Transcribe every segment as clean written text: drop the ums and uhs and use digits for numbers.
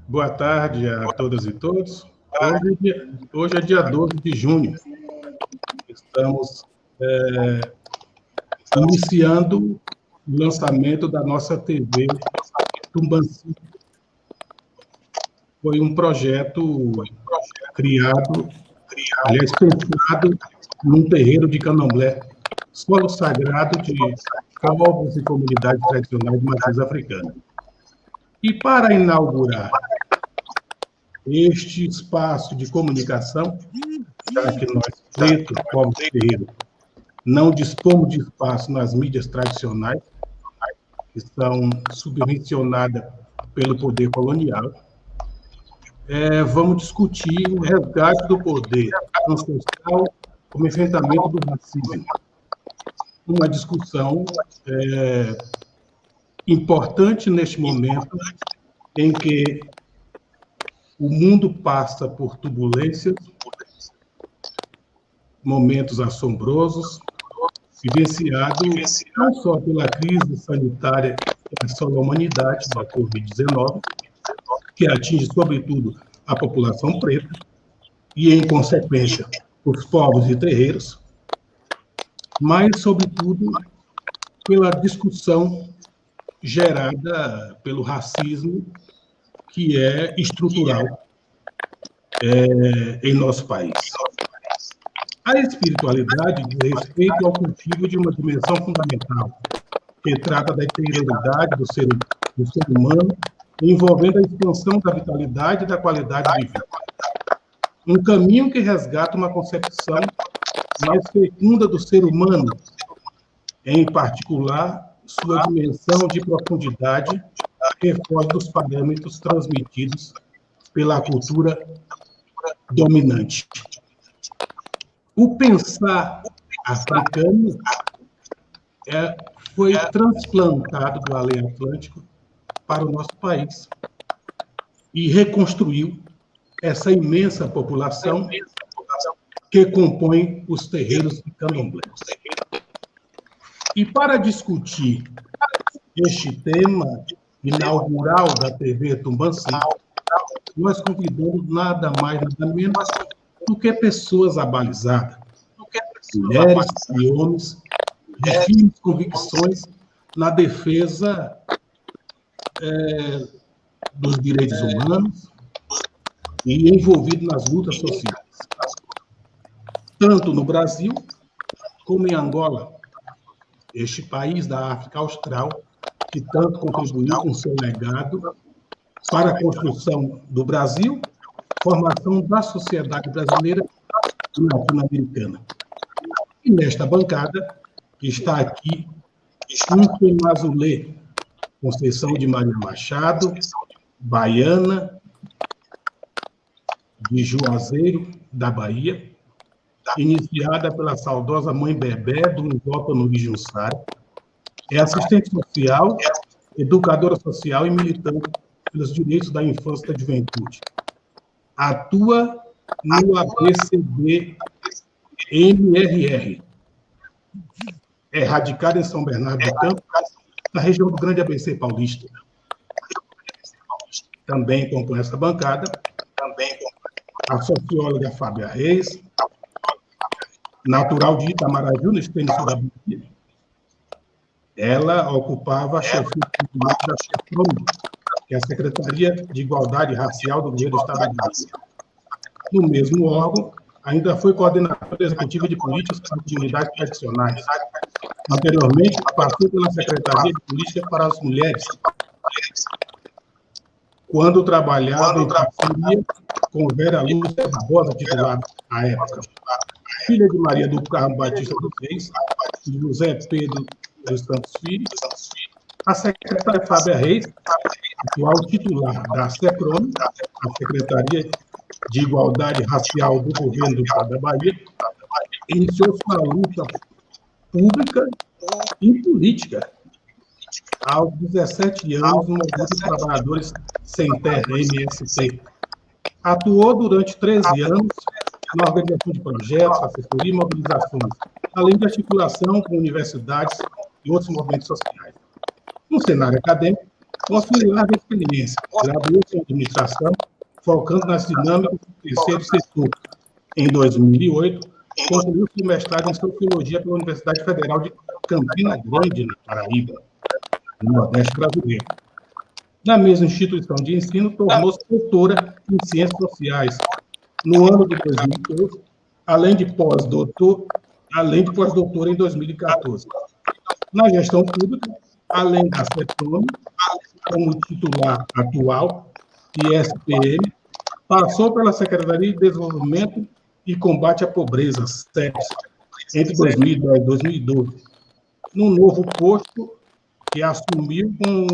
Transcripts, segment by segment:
Boa tarde a todas e todos. Hoje é dia 12 de junho. Estamos iniciando o lançamento da nossa TV Tumbanci. Foi um projeto criado, aliás, pensado num terreiro de Candomblé, solo sagrado de povos e comunidades tradicionais de matriz africana. E para inaugurar este espaço de comunicação, já que nós, pretos, povos terreiros, não dispomos de espaço nas mídias tradicionais, que são subvencionadas pelo poder colonial, vamos discutir o resgate do poder ancestral como enfrentamento do racismo. Uma discussão importante neste momento em que o mundo passa por turbulências, momentos assombrosos, vivenciado não só pela crise sanitária que assola a humanidade, da Covid-19, que atinge, sobretudo, a população preta, e, em consequência, os povos e terreiros, mas, sobretudo, pela discussão gerada pelo racismo, que é estrutural em nosso país. A espiritualidade diz respeito ao cultivo de uma dimensão fundamental, que trata da interioridade do ser humano, envolvendo a expansão da vitalidade e da qualidade de vida. Um caminho que resgata uma concepção mais fecunda do ser humano, em particular, sua dimensão de profundidade, que foge dos parâmetros transmitidos pela cultura dominante. O pensar africano foi transplantado do além Atlântico para o nosso país e reconstruiu essa imensa população que compõe os terreiros de Candomblé. E para discutir este tema inaugural da TV Tumbanci, nós convidamos nada mais, nada menos do que pessoas abalizadas, mulheres e homens de firmes convicções na defesa dos direitos humanos e envolvidos nas lutas sociais, tanto no Brasil como em Angola, este país da África Austral, que tanto contribuiu com seu legado para a construção do Brasil, formação da sociedade brasileira e latino-americana. E nesta bancada está aqui Mazulê, Conceição de Maria Machado, baiana, de Juazeiro, da Bahia, iniciada pela saudosa mãe Bebé, do Nzota no Jussara. É assistente social, educadora social e militante pelos direitos da infância e da juventude. Atua no ABCD-MRR. É radicada em São Bernardo do Campo, na região do Grande ABC Paulista. Também compõe essa bancada a socióloga Fábia Reis, natural de Itamaraju, no extremo sul da Bahia. Ela ocupava a chefia da SECROM, que é a Secretaria de Igualdade Racial do Governo do Estado de Bahia. No mesmo órgão, ainda foi coordenadora executiva de políticas para comunidades tradicionais. Anteriormente, passou pela Secretaria de Política para as Mulheres, quando trabalhava em parceria com Vera Lúcia Barbosa, titulada à época. Filha de Maria do Carmo Batista dos Reis, de José Pedro dos Santos Filho, a secretária Fábia Reis, atual titular da SECROM, a Secretaria de Igualdade Racial do Governo do Estado da Bahia, iniciou sua luta pública e política aos 17 anos no Movimento dos Trabalhadores Sem Terra, MST. Atuou durante 13 anos na organização de projetos, assessoria e mobilizações, além de articulação com universidades e outros movimentos sociais. No cenário acadêmico, Possui larga experiência, graduou-se em administração, focando nas dinâmicas do terceiro setor. Em 2008, concluiu seu mestrado em Sociologia pela Universidade Federal de Campina Grande, na Paraíba, no Nordeste brasileiro. Na mesma instituição de ensino, tornou-se doutora em Ciências Sociais no ano de 2012, além de pós-doutora em 2014. Na gestão pública, além da CETOME, como titular atual, e SPM, passou pela Secretaria de Desenvolvimento e Combate à Pobreza, SEDES, entre 2010 e 2012, num novo posto que assumiu com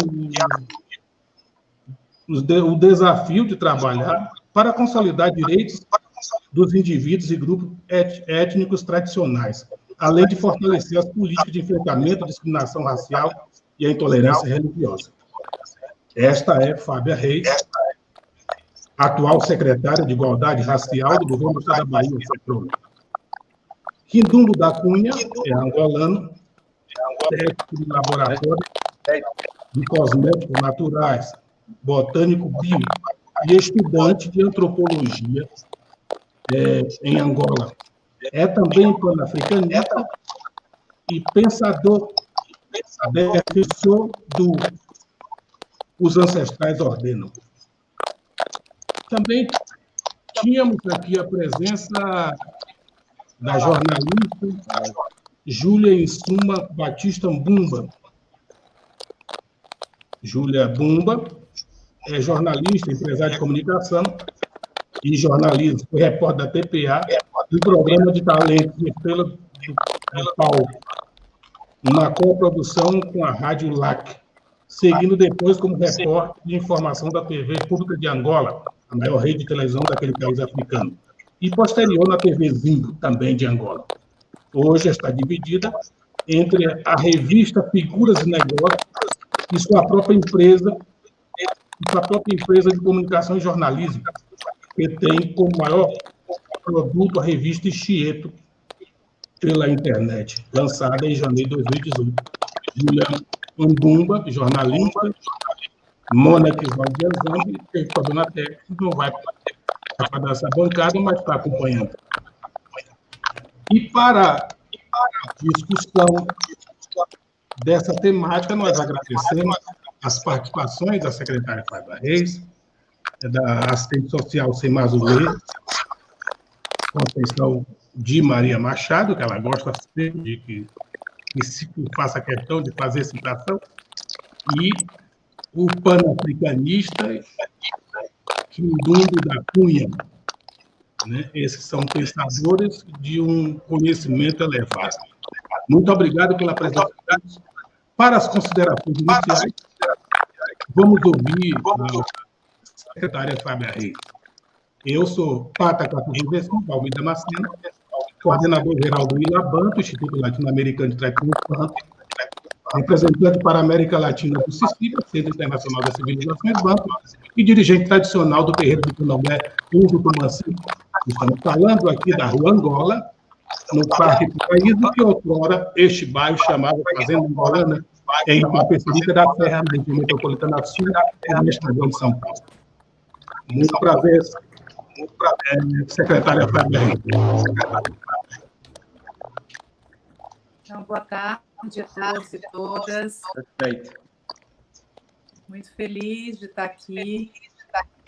o desafio de trabalhar para consolidar direitos dos indivíduos e grupos étnicos tradicionais, além de fortalecer as políticas de enfrentamento à discriminação racial e à intolerância religiosa. Esta é Fábia Reis, atual secretária de Igualdade Racial do Governo do Estado da Bahia, CEPROL. Quindumbo da Cunha é angolano, técnico de laboratório de cosméticos naturais, botânico bio e estudante de antropologia em Angola. É também pan-africanista e pensador, defensor do Os Ancestrais Ordenam. Também tínhamos aqui a presença da jornalista Júlia Insuma Batista Mbumba. Júlia Bumba é jornalista, empresária de comunicação e jornalismo, foi repórter da TPA, do programa de talentos de Estrela do Palco, na coprodução com a Rádio LAC, seguindo depois como repórter de informação da TV Pública de Angola, a maior rede de televisão daquele país africano, e posterior na TV Zimbo, também de Angola. Hoje está dividida entre a revista Figuras e Negócios e sua própria empresa de comunicação e jornalismo, que tem como maior produto a revista Chieto, pela internet, lançada em janeiro de 2018. Júlia Mbumba, jornalista, Mônica Valdiazambi, que é dona técnica, não vai participar dessa bancada, mas está acompanhando. E para a discussão dessa temática, nós agradecemos as participações da secretária Fábia Reis, da assistente social Semazulê, Conceição de Maria Machado, que ela gosta sempre de que se faça questão de fazer citação, e o panafricanista Quindumbo da Cunha. Né? Esses são pensadores de um conhecimento elevado. Muito obrigado pela presença. Para as considerações iniciais, vamos ouvir a secretária Fábia Reis. Eu sou Pata Catuviveção, Palmira Damasceno, coordenador geral do ILABANTO, Instituto Latino-Americano de Tradição Banto, representante para a América Latina do CICIB, Centro Internacional das Civilizações Banto, e dirigente tradicional do terreiro do Candomblé, Uso Tumanci. Estamos falando aqui da Rua Angola, no Parque Paraíso, que outrora este bairro chamava Fazenda Angolana, em Itapecerica da Serra, na região metropolitana sul, no estado de São Paulo. Muito prazer, secretária Fábia Reis. Então, boa tarde a todos e todas. Perfeito. Muito feliz de estar aqui.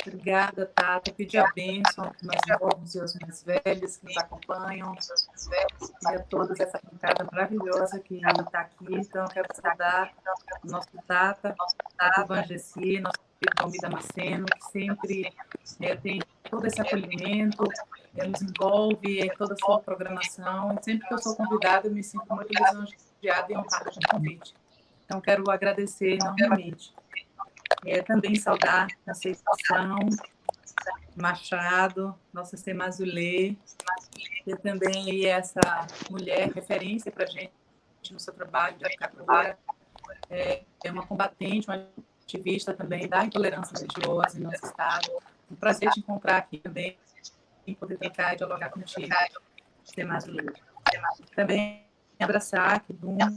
Obrigada, Tata. Pedir a bênção aos nossos irmãos e aos mais velhos que nos acompanham, e a todos essa bancada maravilhosa que está aqui. Então, quero saudar o nosso Tata, o Vangessi, nosso querido Palmira Damasceno, que sempre tem todo esse acolhimento, nos envolve em toda a sua programação. Sempre que eu sou convidada, eu me sinto muito lisonjeada e honrada com o convite. Então, quero agradecer enormemente. Também saudar Conceição, Machado, nossa Semazulê, que também é essa mulher referência para a gente no seu trabalho de capoeira. É uma combatente, uma ativista também da intolerância religiosa em nosso estado. Um prazer te encontrar aqui também e poder trocar e dialogar contigo, Semazulê. Também abraçar Quindumbo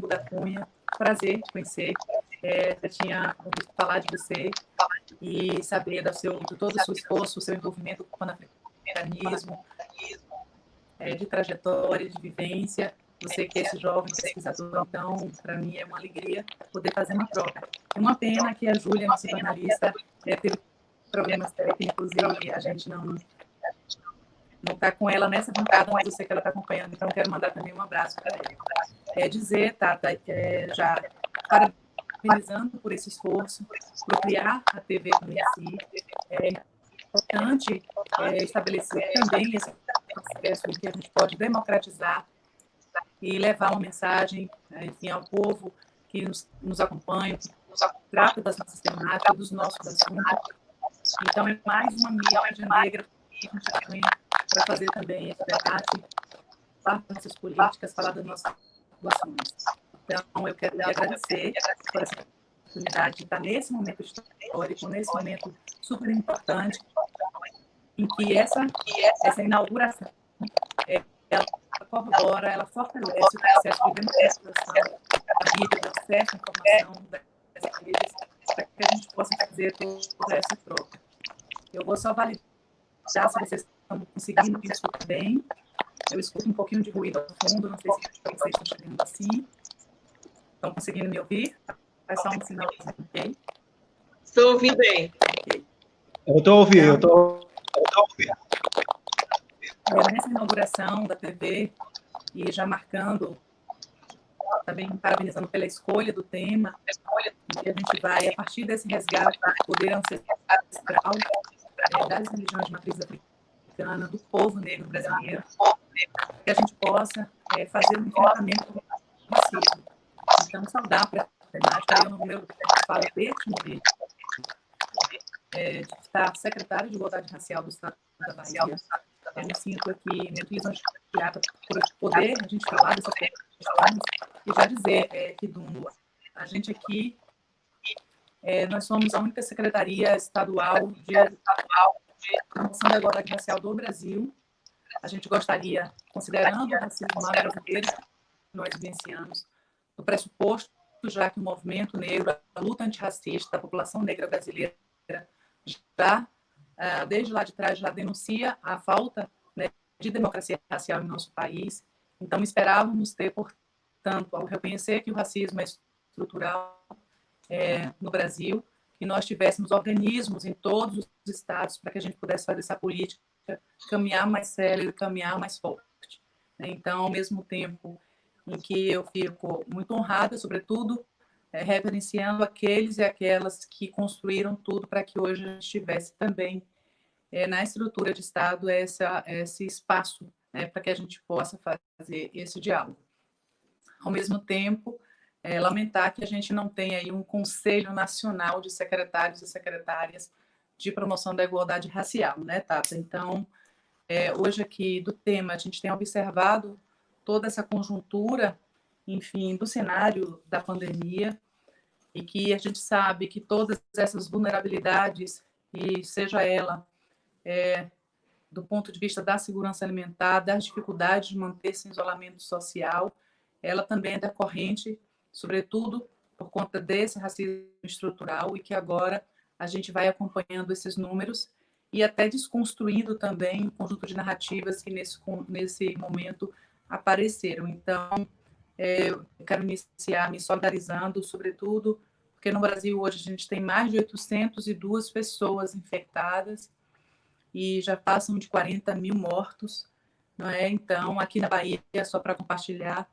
da Cunha, prazer te conhecer. Eu tinha ouvido falar de você e saber de todo o seu esforço, o seu envolvimento com o panafricanismo, de trajetória, de vivência. Você que é esse jovem pesquisador, então, para mim é uma alegria poder fazer uma troca. É uma pena que a Júlia, nossa jornalista, teve problemas técnicos e a gente não está com ela nessa bancada, mas eu sei que ela está acompanhando, então quero mandar também um abraço para ela. Dizer, Tata, já parabenizando por esse esforço, por criar a TV Conheci. É importante estabelecer também esse processo em que a gente pode democratizar e levar uma mensagem, enfim, ao povo que nos acompanha, que trata das nossas temáticas, dos nossos assuntos. Então, é mais uma mídia negra que a gente ganha para fazer também esse debate, falar das nossas políticas, falar das nossas ações. Então, eu quero lhe agradecer por essa oportunidade de estar nesse momento histórico, nesse momento super importante, em que essa inauguração ela corrobora, ela fortalece o processo de democratização da mídia, do acesso à informação das redes, para que a gente possa fazer toda essa troca. Eu vou só validar se vocês estão conseguindo me escutar bem. Eu escuto um pouquinho de ruído ao fundo, não sei se vocês estão chegando assim. Estão conseguindo me ouvir? Faz só um sinal, ok? Estou ouvindo bem. Okay. Eu estou ouvindo, eu estou ouvindo. Nessa inauguração da TV, e já marcando, também parabenizando pela escolha do tema, que a gente vai, a partir desse resgate do poder ancestral das religiões de matriz africana, do povo negro brasileiro, que a gente possa fazer um enfrentamento do racismo. Então, saudar para a temática, eu no meu falo pertinente, de estar secretário de Igualdade Racial do Estado da Bahia. Eu me sinto aqui muito lisonjeada por poder a gente falar dessas questões e já dizer que a gente aqui, nós somos a única secretaria estadual de promoção da igualdade racial do Brasil. A gente gostaria, considerando o racismo brasileiro que nós vivenciamos, do pressuposto, já que o movimento negro, a luta antirracista da população negra brasileira, já desde lá de trás já denuncia a falta, né, de democracia racial em nosso país. Então, esperávamos ter, portanto, ao reconhecer que o racismo é estrutural no Brasil, que nós tivéssemos organismos em todos os estados para que a gente pudesse fazer essa política caminhar mais sério, caminhar mais forte. Então, ao mesmo tempo em que eu fico muito honrada, sobretudo, reverenciando aqueles e aquelas que construíram tudo para que hoje a gente estivesse também na estrutura de Estado esse espaço, né, para que a gente possa fazer esse diálogo. Ao mesmo tempo, lamentar que a gente não tenha aí um Conselho Nacional de Secretários e Secretárias de Promoção da Igualdade Racial, né, Tata? Então, hoje aqui do tema, a gente tem observado toda essa conjuntura, enfim, do cenário da pandemia, e que a gente sabe que todas essas vulnerabilidades, e seja ela do ponto de vista da segurança alimentar, das dificuldades de manter-se em isolamento social, ela também é decorrente, sobretudo, por conta desse racismo estrutural, e que agora a gente vai acompanhando esses números e até desconstruindo também um conjunto de narrativas que nesse momento apareceram. Então, eu quero iniciar me solidarizando, sobretudo, porque no Brasil hoje a gente tem mais de 802 pessoas infectadas e já passam de 40 mil mortos, não é? Então, aqui na Bahia, só para compartilhar,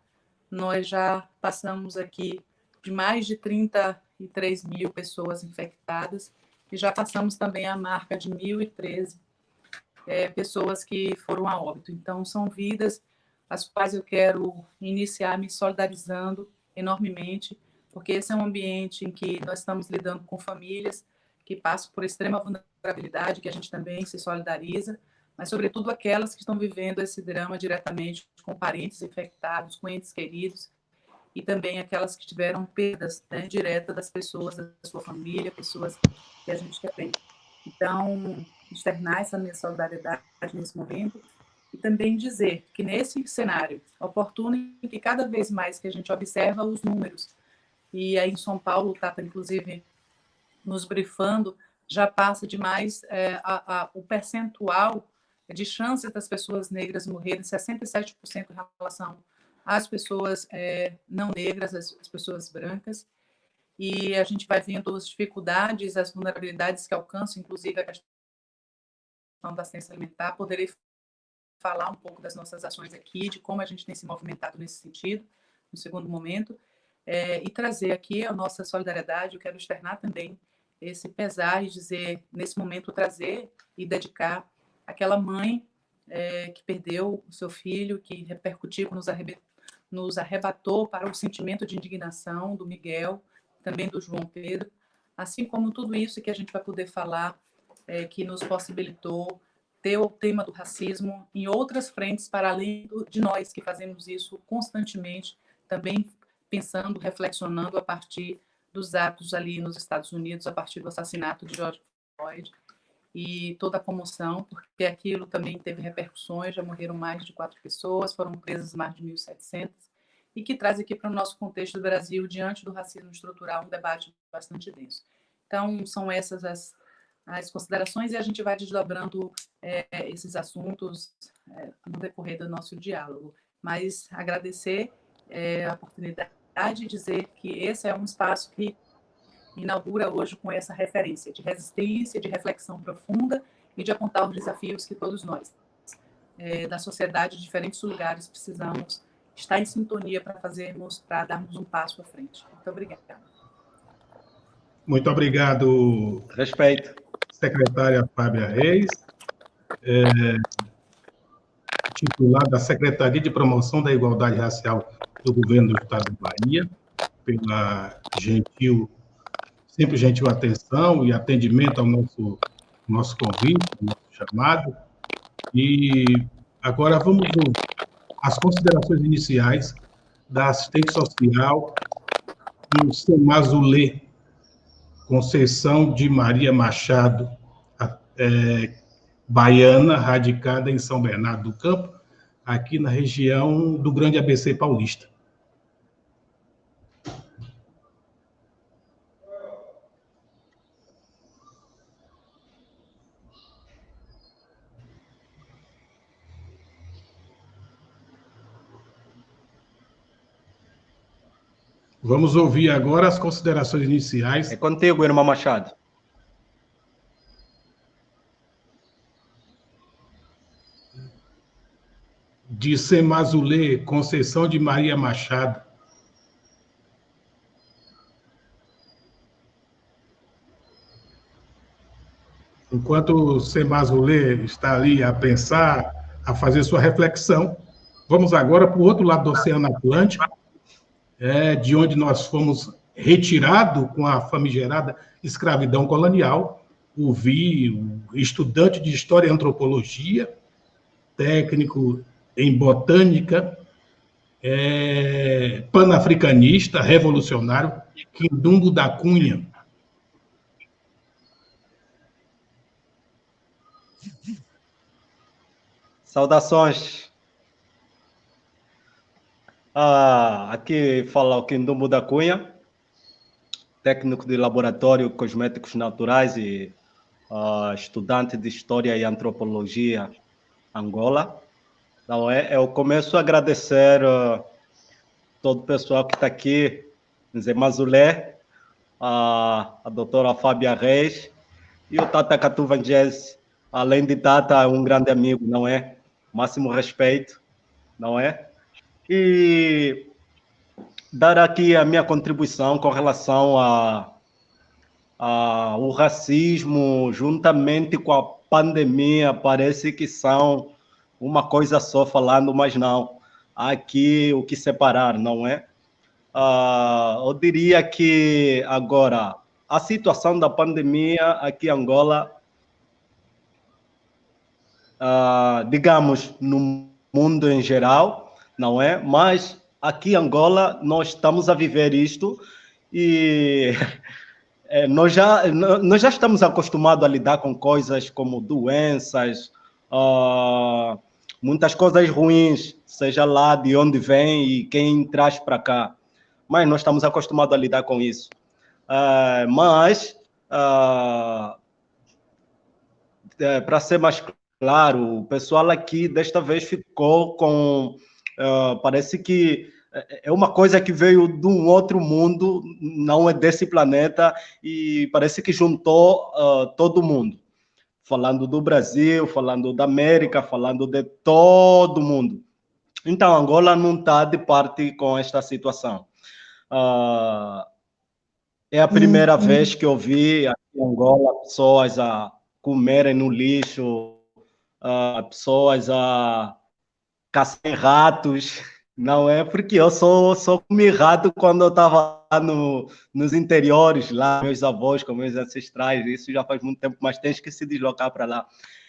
nós já passamos aqui de mais de 33 mil pessoas infectadas e já passamos também a marca de 1.013 pessoas que foram a óbito. Então, são vidas as quais eu quero iniciar me solidarizando enormemente, porque esse é um ambiente em que nós estamos lidando com famílias que passam por extrema vulnerabilidade, que a gente também se solidariza, mas, sobretudo, aquelas que estão vivendo esse drama diretamente com parentes infectados, com entes queridos, e também aquelas que tiveram perdas, né, diretas das pessoas da sua família, pessoas que a gente quer bem. Então, externar essa minha solidariedade nesse momento e também dizer que nesse cenário oportuno em que cada vez mais que a gente observa os números e aí em São Paulo, o Tata, inclusive, nos brifando, já passa demais o percentual de chances das pessoas negras morrerem, 67% em relação às pessoas não negras, as pessoas brancas, e a gente vai vendo as dificuldades, as vulnerabilidades que alcançam, inclusive a questão da assistência alimentar. Poderei falar um pouco das nossas ações aqui, de como a gente tem se movimentado nesse sentido, no segundo momento, e trazer aqui a nossa solidariedade. Eu quero externar também esse pesar e dizer, nesse momento, trazer e dedicar aquela mãe que perdeu o seu filho, que repercutiu, nos arrebatou para o sentimento de indignação do Miguel, também do João Pedro, assim como tudo isso que a gente vai poder falar, que nos possibilitou ter o tema do racismo em outras frentes, para além de nós que fazemos isso constantemente, também pensando, reflexionando a partir dos atos ali nos Estados Unidos, a partir do assassinato de George Floyd, e toda a comoção, porque aquilo também teve repercussões, já morreram mais de 4 pessoas, foram presas mais de 1.700, e que traz aqui para o nosso contexto do Brasil, diante do racismo estrutural, um debate bastante denso. Então, são essas as considerações, e a gente vai desdobrando esses assuntos no decorrer do nosso diálogo. Mas agradecer a oportunidade de dizer que esse é um espaço que inaugura hoje com essa referência de resistência, de reflexão profunda e de apontar os desafios que todos nós, da sociedade de diferentes lugares, precisamos estar em sintonia para darmos um passo à frente. Muito obrigada. Muito obrigado. Respeito. Secretária Fábia Reis, titular da Secretaria de Promoção da Igualdade Racial do Governo do Estado da Bahia, pela sempre gentil atenção e atendimento ao nosso convite, ao nosso chamado. E agora vamos ouvir as considerações iniciais da assistente social do Semazulê, Conceição de Maria Machado, baiana, radicada em São Bernardo do Campo, aqui na região do Grande ABC Paulista. Vamos ouvir agora as considerações iniciais. É contigo, irmã Machado. De Semazulê, Conceição de Maria Machado. Enquanto o Semazulê está ali a pensar, a fazer sua reflexão, vamos agora para o outro lado do Oceano Atlântico, de onde nós fomos retirados com a famigerada escravidão colonial. O estudante de História e Antropologia, técnico em Botânica, panafricanista, revolucionário, Quindumbo da Cunha. Saudações. Aqui fala o Quindumbo da Cunha, técnico de laboratório cosméticos naturais e estudante de História e Antropologia, Angola. Então, eu começo a agradecer todo o pessoal que está aqui, Zé Mazulé, a doutora Fábia Reis e o Tata Katuvangese. Além de Tata, um grande amigo, não é? Máximo respeito, não é? E dar aqui a minha contribuição com relação ao racismo, juntamente com a pandemia, parece que são uma coisa só falando, mas não. Há aqui o que separar, não é? Eu diria que agora a situação da pandemia aqui em Angola, digamos, no mundo em geral, não é? Mas aqui em Angola nós estamos a viver isto e nós já estamos acostumados a lidar com coisas como doenças, muitas coisas ruins, seja lá de onde vem e quem traz para cá. mas nós estamos acostumados a lidar com isso. Mas, para ser mais claro, o pessoal aqui desta vez ficou com... parece que é uma coisa que veio de um outro mundo, não é desse planeta, e parece que juntou todo mundo. Falando do Brasil, falando da América, falando de todo mundo. Então, Angola não está de parte com esta situação. É a primeira vez que eu vi aqui em Angola pessoas a comerem no lixo, pessoas a caçarem ratos. Não é porque eu só comi rato quando eu estava lá nos interiores, lá, meus avós, com meus ancestrais. Isso já faz muito tempo, mas tens que se deslocar para lá.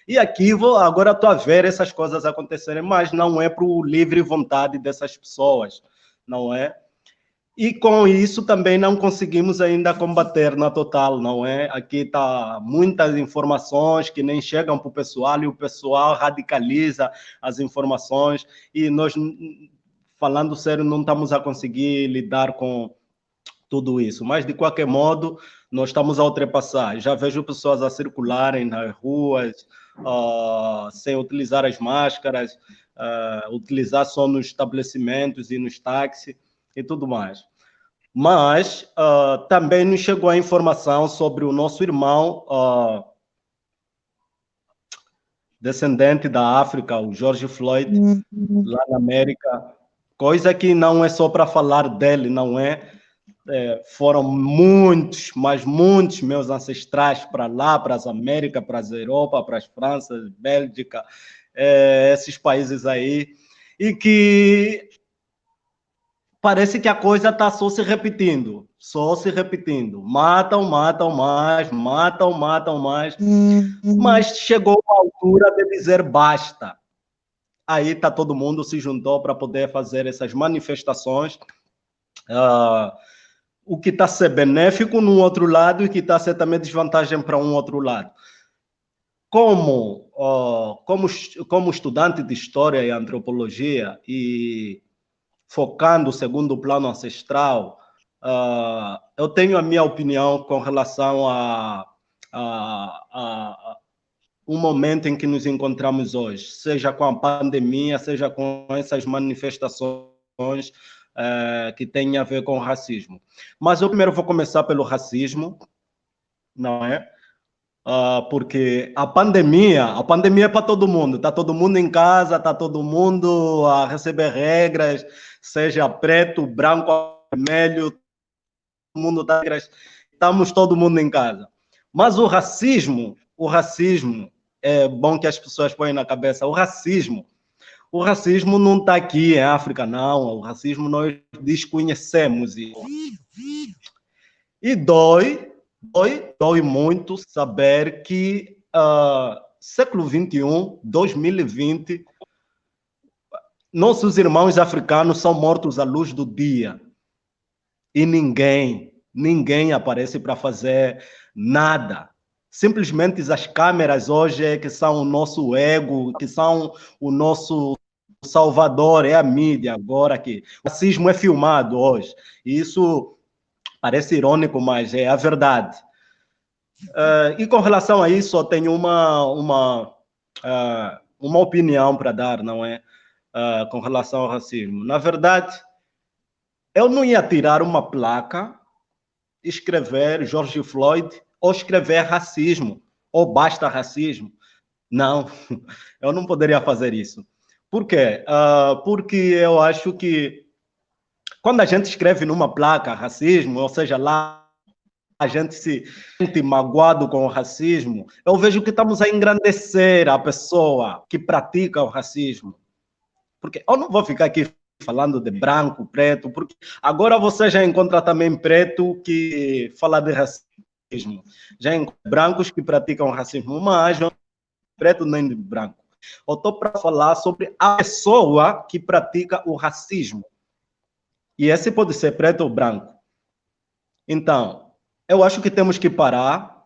E aqui, agora estou a ver essas coisas acontecerem, mas não é por livre vontade dessas pessoas, não é? E com isso também não conseguimos ainda combater na total, não é? Aqui está muitas informações que nem chegam para o pessoal e o pessoal radicaliza as informações e nós, falando sério, não estamos a conseguir lidar com tudo isso. Mas, de qualquer modo, nós estamos a ultrapassar. Já vejo pessoas a circularem nas ruas sem utilizar as máscaras, utilizar só nos estabelecimentos e nos táxis e tudo mais. Mas também nos chegou a informação sobre o nosso irmão descendente da África, o George Floyd, lá na América, coisa que não é só para falar dele, não é? Foram muitos, mas muitos meus ancestrais para lá, para as Américas, para as Europa, para as França, Bélgica, esses países aí, e que parece que a coisa está só se repetindo. Matam mais, matam mais. Mas chegou a altura de dizer basta. Aí está todo mundo se juntou para poder fazer essas manifestações. O que está a ser benéfico num outro lado e que está a ser também desvantagem para um outro lado. Como estudante de História e Antropologia e focando segundo o plano ancestral, eu tenho a minha opinião com relação a um momento em que nos encontramos hoje, seja com a pandemia, seja com essas manifestações que têm a ver com o racismo. Mas eu primeiro vou começar pelo racismo, não é? Porque a pandemia é para todo mundo. Está todo mundo em casa, está todo mundo a receber regras, seja preto, branco, vermelho, todo mundo está regras. Estamos todo mundo em casa. Mas o racismo, é bom que as pessoas põem na cabeça, o racismo não está aqui em África, não. O racismo nós desconhecemos. E dói muito saber que século XXI, 2020, nossos irmãos africanos são mortos à luz do dia. E ninguém aparece para fazer nada. Simplesmente as câmeras hoje que são o nosso ego, que são o nosso salvador, é a mídia agora que o racismo é filmado hoje. E isso parece irônico, mas é a verdade. E com relação a isso, eu tenho uma opinião para dar, não é? Com relação ao racismo. Na verdade, eu não ia tirar uma placa, escrever George Floyd, ou escrever racismo, ou basta racismo. Não, eu não poderia fazer isso. Por quê? Porque eu acho que quando a gente escreve numa placa racismo, ou seja, lá a gente se sente magoado com o racismo, eu vejo que estamos a engrandecer a pessoa que pratica o racismo. Porque eu não vou ficar aqui falando de branco, preto, porque agora você já encontra também preto que fala de racismo. Já encontra brancos que praticam racismo, mas não preto nem de branco. Eu estou para falar sobre a pessoa que pratica o racismo. E esse pode ser preto ou branco. Então, eu acho que temos que parar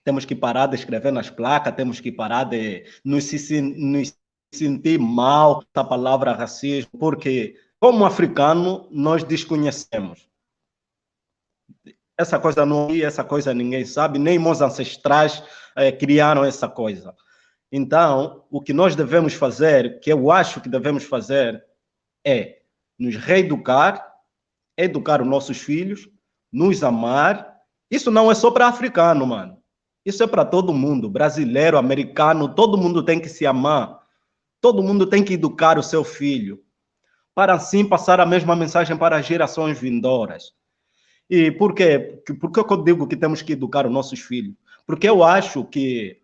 de escrever nas placas, temos que parar de nos sentir mal com a palavra racismo, porque como africano, nós desconhecemos. Essa coisa não é, essa coisa ninguém sabe, nem meus ancestrais criaram essa coisa. Então, o que nós devemos fazer, que eu acho que devemos fazer, é nos reeducar, educar os nossos filhos, nos amar. Isso não é só para africano, mano. Isso é para todo mundo, brasileiro, americano, todo mundo tem que se amar. Todo mundo tem que educar o seu filho, para assim passar a mesma mensagem para as gerações vindouras. E por quê? Por que eu digo que temos que educar os nossos filhos? Porque eu acho que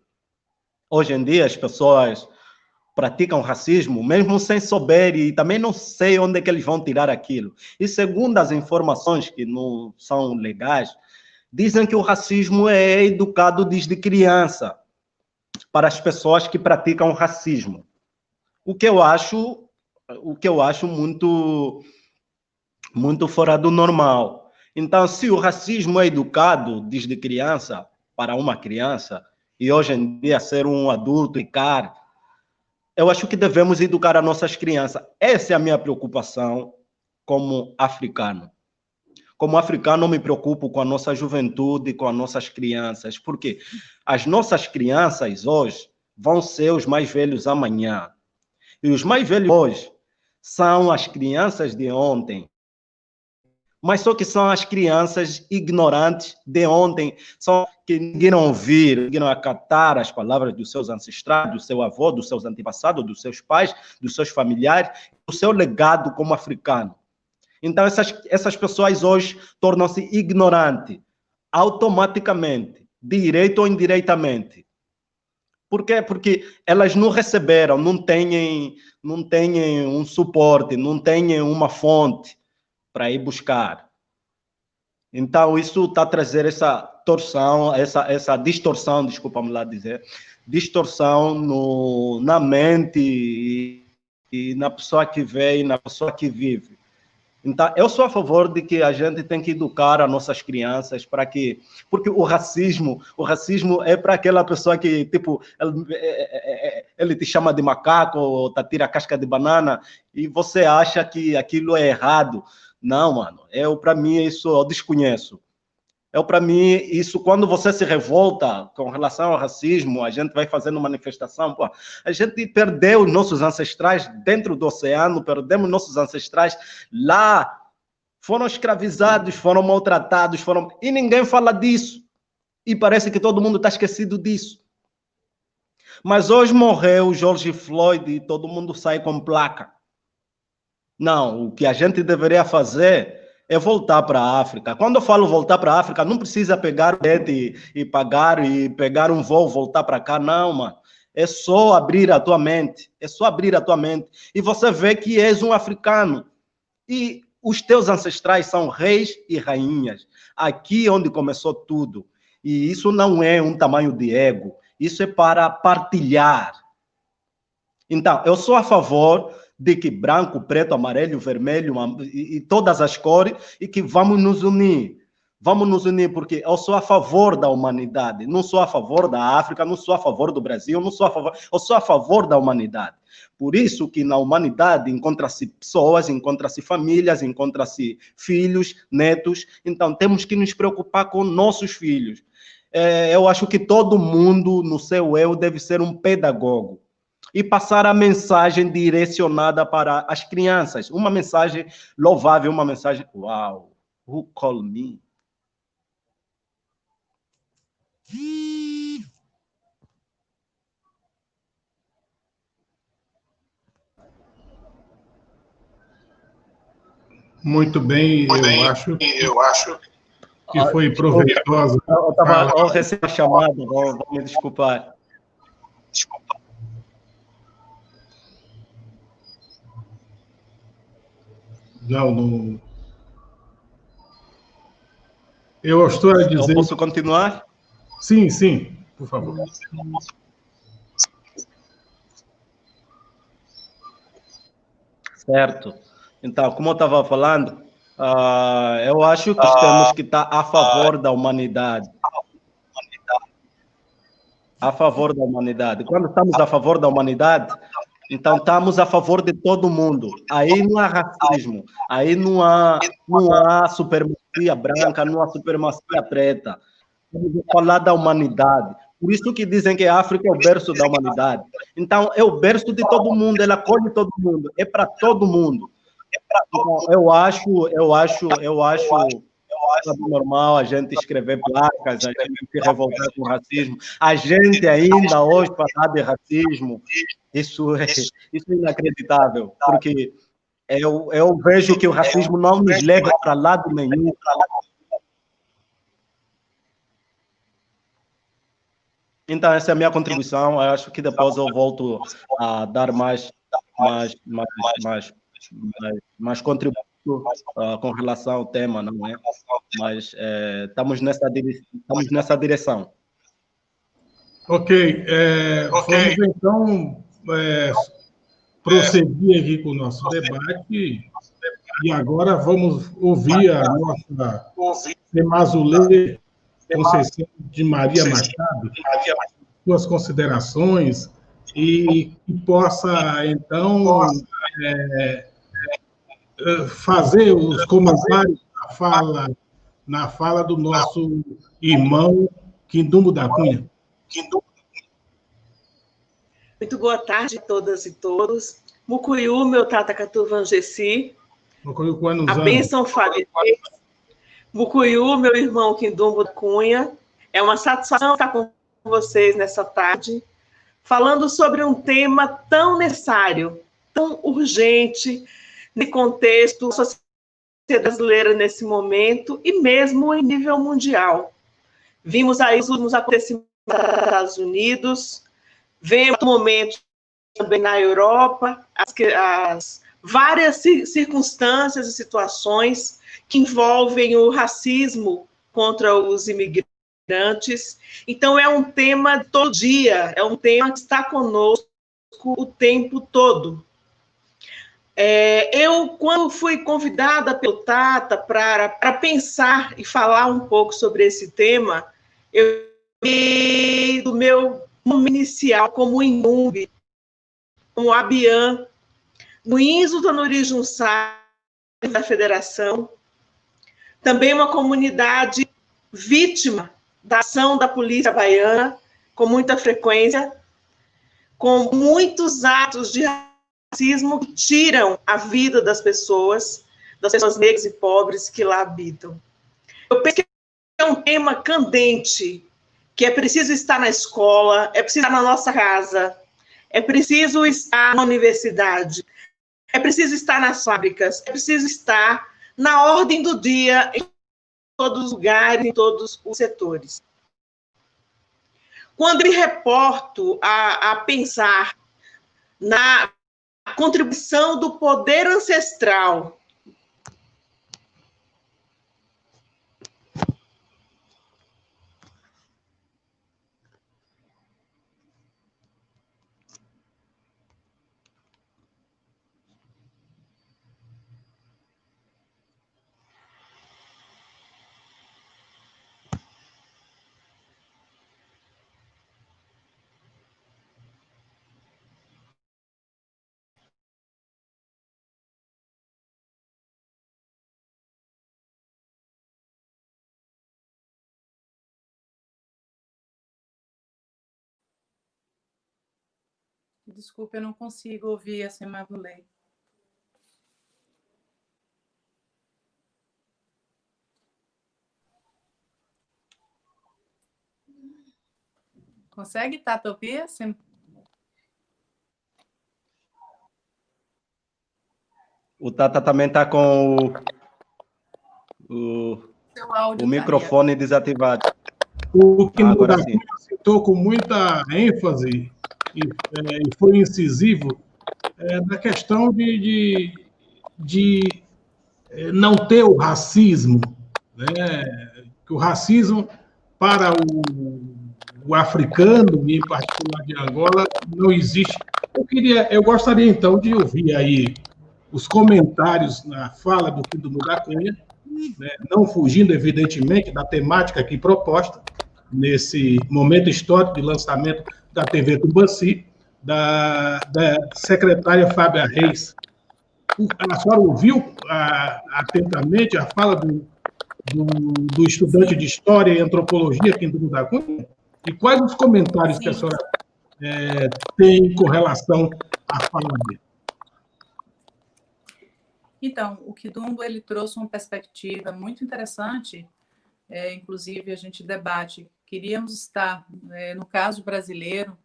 hoje em dia as pessoas praticam racismo, mesmo sem saber, e também não sei onde é que eles vão tirar aquilo. E segundo as informações que não são legais, dizem que o racismo é educado desde criança para as pessoas que praticam racismo. O que eu acho muito fora do normal. Então, se o racismo é educado desde criança para uma criança, e hoje em dia ser um adulto e caro, eu acho que devemos educar as nossas crianças. Essa é a minha preocupação como africano. Como africano, eu me preocupo com a nossa juventude, com as nossas crianças, porque as nossas crianças hoje vão ser os mais velhos amanhã. E os mais velhos hoje são as crianças de ontem. Mas só que são as crianças ignorantes de ontem, são que ninguém ouvir, ninguém acatar as palavras dos seus ancestrais, do seu avô, dos seus antepassados, dos seus pais, dos seus familiares, do seu legado como africano. Então, essas pessoas hoje tornam-se ignorantes, automaticamente, direito ou indiretamente. Por quê? Porque elas não receberam, não têm um suporte, não têm uma fonte para ir buscar. Então, isso está a trazer essa torção, essa distorção, desculpa-me lá dizer, distorção na mente e na pessoa que vê e na pessoa que vive. Então, eu sou a favor de que a gente tem que educar as nossas crianças para que... Porque o racismo é para aquela pessoa que, tipo, ele te chama de macaco ou te tira a casca de banana e você acha que aquilo é errado. Não, mano. Para mim, isso eu desconheço. Para mim, isso, quando você se revolta com relação ao racismo, a gente vai fazendo manifestação, pô, a gente perdeu os nossos ancestrais dentro do oceano, perdemos nossos ancestrais lá, foram escravizados, foram maltratados, e ninguém fala disso. E parece que todo mundo está esquecido disso. Mas hoje morreu George Floyd e todo mundo sai com placa. Não, o que a gente deveria fazer é voltar para a África. Quando eu falo voltar para a África, não precisa pegar o bilhete e pagar e pegar um voo, voltar para cá, não, mano. É só abrir a tua mente. É só abrir a tua mente. E você vê que és um africano. E os teus ancestrais são reis e rainhas. Aqui é onde começou tudo. E isso não é um tamanho de ego. Isso é para partilhar. Então, eu sou a favor de que branco, preto, amarelo, vermelho e todas as cores, e que vamos nos unir. Vamos nos unir, porque eu sou a favor da humanidade, não sou a favor da África, não sou a favor do Brasil, não sou a favor, eu sou a favor da humanidade. Por isso que na humanidade encontra-se pessoas, encontra-se famílias, encontra-se filhos, netos, então temos que nos preocupar com nossos filhos. Eu acho que todo mundo no seu eu deve ser um pedagogo e passar a mensagem direcionada para as crianças. Uma mensagem louvável, uma mensagem... Uau! Who called me? Muito bem, eu acho que foi proveitosa. Eu estava recebendo a chamada, vou me desculpar. Não. Eu estou a dizer... Eu posso continuar? Sim, por favor. Certo. Então, como eu estava falando, eu acho que temos que estar a favor da humanidade. A favor da humanidade. Quando estamos a favor da humanidade, Então, estamos a favor de todo mundo. Aí não há racismo, aí não há supremacia branca, não há supremacia preta. Vamos falar da humanidade. Por isso que dizem que a África é o berço da humanidade. Então, é o berço de todo mundo, ela acolhe todo mundo, é para todo mundo. Então, eu acho normal a gente escrever placas, a gente se revoltar com o racismo, a gente ainda hoje falar de racismo, isso é inacreditável, porque eu vejo que o racismo não nos leva para lado nenhum. Então, essa é a minha contribuição. Eu acho que depois eu volto a dar mais contributo com relação ao tema, não é? Mas estamos nessa direção. Ok. Vamos, então, prosseguir aqui com o nosso debate. E agora vamos ouvir a nossa Temazulê Conceição de Maria Machado, suas considerações, e que possa, então, fazer os comentários na fala do nosso irmão Quindumbo da Cunha. Muito boa tarde a todas e todos. Mucuyu, meu Tatacatu Vangesi. A bênção Fale. Mucuyu, meu irmão Quindumbo da Cunha. É uma satisfação estar com vocês nessa tarde, falando sobre um tema tão necessário, tão urgente, no contexto social brasileira nesse momento e mesmo em nível mundial. Vimos aí os últimos acontecimentos nos Estados Unidos, vemos momentos também na Europa, as várias circunstâncias e situações que envolvem o racismo contra os imigrantes. Então, é um tema todo dia, é um tema que está conosco o tempo todo. Eu, quando fui convidada pelo Tata para pensar e falar um pouco sobre esse tema, eu vi do meu nome inicial como Inumbi, como Abian, no Inzo Tanuri Junsá, da Federação, também uma comunidade vítima da ação da polícia baiana, com muita frequência, com muitos atos de racismo que tiram a vida das pessoas negras e pobres que lá habitam. Eu penso que é um tema candente, que é preciso estar na escola, é preciso estar na nossa casa, é preciso estar na universidade, é preciso estar nas fábricas, é preciso estar na ordem do dia, em todos os lugares, em todos os setores. Quando me reporto a pensar na contribuição do poder ancestral Desculpa, eu não consigo ouvir a Temazulê. Consegue, Tata, ouvir? O Tata também está com o microfone desativado. O que citou com muita ênfase e foi incisivo na questão de não ter o racismo, né? Que o racismo para o africano, e em particular de Angola, não existe. Eu gostaria, então, de ouvir aí os comentários na fala do Quindumbo da Cunha, né? Não fugindo, evidentemente, da temática aqui proposta, nesse momento histórico de lançamento da TV Tubanci, da secretária Fábia Reis. A senhora ouviu atentamente a fala do estudante de História e Antropologia aqui em Dumbo da Cunha? E quais os comentários que a senhora tem com relação à fala dele? Então, o Kidumbo ele trouxe uma perspectiva muito interessante, inclusive a gente debate. Queríamos estar, no caso brasileiro,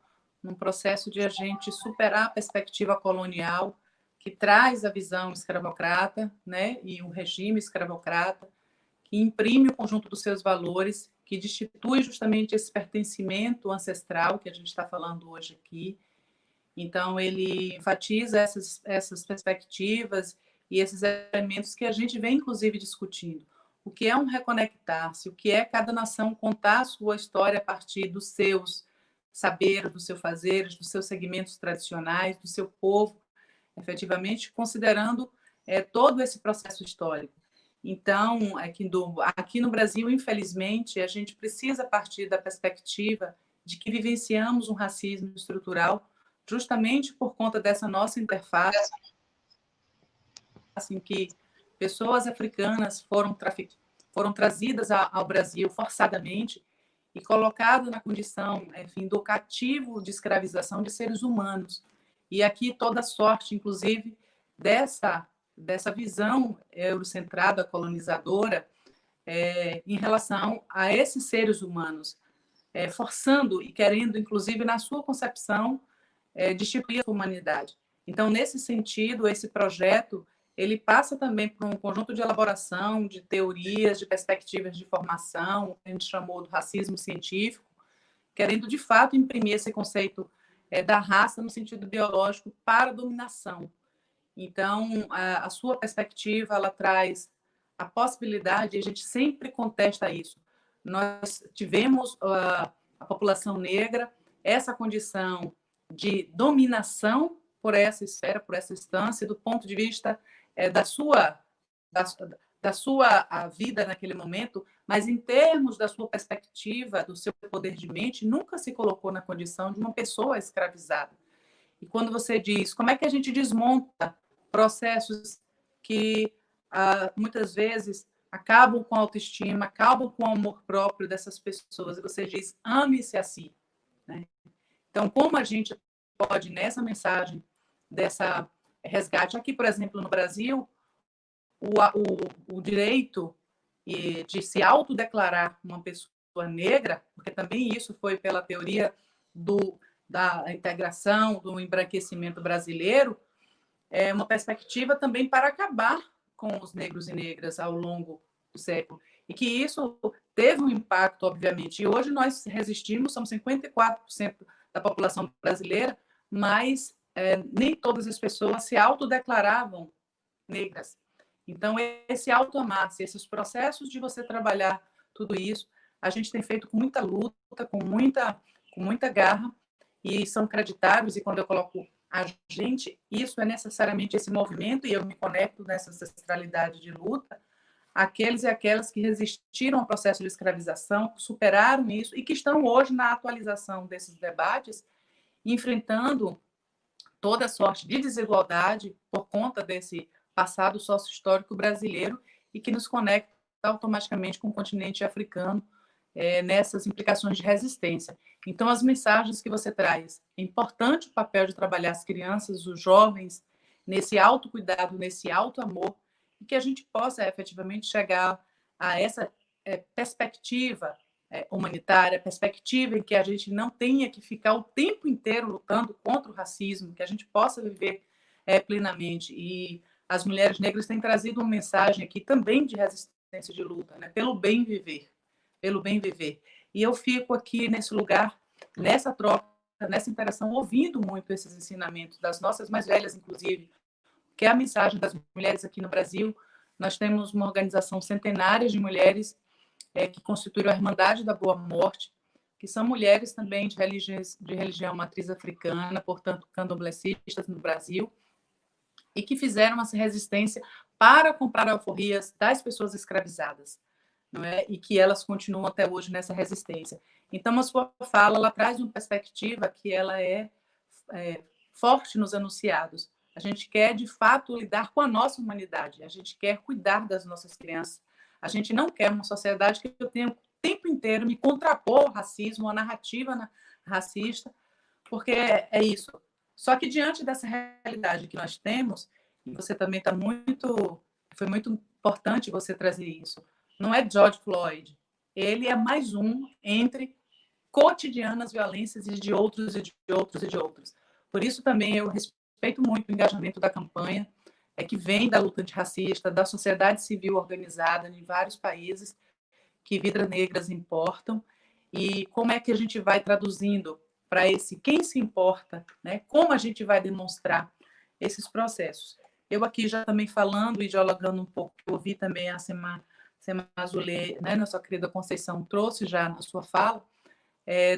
num processo de a gente superar a perspectiva colonial, que traz a visão escravocrata, né, e o regime escravocrata, que imprime o conjunto dos seus valores, que destitui justamente esse pertencimento ancestral que a gente está falando hoje aqui. Então, ele enfatiza essas perspectivas e esses elementos que a gente vem, inclusive, discutindo. O que é um reconectar-se, o que é cada nação contar a sua história a partir dos seus saberes, dos seus fazeres, dos seus segmentos tradicionais, do seu povo, efetivamente, considerando todo esse processo histórico. Então, aqui no Brasil, infelizmente, a gente precisa partir da perspectiva de que vivenciamos um racismo estrutural justamente por conta dessa nossa interface, assim, que pessoas africanas foram trazidas ao Brasil forçadamente e colocadas na condição, enfim, do cativo de escravização de seres humanos. E aqui toda sorte, inclusive, dessa visão eurocentrada, colonizadora, em relação a esses seres humanos, forçando e querendo, inclusive, na sua concepção, destituir a humanidade. Então, nesse sentido, esse projeto ele passa também por um conjunto de elaboração de teorias, de perspectivas de formação, que a gente chamou do racismo científico, querendo, de fato, imprimir esse conceito da raça no sentido biológico para a dominação. Então, a sua perspectiva, ela traz a possibilidade, e a gente sempre contesta isso. Nós tivemos a população negra, essa condição de dominação por essa esfera, por essa instância, do ponto de vista da sua vida naquele momento, mas em termos da sua perspectiva, do seu poder de mente, nunca se colocou na condição de uma pessoa escravizada. E quando você diz, como é que a gente desmonta processos que muitas vezes acabam com a autoestima, acabam com o amor próprio dessas pessoas, e você diz, ame-se a si, né? Então, como a gente pode, nessa mensagem, dessa resgate, aqui, por exemplo, no Brasil, o direito de se autodeclarar uma pessoa negra, porque também isso foi pela teoria da integração, do embranquecimento brasileiro, é uma perspectiva também para acabar com os negros e negras ao longo do século. E que isso teve um impacto, obviamente. E hoje nós resistimos, somos 54% da população brasileira, mas nem todas as pessoas se autodeclaravam negras. Então, esse auto-amar-se, esses processos de você trabalhar tudo isso, a gente tem feito com muita luta, com muita garra, e são creditários, e quando eu coloco a gente, isso é necessariamente esse movimento, e eu me conecto nessa ancestralidade de luta, aqueles e aquelas que resistiram ao processo de escravização, superaram isso, e que estão hoje na atualização desses debates, enfrentando toda sorte de desigualdade por conta desse passado sócio-histórico brasileiro e que nos conecta automaticamente com o continente africano nessas implicações de resistência. Então, as mensagens que você traz, é importante o papel de trabalhar as crianças, os jovens, nesse autocuidado, nesse autoamor, e que a gente possa efetivamente chegar a essa perspectiva humanitária, perspectiva em que a gente não tenha que ficar o tempo inteiro lutando contra o racismo, que a gente possa viver plenamente. E as mulheres negras têm trazido uma mensagem aqui também de resistência, de luta, né? Pelo bem viver, pelo bem viver. E eu fico aqui nesse lugar, nessa troca, nessa interação, ouvindo muito esses ensinamentos das nossas mais velhas, inclusive, que é a mensagem das mulheres aqui no Brasil. Nós temos uma organização centenária de mulheres que constitui a Irmandade da Boa Morte, que são mulheres também de religião matriz africana, portanto, candomblecistas no Brasil, e que fizeram essa resistência para comprar alforrias das pessoas escravizadas, não é? E que elas continuam até hoje nessa resistência. Então, a sua fala ela traz uma perspectiva que ela é forte nos enunciados. A gente quer, de fato, lidar com a nossa humanidade. A gente quer cuidar das nossas crianças. A gente não quer uma sociedade que eu tenha o tempo inteiro me contrapor ao racismo, à narrativa racista, porque é isso. Só que, diante dessa realidade que nós temos, e você também está muito... Foi muito importante você trazer isso. Não é George Floyd. Ele é mais um entre cotidianas violências e de outros, e de outros, e de outros. Por isso, também, eu respeito muito o engajamento da campanha, que vem da luta antirracista, da sociedade civil organizada em vários países, que vidas negras importam, e como é que a gente vai traduzindo para esse quem se importa, né? Como a gente vai demonstrar esses processos. Eu aqui já também falando e dialogando um pouco, eu ouvi também a Sema Azoulay, né, nossa querida Conceição, trouxe já na sua fala,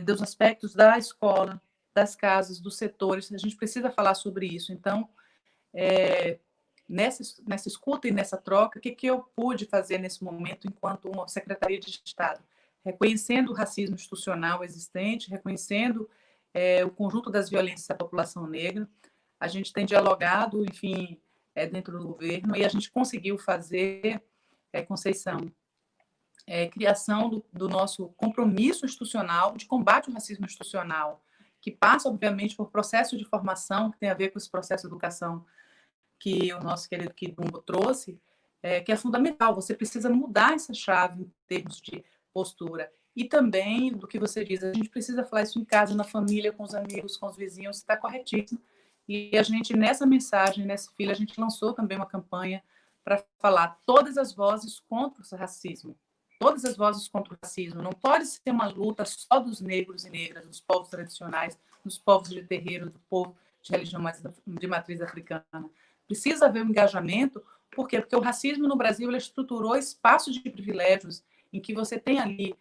dos aspectos da escola, das casas, dos setores, a gente precisa falar sobre isso. Então, nessa escuta e nessa troca, o que eu pude fazer nesse momento enquanto uma Secretaria de Estado? Reconhecendo o racismo institucional existente, reconhecendo o conjunto das violências da população negra, a gente tem dialogado, enfim, dentro do governo, e a gente conseguiu fazer, Conceição, criação do nosso compromisso institucional de combate ao racismo institucional, que passa, obviamente, por processo de formação, que tem a ver com esse processo de educação que o nosso querido Kidumbo trouxe, que é fundamental. Você precisa mudar essa chave em termos de postura. E também, do que você diz, a gente precisa falar isso em casa, na família, com os amigos, com os vizinhos, está corretíssimo. E a gente, nessa mensagem, nesse filho, a gente lançou também uma campanha para falar todas as vozes contra o racismo. Todas as vozes contra o racismo. Não pode ser uma luta só dos negros e negras, dos povos tradicionais, dos povos de terreiro, do povo de religião de matriz africana. Precisa haver um engajamento. Por quê? Porque o racismo no Brasil ele estruturou espaços de privilégios em que você tem ali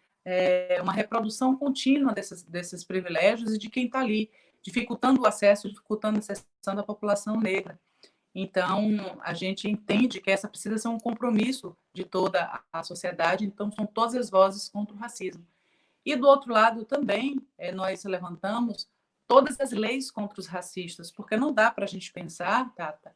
uma reprodução contínua desses privilégios e de quem está ali, dificultando o acesso, dificultando a inserção da população negra. Então, a gente entende que essa precisa ser um compromisso de toda a sociedade, então são todas as vozes contra o racismo. E, do outro lado, também, nós levantamos todas as leis contra os racistas, porque não dá para a gente pensar, Tata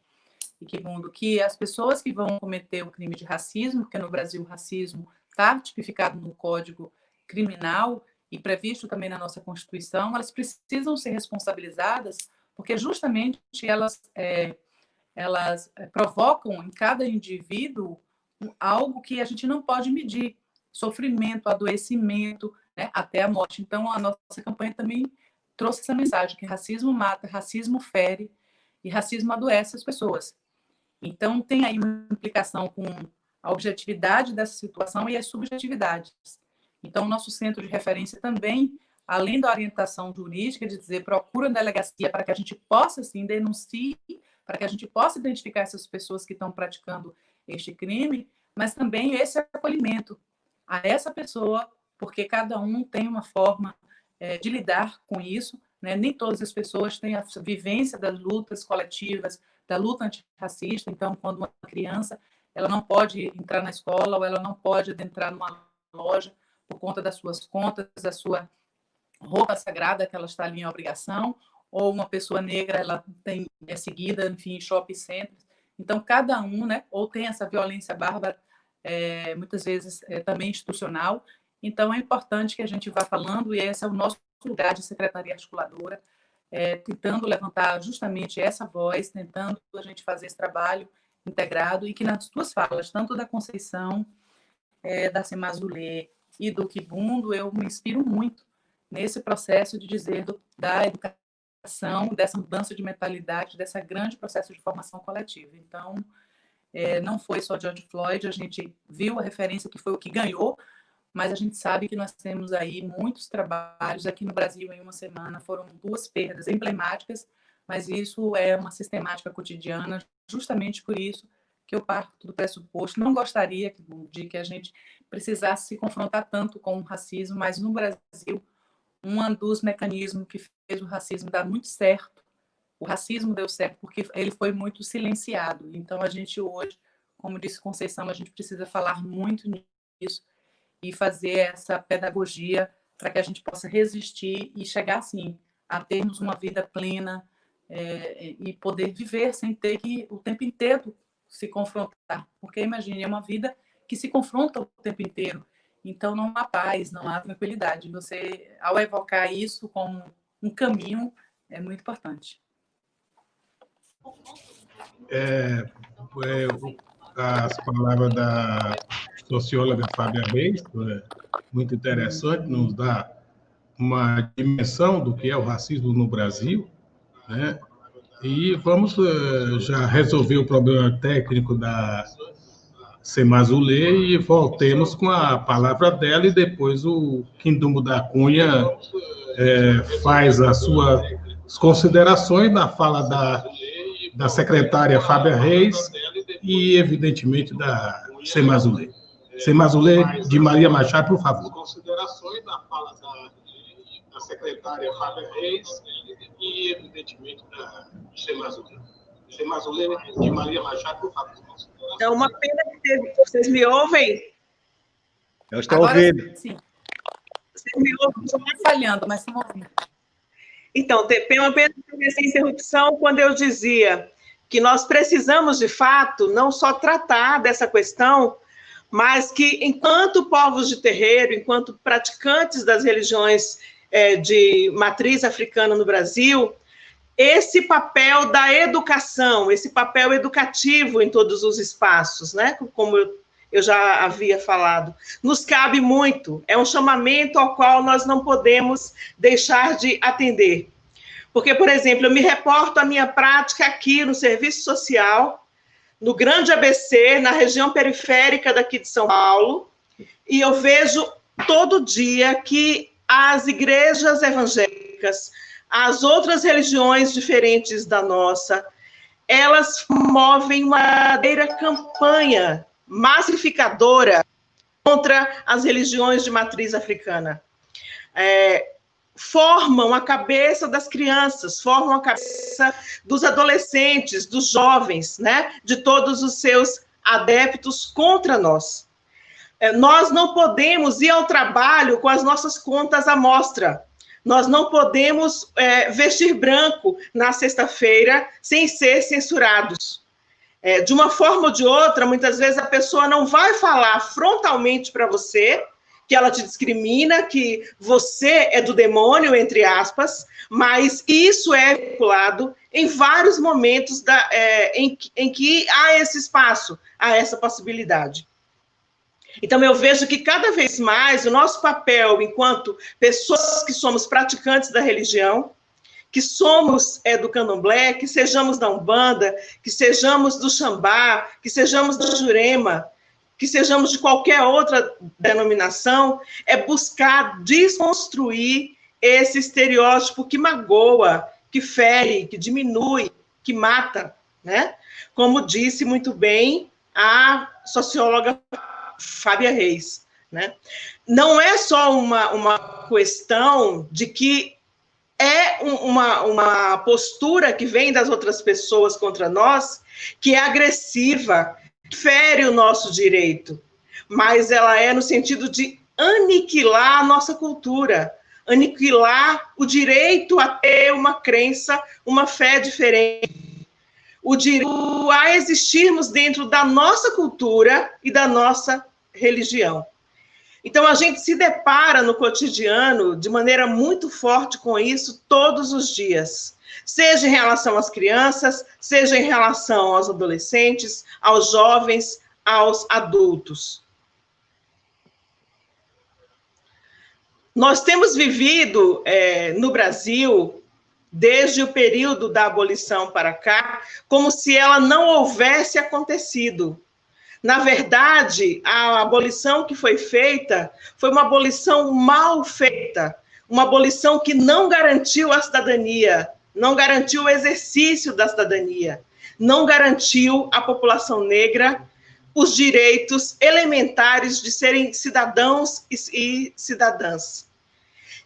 e Kibundo, que as pessoas que vão cometer o crime de racismo, porque no Brasil o racismo está tipificado no Código Criminal e previsto também na nossa Constituição, elas precisam ser responsabilizadas, porque justamente elas provocam em cada indivíduo algo que a gente não pode medir, sofrimento, adoecimento, né, até a morte. Então, a nossa campanha também trouxe essa mensagem, que racismo mata, racismo fere e racismo adoece as pessoas. Então, tem aí uma implicação com a objetividade dessa situação e as subjetividades. Então, o nosso centro de referência também, além da orientação jurídica, de dizer procura a delegacia para que a gente possa, sim, denuncie, para que a gente possa identificar essas pessoas que estão praticando este crime, mas também esse acolhimento a essa pessoa, porque cada um tem uma forma de lidar com isso, né? Nem todas as pessoas têm a vivência das lutas coletivas, da luta antirracista. Então, quando uma criança ela não pode entrar na escola ou ela não pode adentrar numa loja por conta das suas contas, da sua roupa sagrada que ela está ali em obrigação, ou uma pessoa negra ela é seguida, enfim, em shopping centers. Então, cada um, né, ou tem essa violência bárbara, muitas vezes também institucional. Então, é importante que a gente vá falando, e esse é o nosso lugar de secretaria articuladora, tentando levantar justamente essa voz, tentando a gente fazer esse trabalho integrado, e que nas tuas falas, tanto da Conceição, da Sema Azoulay e do Kibundo, eu me inspiro muito nesse processo de dizer da educação, dessa mudança de mentalidade, desse grande processo de formação coletiva. Então, não foi só George Floyd, a gente viu a referência que foi o que ganhou, mas a gente sabe que nós temos aí muitos trabalhos. Aqui no Brasil, em uma semana, foram 2 perdas emblemáticas, mas isso é uma sistemática cotidiana, justamente por isso que eu parto do pressuposto. Não gostaria de que a gente precisasse se confrontar tanto com o racismo, mas no Brasil, um dos mecanismos que fez o racismo dar muito certo, o racismo deu certo porque ele foi muito silenciado. Então, a gente hoje, como disse Conceição, a gente precisa falar muito nisso e fazer essa pedagogia para que a gente possa resistir e chegar, assim, a termos uma vida plena e poder viver sem ter que o tempo inteiro se confrontar. Porque, imagine, é uma vida que se confronta o tempo inteiro. Então, não há paz, não há tranquilidade. Você, ao evocar isso como um caminho, é muito importante. As palavras da socióloga Fábia Reis, muito interessante, nos dá uma dimensão do que é o racismo no Brasil, né? E vamos já resolver o problema técnico da Semazulê e voltemos com a palavra dela e depois o Quindumbo da Cunha faz as suas considerações na fala da secretária Fábia Reis e, evidentemente, da Semazulê. Semazulê de Maria Machado, por favor. Considerações da fala da secretária Fábia Reis e, evidentemente, da Semazulê. Semazulê de Maria Machado, por favor. É uma pena que teve. Vocês me ouvem? Eu estou ouvindo. Sim. Vocês me ouvem? Estou falhando, mas estamos ouvindo. Então, tem uma pena que teve essa interrupção quando eu dizia que nós precisamos, de fato, não só tratar dessa questão, mas que, enquanto povos de terreiro, enquanto praticantes das religiões de matriz africana no Brasil, esse papel da educação, esse papel educativo em todos os espaços, né? Como eu já havia falado, nos cabe muito, é um chamamento ao qual nós não podemos deixar de atender. Porque, por exemplo, eu me reporto à minha prática aqui no serviço social, no Grande ABC, na região periférica daqui de São Paulo, e eu vejo todo dia que as igrejas evangélicas, as outras religiões diferentes da nossa, elas movem uma verdadeira campanha massificadora contra as religiões de matriz africana. Formam a cabeça das crianças, formam a cabeça dos adolescentes, dos jovens, né? De todos os seus adeptos contra nós. Nós não podemos ir ao trabalho com as nossas contas à mostra. Nós não podemos vestir branco na sexta-feira sem ser censurados. De uma forma ou de outra, muitas vezes a pessoa não vai falar frontalmente para você que ela te discrimina, que você é do demônio, entre aspas, mas isso é vinculado em vários momentos em que há esse espaço, há essa possibilidade. Então, eu vejo que cada vez mais o nosso papel enquanto pessoas que somos praticantes da religião, que somos do candomblé, que sejamos da Umbanda, que sejamos do Xambá, que sejamos da Jurema, que sejamos de qualquer outra denominação, é buscar desconstruir esse estereótipo que magoa, que fere, que diminui, que mata, né? Como disse muito bem a socióloga Fábia Reis, né? Não é só uma questão de que é uma postura que vem das outras pessoas contra nós, que é agressiva, que fere o nosso direito, mas ela é no sentido de aniquilar a nossa cultura, aniquilar o direito a ter uma crença, uma fé diferente, o direito a existirmos dentro da nossa cultura e da nossa religião. Então, a gente se depara no cotidiano de maneira muito forte com isso todos os dias, seja em relação às crianças, seja em relação aos adolescentes, aos jovens, aos adultos. Nós temos vivido no Brasil, desde o período da abolição para cá, como se ela não houvesse acontecido. Na verdade, a abolição que foi feita foi uma abolição mal feita, uma abolição que não garantiu a cidadania, não garantiu o exercício da cidadania, não garantiu à população negra os direitos elementares de serem cidadãos e cidadãs.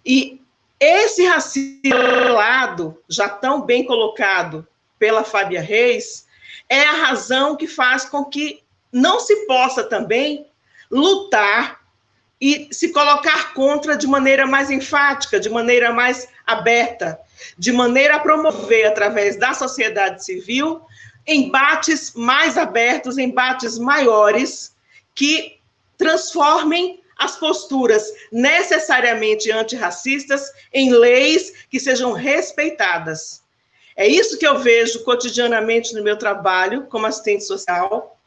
E esse racismo, já tão bem colocado pela Fábia Reis, é a razão que faz com que não se possa também lutar e se colocar contra de maneira mais enfática, de maneira mais aberta, de maneira a promover, através da sociedade civil, embates mais abertos, embates maiores, que transformem as posturas necessariamente antirracistas em leis que sejam respeitadas. É isso que eu vejo cotidianamente no meu trabalho como assistente social.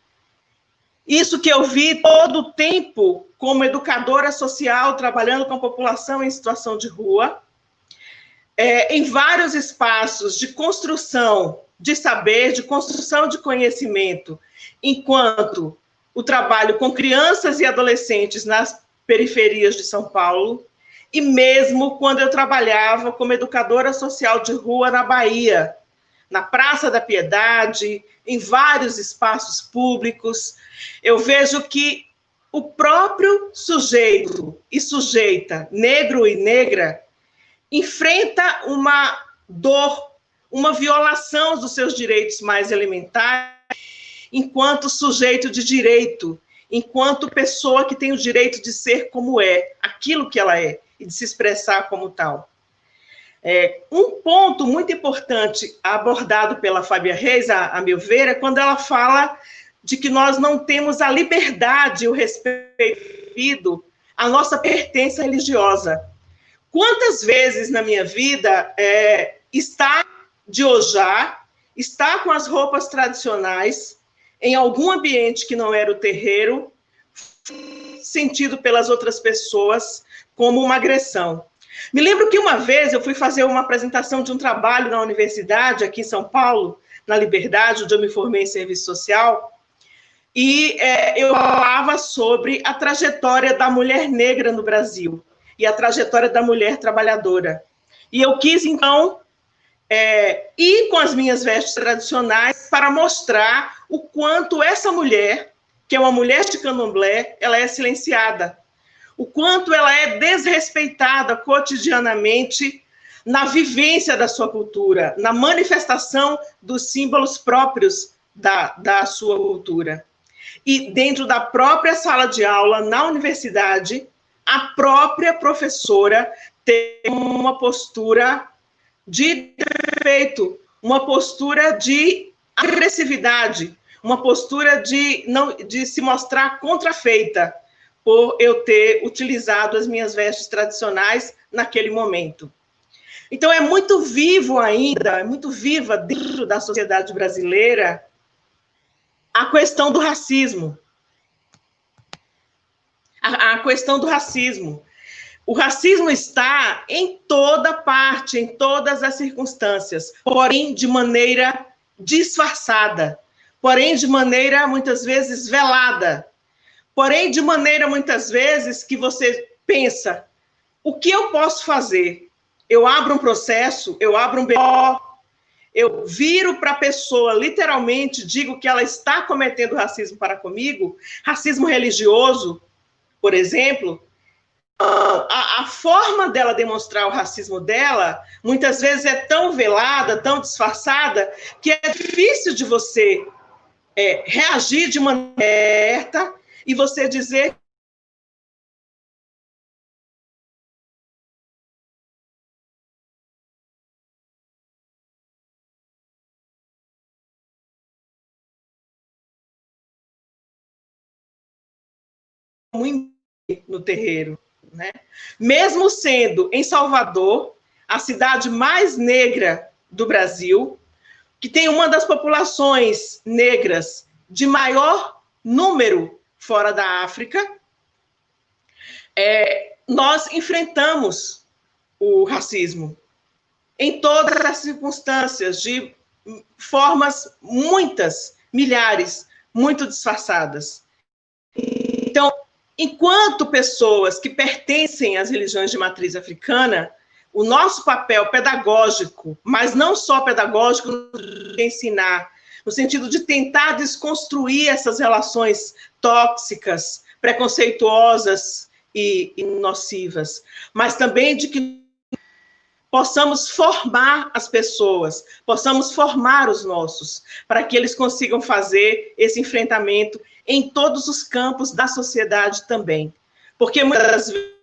Isso que eu vi todo o tempo como educadora social, trabalhando com a população em situação de rua, em vários espaços de construção de saber, de construção de conhecimento, enquanto o trabalho com crianças e adolescentes nas periferias de São Paulo, e mesmo quando eu trabalhava como educadora social de rua na Bahia, na Praça da Piedade, em vários espaços públicos, eu vejo que o próprio sujeito e sujeita, negro e negra, enfrenta uma dor, uma violação dos seus direitos mais elementares, enquanto sujeito de direito, enquanto pessoa que tem o direito de ser como é, aquilo que ela é, e de se expressar como tal. Um ponto muito importante abordado pela Fábia Reis, a meu ver, é quando ela fala de que nós não temos a liberdade e o respeito à nossa pertença religiosa. Quantas vezes na minha vida está de ojá, está com as roupas tradicionais, em algum ambiente que não era o terreiro, sentido pelas outras pessoas como uma agressão. Me lembro que uma vez eu fui fazer uma apresentação de um trabalho na universidade, aqui em São Paulo, na Liberdade, onde eu me formei em serviço social, e eu falava sobre a trajetória da mulher negra no Brasil e a trajetória da mulher trabalhadora. E eu quis, então, ir com as minhas vestes tradicionais para mostrar o quanto essa mulher, que é uma mulher de candomblé, ela é silenciada, o quanto ela é desrespeitada cotidianamente na vivência da sua cultura, na manifestação dos símbolos próprios da sua cultura. E dentro da própria sala de aula, na universidade, a própria professora tem uma postura de defeito, uma postura de agressividade, uma postura de se mostrar contrafeita por eu ter utilizado as minhas vestes tradicionais naquele momento. Então, é muito vivo ainda, é muito viva dentro da sociedade brasileira a questão do racismo. A questão do racismo. O racismo está em toda parte, em todas as circunstâncias, porém de maneira disfarçada, porém de maneira, muitas vezes, velada, porém de maneira, muitas vezes, que você pensa, o que eu posso fazer? Eu abro um processo, eu abro um BO, eu viro para a pessoa, literalmente, digo que ela está cometendo racismo para comigo, racismo religioso, por exemplo. A forma dela demonstrar o racismo dela, muitas vezes é tão velada, tão disfarçada, que é difícil de você reagir de maneira certa e você dizer no terreiro, né? Mesmo sendo em Salvador, a cidade mais negra do Brasil, que tem uma das populações negras de maior número fora da África, nós enfrentamos o racismo em todas as circunstâncias, de formas muitas, milhares, muito disfarçadas. Então, enquanto pessoas que pertencem às religiões de matriz africana, o nosso papel pedagógico, mas não só pedagógico, de ensinar, no sentido de tentar desconstruir essas relações tóxicas, preconceituosas e nocivas, mas também de que possamos formar as pessoas, possamos formar os nossos, para que eles consigam fazer esse enfrentamento em todos os campos da sociedade também. porque muitas vezes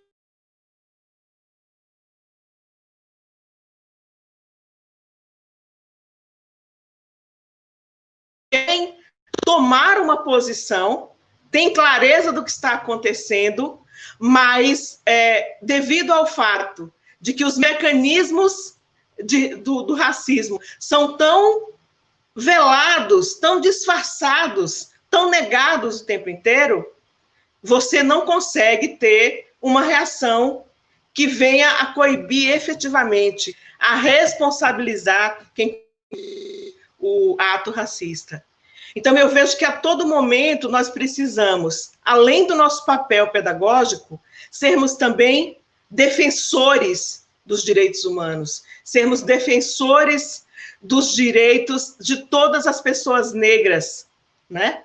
querem tomar uma posição, tem clareza do que está acontecendo, mas devido ao fato de que os mecanismos do racismo são tão velados, tão disfarçados, tão negados o tempo inteiro, você não consegue ter uma reação que venha a coibir efetivamente, a responsabilizar quem o ato racista. Então, eu vejo que a todo momento nós precisamos, além do nosso papel pedagógico, sermos também defensores dos direitos humanos, sermos defensores dos direitos de todas as pessoas negras, né?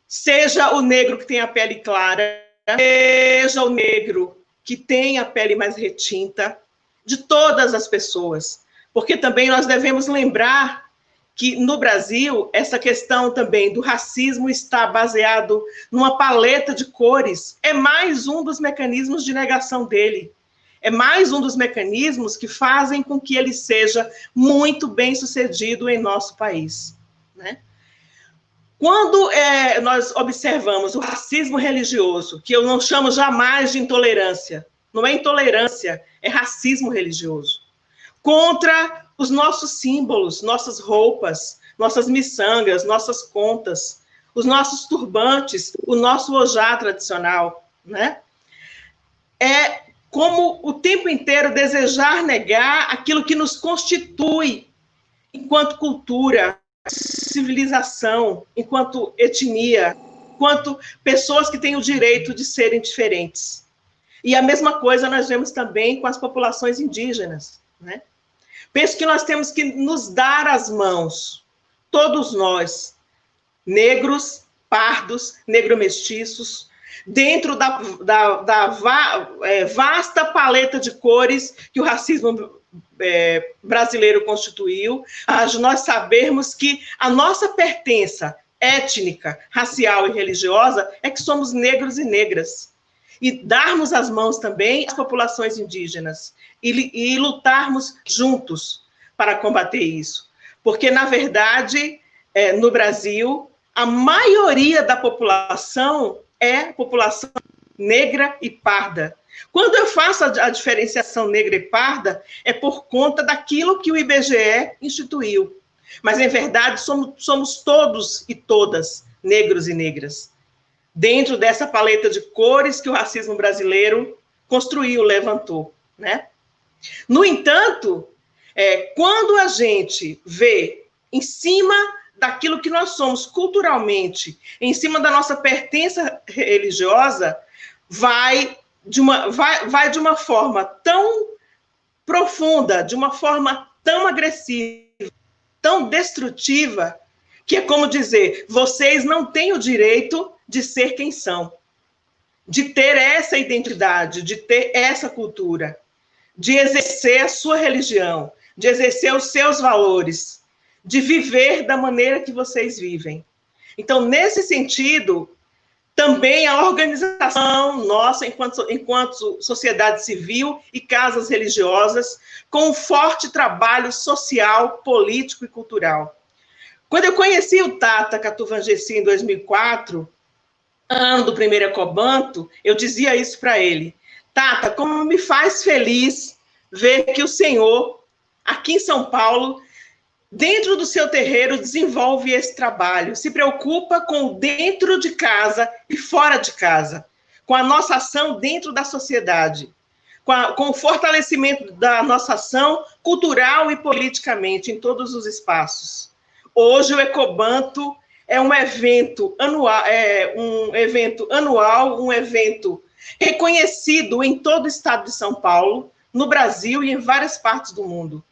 Seja o negro que tem a pele clara, seja o negro que tem a pele mais retinta, de todas as pessoas. Porque também nós devemos lembrar que no Brasil, essa questão também do racismo está baseado numa paleta de cores, é mais um dos mecanismos de negação dele. É mais um dos mecanismos que fazem com que ele seja muito bem sucedido em nosso país, né? Quando nós observamos o racismo religioso, que eu não chamo jamais de intolerância, não é intolerância, é racismo religioso, contra os nossos símbolos, nossas roupas, nossas miçangas, nossas contas, os nossos turbantes, o nosso ojá tradicional, né? É como o tempo inteiro desejar negar aquilo que nos constitui enquanto cultura, civilização, enquanto etnia, enquanto pessoas que têm o direito de serem diferentes. E a mesma coisa nós vemos também com as populações indígenas, né? Penso que nós temos que nos dar as mãos, todos nós, negros, pardos, negro-mestiços, dentro da vasta paleta de cores que o racismo brasileiro constituiu, nós sabermos que a nossa pertença étnica, racial e religiosa é que somos negros e negras. E darmos as mãos também às populações indígenas e lutarmos juntos para combater isso. Porque, na verdade, no Brasil, a maioria da população é população negra e parda. Quando eu faço a diferenciação negra e parda, é por conta daquilo que o IBGE instituiu. Mas, em verdade, somos todos e todas negros e negras, dentro dessa paleta de cores que o racismo brasileiro construiu, levantou, né? No entanto, quando a gente vê em cima daquilo que nós somos culturalmente, em cima da nossa pertença religiosa, vai de uma forma tão profunda, de uma forma tão agressiva, tão destrutiva, que é como dizer, vocês não têm o direito de ser quem são, de ter essa identidade, de ter essa cultura, de exercer a sua religião, de exercer os seus valores, de viver da maneira que vocês vivem. Então, nesse sentido, também a organização nossa, enquanto sociedade civil e casas religiosas, com um forte trabalho social, político e cultural. Quando eu conheci o Tata Katuvangesi em 2004, ano do primeiro Ecobanto, eu dizia isso para ele: Tata, como me faz feliz ver que o senhor, aqui em São Paulo, dentro do seu terreiro, desenvolve esse trabalho, se preocupa com o dentro de casa e fora de casa, com a nossa ação dentro da sociedade, com o fortalecimento da nossa ação cultural e politicamente em todos os espaços. Hoje o Ecobanto é um evento anual, um evento reconhecido em todo o estado de São Paulo, no Brasil e em várias partes do mundo.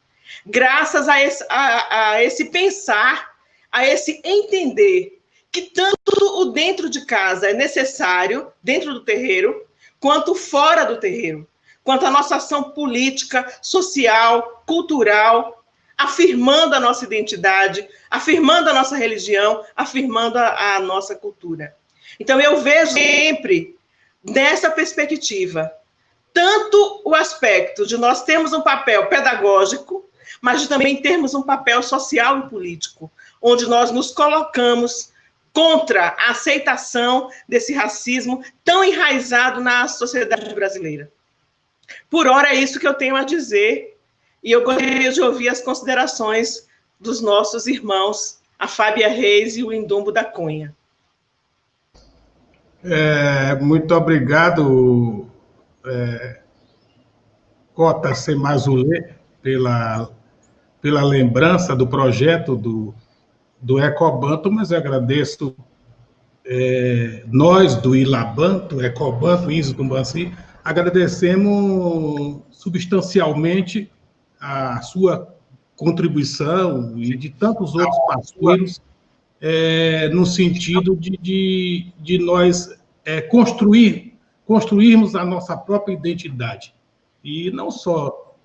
Graças a esse pensar, a esse entender que tanto o dentro de casa é necessário, dentro do terreiro, quanto fora do terreiro, quanto a nossa ação política, social, cultural, afirmando a nossa identidade, afirmando a nossa religião, afirmando a nossa cultura. Então, eu vejo sempre nessa perspectiva. Tanto o aspecto de nós termos um papel pedagógico, mas de também termos um papel social e político, onde nós nos colocamos contra a aceitação desse racismo tão enraizado na sociedade brasileira. Por hora, é isso que eu tenho a dizer, e eu gostaria de ouvir as considerações dos nossos irmãos, a Fábia Reis e o Indumbo da Cunha. Muito obrigado, Cota Semazulê, pela lembrança do projeto do Ecobanto, mas eu agradeço nós do Ilabanto, Ecobanto, Inso Tumbanci, agradecemos substancialmente a sua contribuição e de tantos outros parceiros no sentido de nós construirmos a nossa própria identidade. E não só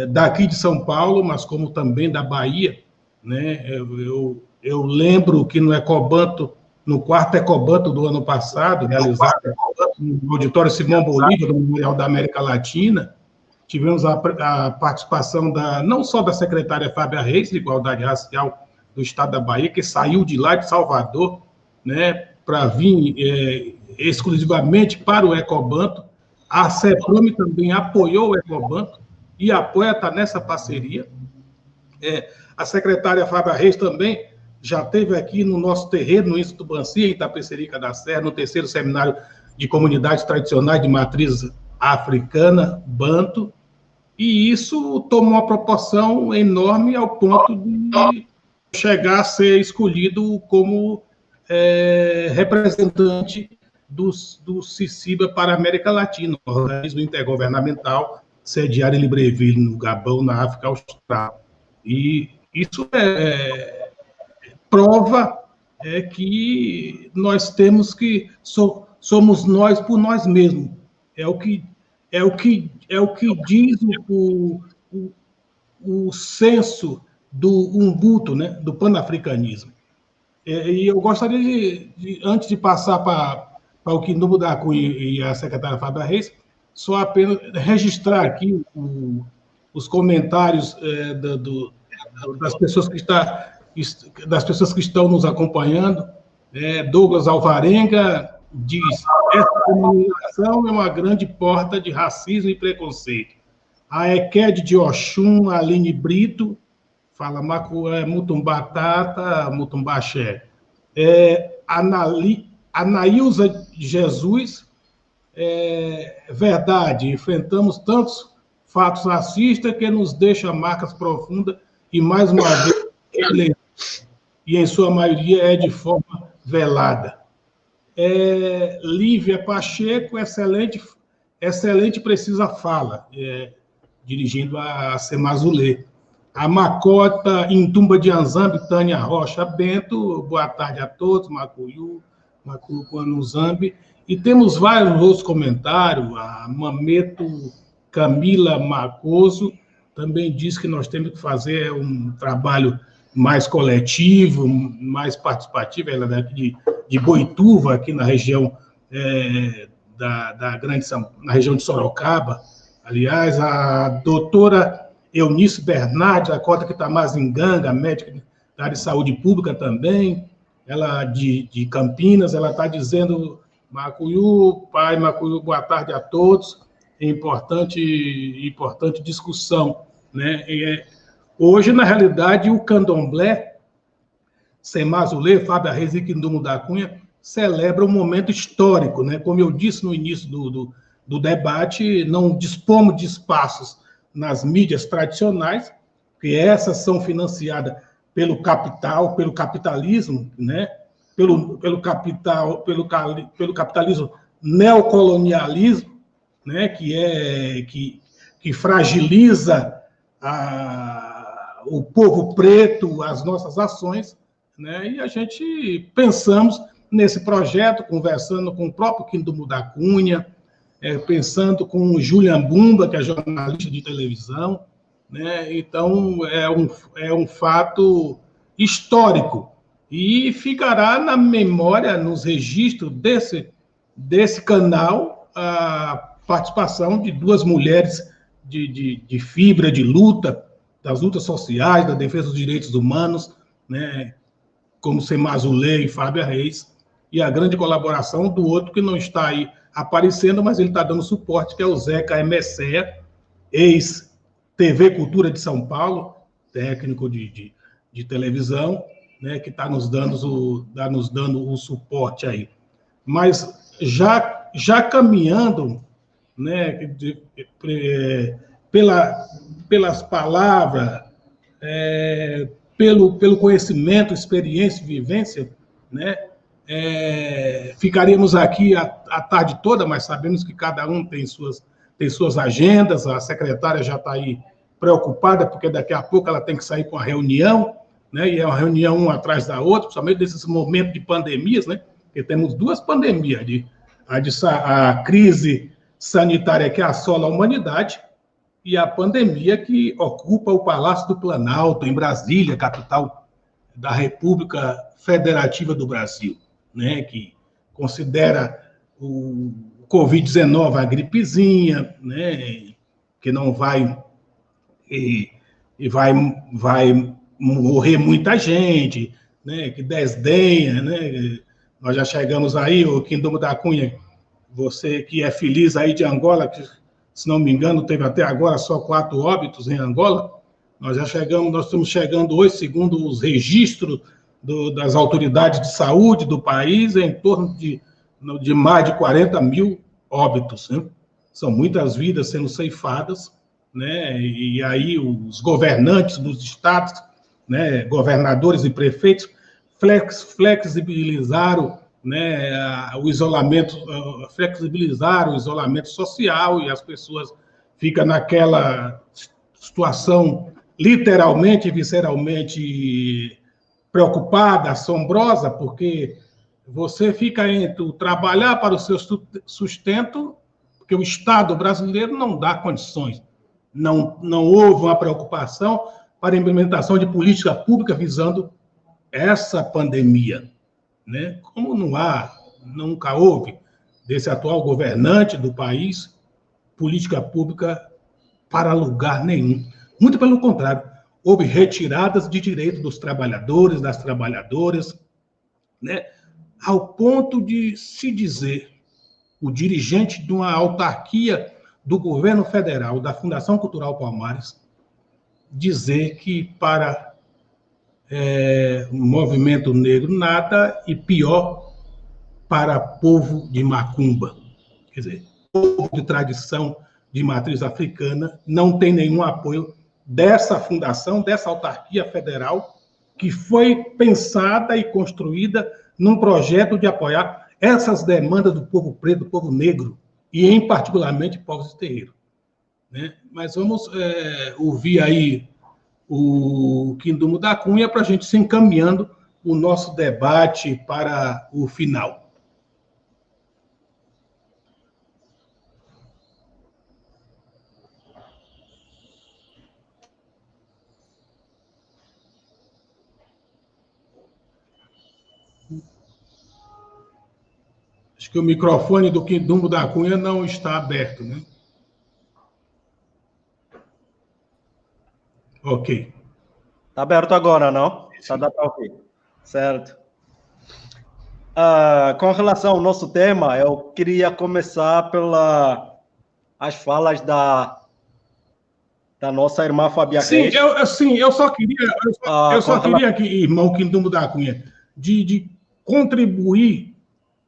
daqui de São Paulo, mas como também da Bahia, né? Eu lembro que no Ecobanto, no quarto Ecobanto do ano passado, realizado no Auditório Simão Bolívar, do Memorial da América Latina, tivemos a participação não só da secretária Fábia Reis, de Igualdade Racial do Estado da Bahia, que saiu de lá, de Salvador, né, para vir exclusivamente para o Ecobanto. A CEPROME também apoiou o Ecobanto e apoia, está nessa parceria. A secretária Fábia Reis também já esteve aqui no nosso terreno, no Inso Tumbanci, em Itapecerica da Serra, no 3º Seminário de Comunidades Tradicionais de Matriz Africana, Banto, e isso tomou uma proporção enorme ao ponto de chegar a ser escolhido como representante do CICIBA para a América Latina, um organismo intergovernamental sediado em Libreville, no Gabão, na África Austral. E isso prova que nós temos que somos nós por nós mesmos. É o que diz o senso do Ubuntu, né, do panafricanismo. E eu gostaria de antes de passar para o Quindumbo da Cunha e a secretária Fábia Reis, só apenas registrar aqui os comentários das pessoas que estão nos acompanhando. Douglas Alvarenga diz: essa comunicação é uma grande porta de racismo e preconceito. A Eked de Oxum, Aline Brito, fala Mutumbatata, Mutumbaxé. Anaílza Jesus, verdade, enfrentamos tantos fatos racistas que nos deixam marcas profundas e, mais uma vez, e em sua maioria de forma velada. Lívia Pacheco, excelente precisa fala, dirigindo a Semazulê. A Macota, Intumba de Anzambi, Tânia Rocha Bento, boa tarde a todos, Macuyu, Anuzambi. E temos vários outros comentários. A Mameto Camila Macoso também diz que nós temos que fazer um trabalho mais coletivo, mais participativo. Ela é daqui de Boituva, aqui na região na região de Sorocaba. Aliás, a doutora Eunice Bernardi, a Cota que está mais em Ganga, médica da área de saúde pública também, ela de Campinas, ela está dizendo: Macuyu, pai Macuyu, boa tarde a todos. Importante discussão, né? Hoje, na realidade, o candomblé, Semazulê, Fábia Reis e Quindumbo da Cunha, celebra um momento histórico, né? Como eu disse no início do debate, não dispomos de espaços nas mídias tradicionais, que essas são financiadas pelo capital, pelo capitalismo, né? pelo capitalismo neocolonialismo, né? que fragiliza o povo preto, as nossas ações, né? E a gente pensamos nesse projeto, conversando com o próprio Quindumbo da Cunha, pensando com o Julian Bumba, que é jornalista de televisão, né? Então, é um fato histórico e ficará na memória, nos registros desse canal a participação de duas mulheres de fibra, de luta, das lutas sociais, da defesa dos direitos humanos, né, como Semazulê e Fábia Reis, e a grande colaboração do outro que não está aí aparecendo, mas ele está dando suporte, que é o Zeca Emecea, ex-TV Cultura de São Paulo, técnico de televisão, né, que está nos dando o suporte aí. Mas já caminhando, né, pelas palavras, pelo conhecimento, experiência e vivência, né, ficaríamos aqui a tarde toda, mas sabemos que cada um tem suas agendas, a secretária já está aí preocupada, porque daqui a pouco ela tem que sair para uma reunião, né, e é uma reunião uma atrás da outra, principalmente nesses momentos de pandemias, né, porque temos duas pandemias, a crise sanitária que assola a humanidade e a pandemia que ocupa o Palácio do Planalto, em Brasília, capital da República Federativa do Brasil, né, que considera o Covid-19 a gripezinha, né, que não vai vai morrer muita gente, né, que desdenha, né? Nós já chegamos aí, o Quindomo da Cunha, você que é feliz aí de Angola, que, se não me engano, teve até agora só 4 óbitos em Angola, nós estamos chegando hoje, segundo os registros das autoridades de saúde do país, em torno de mais de 40 mil óbitos, né? São muitas vidas sendo ceifadas, né? E aí os governantes dos estados, né, governadores e prefeitos, flexibilizaram, né, o isolamento social, e as pessoas ficam naquela situação literalmente e visceralmente preocupada, assombrosa, porque você fica entre o trabalhar para o seu sustento, porque o Estado brasileiro não dá condições, não houve uma preocupação para a implementação de política pública visando essa pandemia, né? Como nunca houve desse atual governante do país política pública para lugar nenhum. Muito pelo contrário, houve retiradas de direito dos trabalhadores, das trabalhadoras, né? Ao ponto de se dizer, o dirigente de uma autarquia do governo federal, da Fundação Cultural Palmares, dizer que para o movimento negro nada e pior para povo de macumba. Quer dizer, povo de tradição de matriz africana não tem nenhum apoio dessa fundação, dessa autarquia federal, que foi pensada e construída num projeto de apoiar essas demandas do povo preto, do povo negro, e em particularmente povos de terreiro, né? Mas vamos ouvir aí o Quindomo da Cunha para a gente se encaminhando o nosso debate para o final. Acho que o microfone do Quindomo da Cunha não está aberto, né? Ok. Está aberto agora, não? Está ok. Certo. Com relação ao nosso tema, eu queria começar as falas da nossa irmã Fábia Reis. Eu só queria aqui, irmão Quindomo da Cunha, de contribuir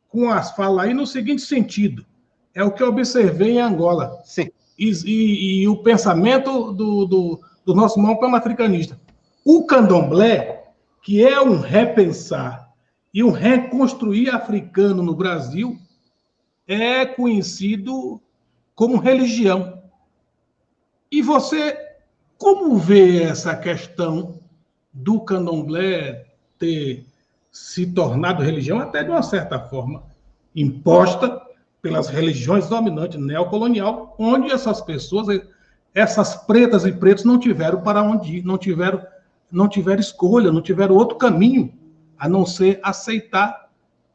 com as falas aí no seguinte sentido. É o que eu observei em Angola. Sim. E o pensamento do nosso irmão pan-africanista. O candomblé, que é um repensar e um reconstruir africano no Brasil, é conhecido como religião. E você, como vê essa questão do candomblé ter se tornado religião, até de uma certa forma, imposta pelas religiões dominantes neocolonial, onde essas pessoas, essas pretas e pretos, não tiveram para onde ir, não tiveram escolha, não tiveram outro caminho a não ser aceitar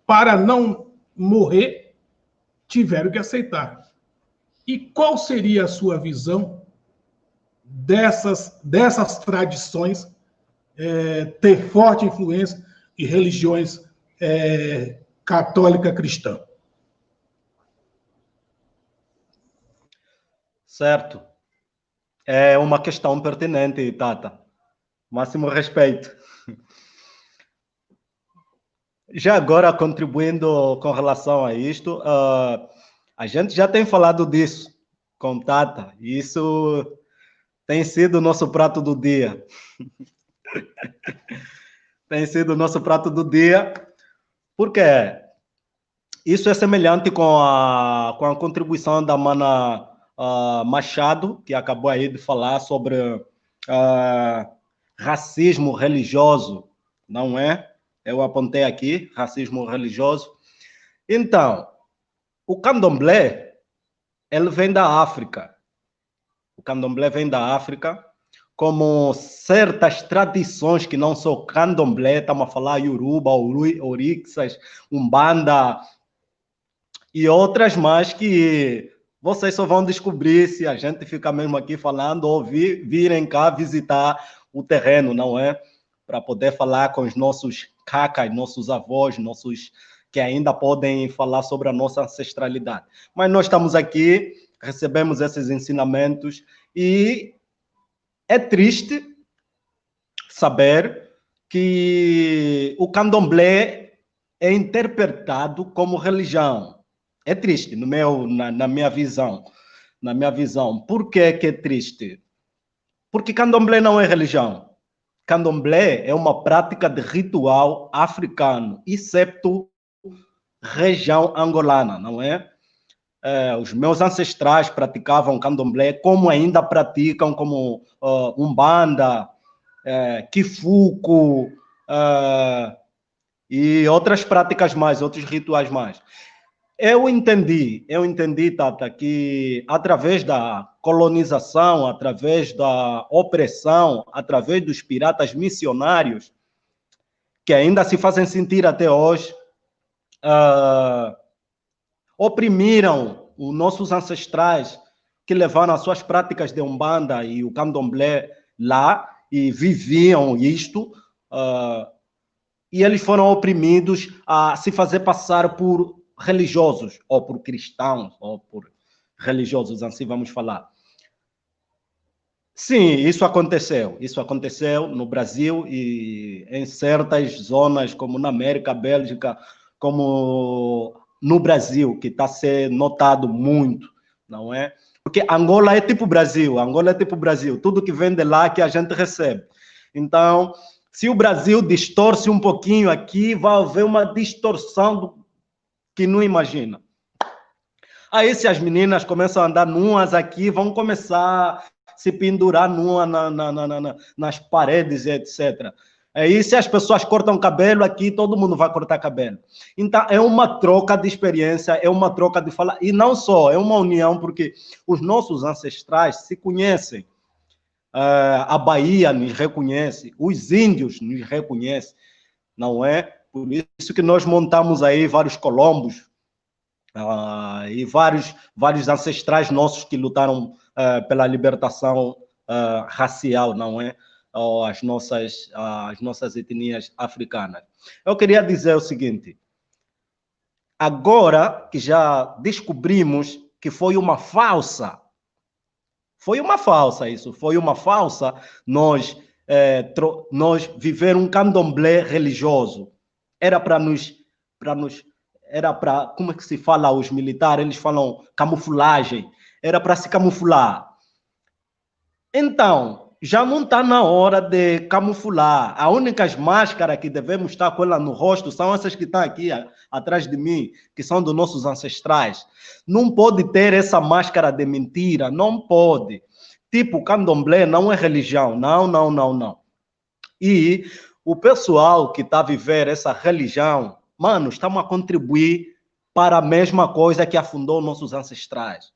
para não morrer tiveram que aceitar. E qual seria a sua visão dessas tradições ter forte influência em religiões católica cristã? Certo. É uma questão pertinente, Tata. Máximo respeito. Já agora, contribuindo com relação a isto, a gente já tem falado disso com Tata, e isso tem sido o nosso prato do dia. Tem sido o nosso prato do dia, porque isso é semelhante com a contribuição da Mana Machado, que acabou aí de falar sobre racismo religioso, não é? Eu apontei aqui, racismo religioso. Então, o candomblé, ele vem da África. O candomblé vem da África, como certas tradições que não são candomblé, estamos a falar Yoruba, Orixás, Umbanda e outras mais que vocês só vão descobrir se a gente ficar mesmo aqui falando ou virem cá visitar o terreno, não é? Para poder falar com os nossos cacas, nossos avós, nossos que ainda podem falar sobre a nossa ancestralidade. Mas nós estamos aqui, recebemos esses ensinamentos e é triste saber que o candomblé é interpretado como religião. É triste na minha visão. Na minha visão. Por que é triste? Porque candomblé não é religião. Candomblé é uma prática de ritual africano, excepto região angolana, não é? Os meus ancestrais praticavam candomblé, como ainda praticam, como Umbanda, Kifuco, e outras práticas mais, outros rituais mais. Eu entendi, Tata, que através da colonização, através da opressão, através dos piratas missionários, que ainda se fazem sentir até hoje, oprimiram os nossos ancestrais que levaram as suas práticas de Umbanda e o candomblé lá e viviam isto, e eles foram oprimidos a se fazer passar por religiosos, ou por cristãos, ou por religiosos, assim vamos falar. Sim, isso aconteceu no Brasil e em certas zonas, como na América, Bélgica, como no Brasil, que está sendo notado muito, não é? Porque Angola é tipo Brasil, tudo que vem de lá que a gente recebe. Então, se o Brasil distorce um pouquinho aqui, vai haver uma distorção que não imagina. Aí, se as meninas começam a andar nuas aqui, vão começar a se pendurar nua nas paredes, etc. Aí, se as pessoas cortam cabelo aqui, todo mundo vai cortar cabelo. Então, é uma troca de experiência, é uma troca de falar. E não só, é uma união, porque os nossos ancestrais se conhecem. A Bahia nos reconhece, os índios nos reconhecem, não é? Por isso que nós montamos aí vários quilombos e vários ancestrais nossos que lutaram pela libertação racial, não é? As nossas etnias africanas. Eu queria dizer o seguinte, agora que já descobrimos que foi uma falsa nós viver um candomblé religioso. Era para como é que se fala os militares? Eles falam camuflagem. Era para se camuflar. Então, já não está na hora de camuflar. As únicas máscaras que devemos estar com ela no rosto são essas que estão aqui atrás de mim, que são dos nossos ancestrais. Não pode ter essa máscara de mentira, não pode. Tipo, candomblé não é religião, não. E o pessoal que está a viver essa religião, mano, estamos a contribuir para a mesma coisa que afundou nossos ancestrais.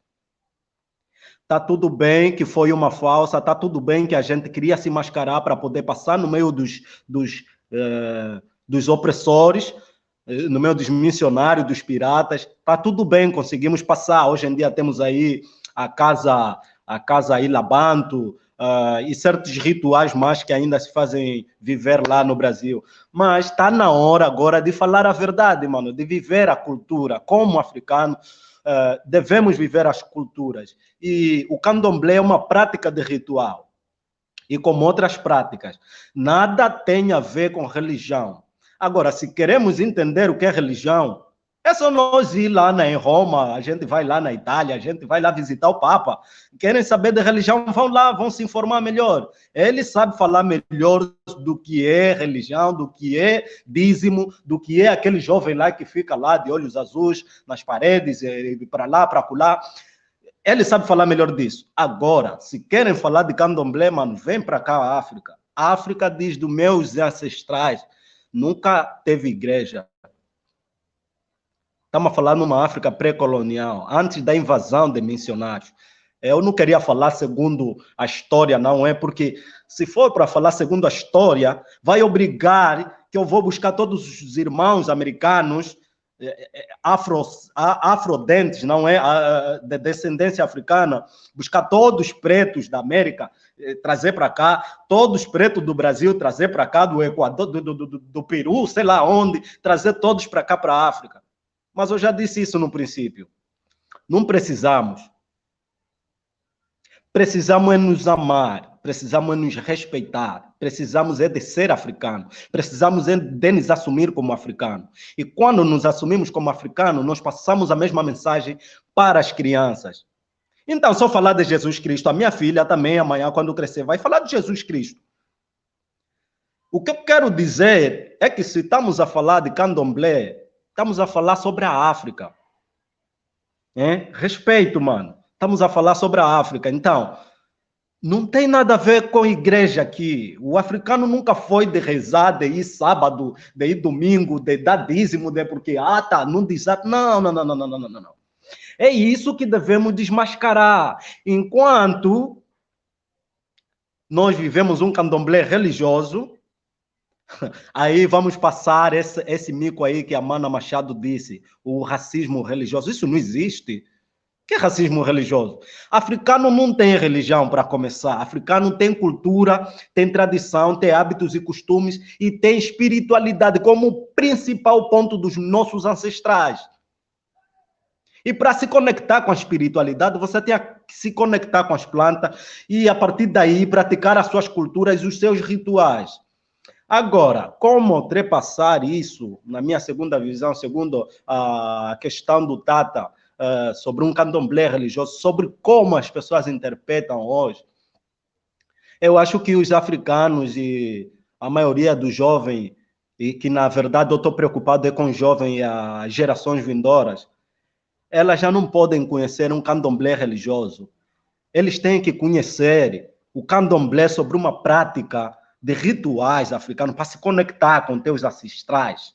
Tá tudo bem que foi uma falsa, tá tudo bem que a gente queria se mascarar para poder passar no meio dos opressores, no meio dos missionários, dos piratas, está tudo bem, conseguimos passar. Hoje em dia temos aí a casa Ilabanto, e certos rituais mais que ainda se fazem viver lá no Brasil. Mas está na hora agora de falar a verdade, mano, de viver a cultura. Como africano, devemos viver as culturas. E o candomblé é uma prática de ritual. E como outras práticas, nada tem a ver com religião. Agora, se queremos entender o que é religião, é só nós ir lá em Roma, a gente vai lá na Itália, a gente vai lá visitar o Papa. Querem saber de religião, vão lá, vão se informar melhor. Ele sabe falar melhor do que é religião, do que é dízimo, do que é aquele jovem lá que fica lá de olhos azuis nas paredes, para lá, para lá. Ele sabe falar melhor disso. Agora, se querem falar de candomblé, mano, vem para cá a África. A África, diz dos meus ancestrais, nunca teve igreja. Estamos a falar numa África pré-colonial, antes da invasão de missionários. Eu não queria falar segundo a história, não é? Porque se for para falar segundo a história, vai obrigar que eu vou buscar todos os irmãos americanos afrodentes, não é? De descendência africana, buscar todos os pretos da América, trazer para cá, todos os pretos do Brasil, trazer para cá, do Equador, do Peru, sei lá onde, trazer todos para cá, para a África. Mas eu já disse isso no princípio. Não precisamos. Precisamos é nos amar, precisamos é nos respeitar, precisamos é de ser africano, precisamos é de nos assumir como africano. E quando nos assumimos como africano, nós passamos a mesma mensagem para as crianças. Então, só falar de Jesus Cristo, a minha filha também amanhã, quando crescer, vai falar de Jesus Cristo. O que eu quero dizer é que se estamos a falar de candomblé, estamos a falar sobre a África. Respeito, mano. Estamos a falar sobre a África. Então, não tem nada a ver com igreja aqui. O africano nunca foi de rezar, de ir sábado, de ir domingo, de dar dízimo, de porque, não diz. Não. É isso que devemos desmascarar. Enquanto nós vivemos um candomblé religioso, aí vamos passar esse mico aí que a Mana Machado disse, o racismo religioso. Isso não existe. Que é racismo religioso? Africano não tem religião, para começar. Africano tem cultura, tem tradição, tem hábitos e costumes e tem espiritualidade como principal ponto dos nossos ancestrais. E para se conectar com a espiritualidade, você tem que se conectar com as plantas e, a partir daí, praticar as suas culturas e os seus rituais. Agora, como ultrapassar isso, na minha segunda visão, segundo a questão do Tata, sobre um candomblé religioso, sobre como as pessoas interpretam hoje, eu acho que os africanos e a maioria dos jovens, e que na verdade eu estou preocupado com os jovens e as gerações vindouras, elas já não podem conhecer um candomblé religioso. Eles têm que conhecer o candomblé sobre uma prática de rituais africanos para se conectar com teus ancestrais.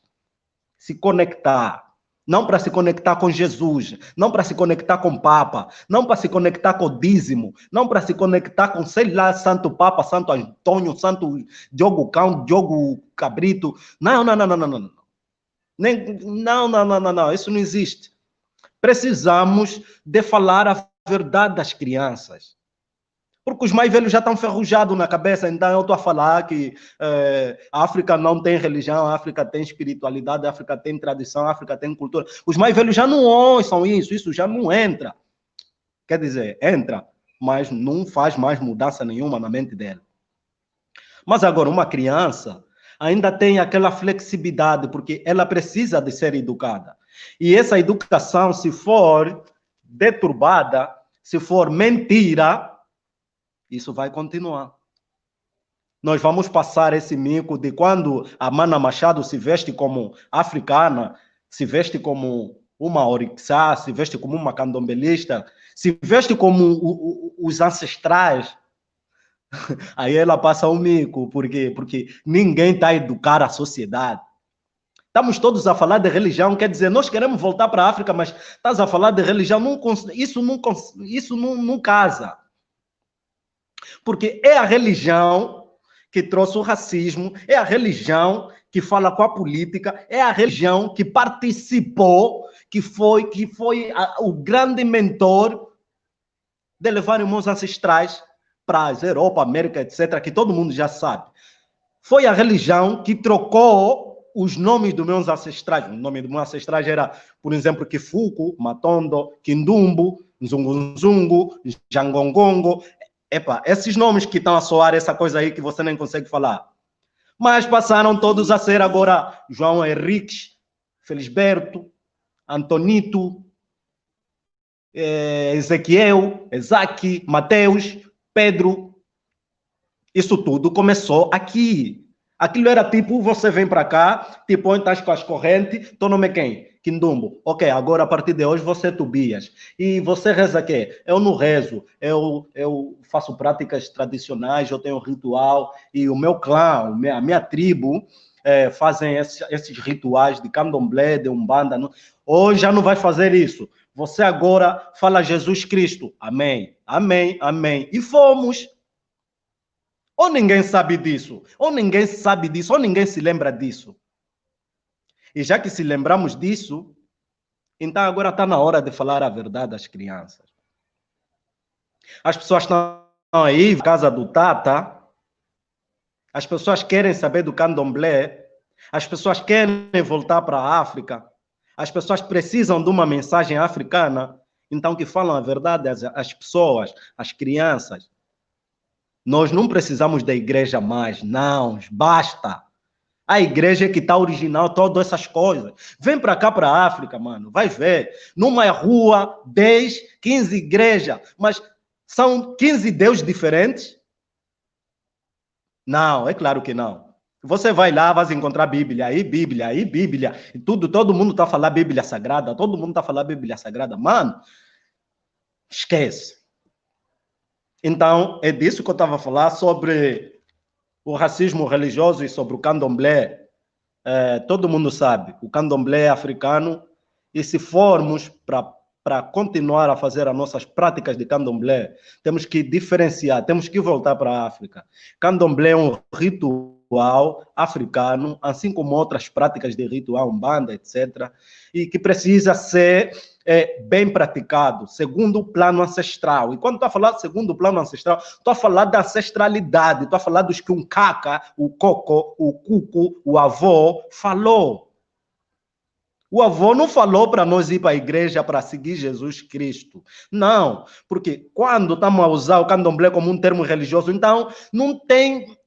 Se conectar. Não para se conectar com Jesus, não para se conectar com o Papa, não para se conectar com o dízimo, não para se conectar com, sei lá, Santo Papa, Santo Antônio, Santo Diogo Cão, Diogo Cabrito. Não. Não, isso não existe. Precisamos de falar a verdade das crianças. Porque os mais velhos já estão ferrujados na cabeça, então eu estou a falar que a África não tem religião, a África tem espiritualidade, a África tem tradição, a África tem cultura. Os mais velhos já não ouçam isso já não entra. Quer dizer, entra, mas não faz mais mudança nenhuma na mente dela. Mas agora, uma criança ainda tem aquela flexibilidade, porque ela precisa de ser educada. E essa educação, se for deturbada, se for mentira, isso vai continuar. Nós vamos passar esse mico de quando a Mana Machado se veste como africana, se veste como uma orixá, se veste como uma candombelista, se veste como os ancestrais. Aí ela passa um mico, porque ninguém está a educar a sociedade. Estamos todos a falar de religião, quer dizer, nós queremos voltar para a África, mas estás a falar de religião, isso não casa. Porque é a religião que trouxe o racismo, é a religião que fala com a política, é a religião que participou, que foi o grande mentor de levar meus ancestrais para a Europa, América, etc., que todo mundo já sabe. Foi a religião que trocou os nomes dos meus ancestrais. O nome dos meus ancestrais era, por exemplo, Kifuku, Matondo, Kindumbo, Nzungunzungu, Jangongongo. Epa, esses nomes que estão a soar essa coisa aí que você nem consegue falar. Mas passaram todos a ser agora João Henrique, Felisberto, Antonito, Ezequiel, Isaac, Mateus, Pedro. Isso tudo começou aqui. Aquilo era tipo, você vem para cá, te põe, estás com as correntes, teu nome é quem? Kindumbo. Ok, agora a partir de hoje você é Tobias. E você reza quê? Eu não rezo, eu faço práticas tradicionais, eu tenho um ritual, e o meu clã, a minha tribo, fazem esses rituais de candomblé, de umbanda. Hoje já não vai fazer isso. Você agora fala Jesus Cristo. Amém, amém, amém. E fomos. Ou ninguém sabe disso, ou ninguém sabe disso, ou ninguém se lembra disso. E já que se lembramos disso, então agora está na hora de falar a verdade às crianças. As pessoas estão aí na casa do Tata, as pessoas querem saber do candomblé, as pessoas querem voltar para a África, as pessoas precisam de uma mensagem africana, então que falam a verdade às pessoas, às crianças. Nós não precisamos da igreja mais, não, basta. A igreja é que está original, todas essas coisas. Vem para cá, para a África, mano, vai ver. Numa rua, 10, 15 igrejas, mas são 15 deuses diferentes? Não, é claro que não. Você vai lá, vai encontrar Bíblia, aí Bíblia, aí Bíblia. E todo mundo está a falar Bíblia Sagrada, todo mundo está a falar Bíblia Sagrada. Mano, esquece. Então, é disso que eu estava a falar, sobre o racismo religioso e sobre o candomblé. Todo mundo sabe, o candomblé é africano, e se formos para continuar a fazer as nossas práticas de candomblé, temos que diferenciar, temos que voltar para a África. Candomblé é um ritual africano, assim como outras práticas de ritual, umbanda, etc., e que precisa ser bem praticado, segundo o plano ancestral. E quando estou a falar segundo o plano ancestral, estou a falar da ancestralidade, estou a falar dos que um caca, o coco, o cuco, o avô falou. O avô não falou para nós ir para a igreja para seguir Jesus Cristo. Não, porque quando estamos a usar o candomblé como um termo religioso, então não tem...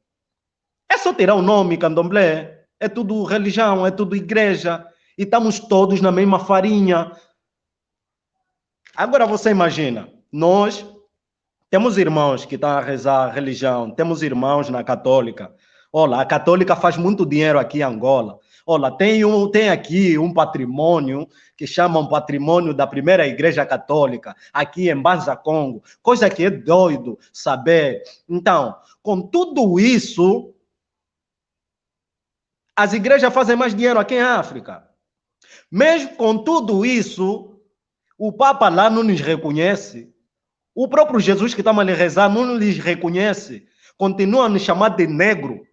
É só tirar o nome candomblé. É tudo religião, é tudo igreja. E estamos todos na mesma farinha. Agora você imagina, nós temos irmãos que estão a rezar a religião, temos irmãos na católica. Olha, a católica faz muito dinheiro aqui em Angola. Olha, tem aqui um patrimônio que chamam patrimônio da primeira igreja católica, aqui em Banza, Congo. Coisa que é doido saber. Então, com tudo isso, as igrejas fazem mais dinheiro aqui em África. Mesmo com tudo isso, o Papa lá não nos reconhece. O próprio Jesus que estamos a lhe rezar não lhes reconhece. Continua a nos chamar de negro.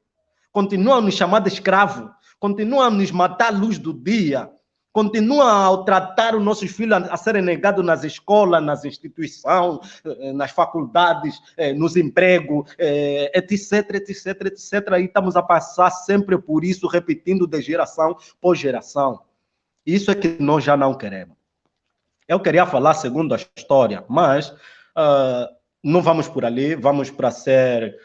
Continua a nos chamar de escravo. Continua a nos matar à luz do dia. Continua a tratar os nossos filhos a serem negados nas escolas, nas instituições, nas faculdades, nos empregos, etc, etc, etc. E estamos a passar sempre por isso, repetindo de geração por geração. Isso é que nós já não queremos. Eu queria falar segundo a história, mas não vamos por ali, vamos para ser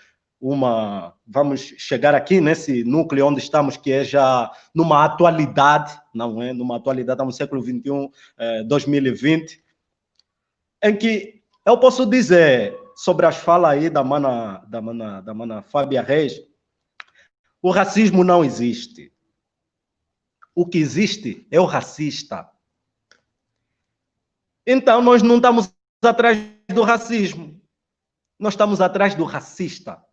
vamos chegar aqui nesse núcleo onde estamos, que é já numa atualidade, não é? Numa atualidade, estamos no século XXI, 2020, em que eu posso dizer, sobre as falas aí da mana Fábia Reis, o racismo não existe. O que existe é o racista. Então, nós não estamos atrás do racismo. Nós estamos atrás do racista.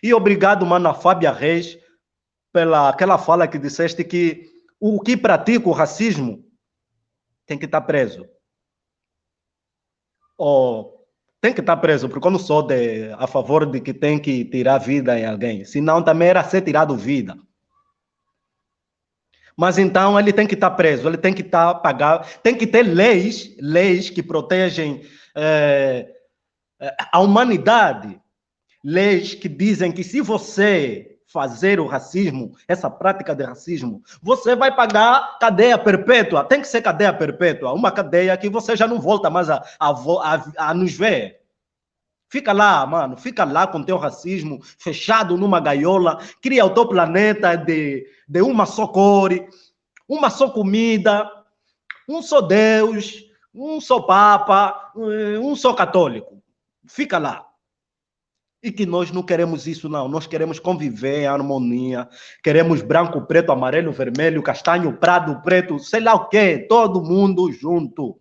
E obrigado, mana Fábia Reis, pela aquela fala que disseste que o que pratica o racismo tem que estar preso. Ou tem que estar preso, porque eu não sou a favor de que tem que tirar vida em alguém. Senão também era ser tirado vida. Mas então ele tem que estar preso, ele tem que estar pagado, tem que ter leis que protegem a humanidade, leis que dizem que se você fazer o racismo, essa prática de racismo, você vai pagar cadeia perpétua. Tem que ser cadeia perpétua, uma cadeia que você já não volta mais a nos ver. Fica lá, mano, fica lá com teu racismo, fechado numa gaiola, cria o teu planeta de uma só cor, uma só comida, um só Deus, um só Papa, um só católico. Fica lá. E que nós não queremos isso, não. Nós queremos conviver em harmonia. Queremos branco, preto, amarelo, vermelho, castanho, prado, preto, sei lá o quê. Todo mundo junto.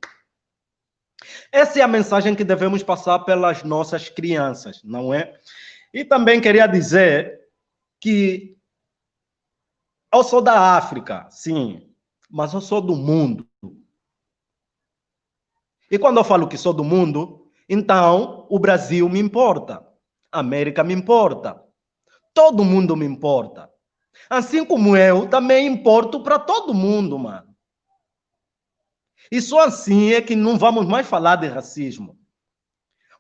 Essa é a mensagem que devemos passar pelas nossas crianças, não é? E também queria dizer que eu sou da África, sim, mas eu sou do mundo. E quando eu falo que sou do mundo, então o Brasil me importa, a América me importa, todo mundo me importa. Assim como eu também importo para todo mundo, mano. E só assim é que não vamos mais falar de racismo.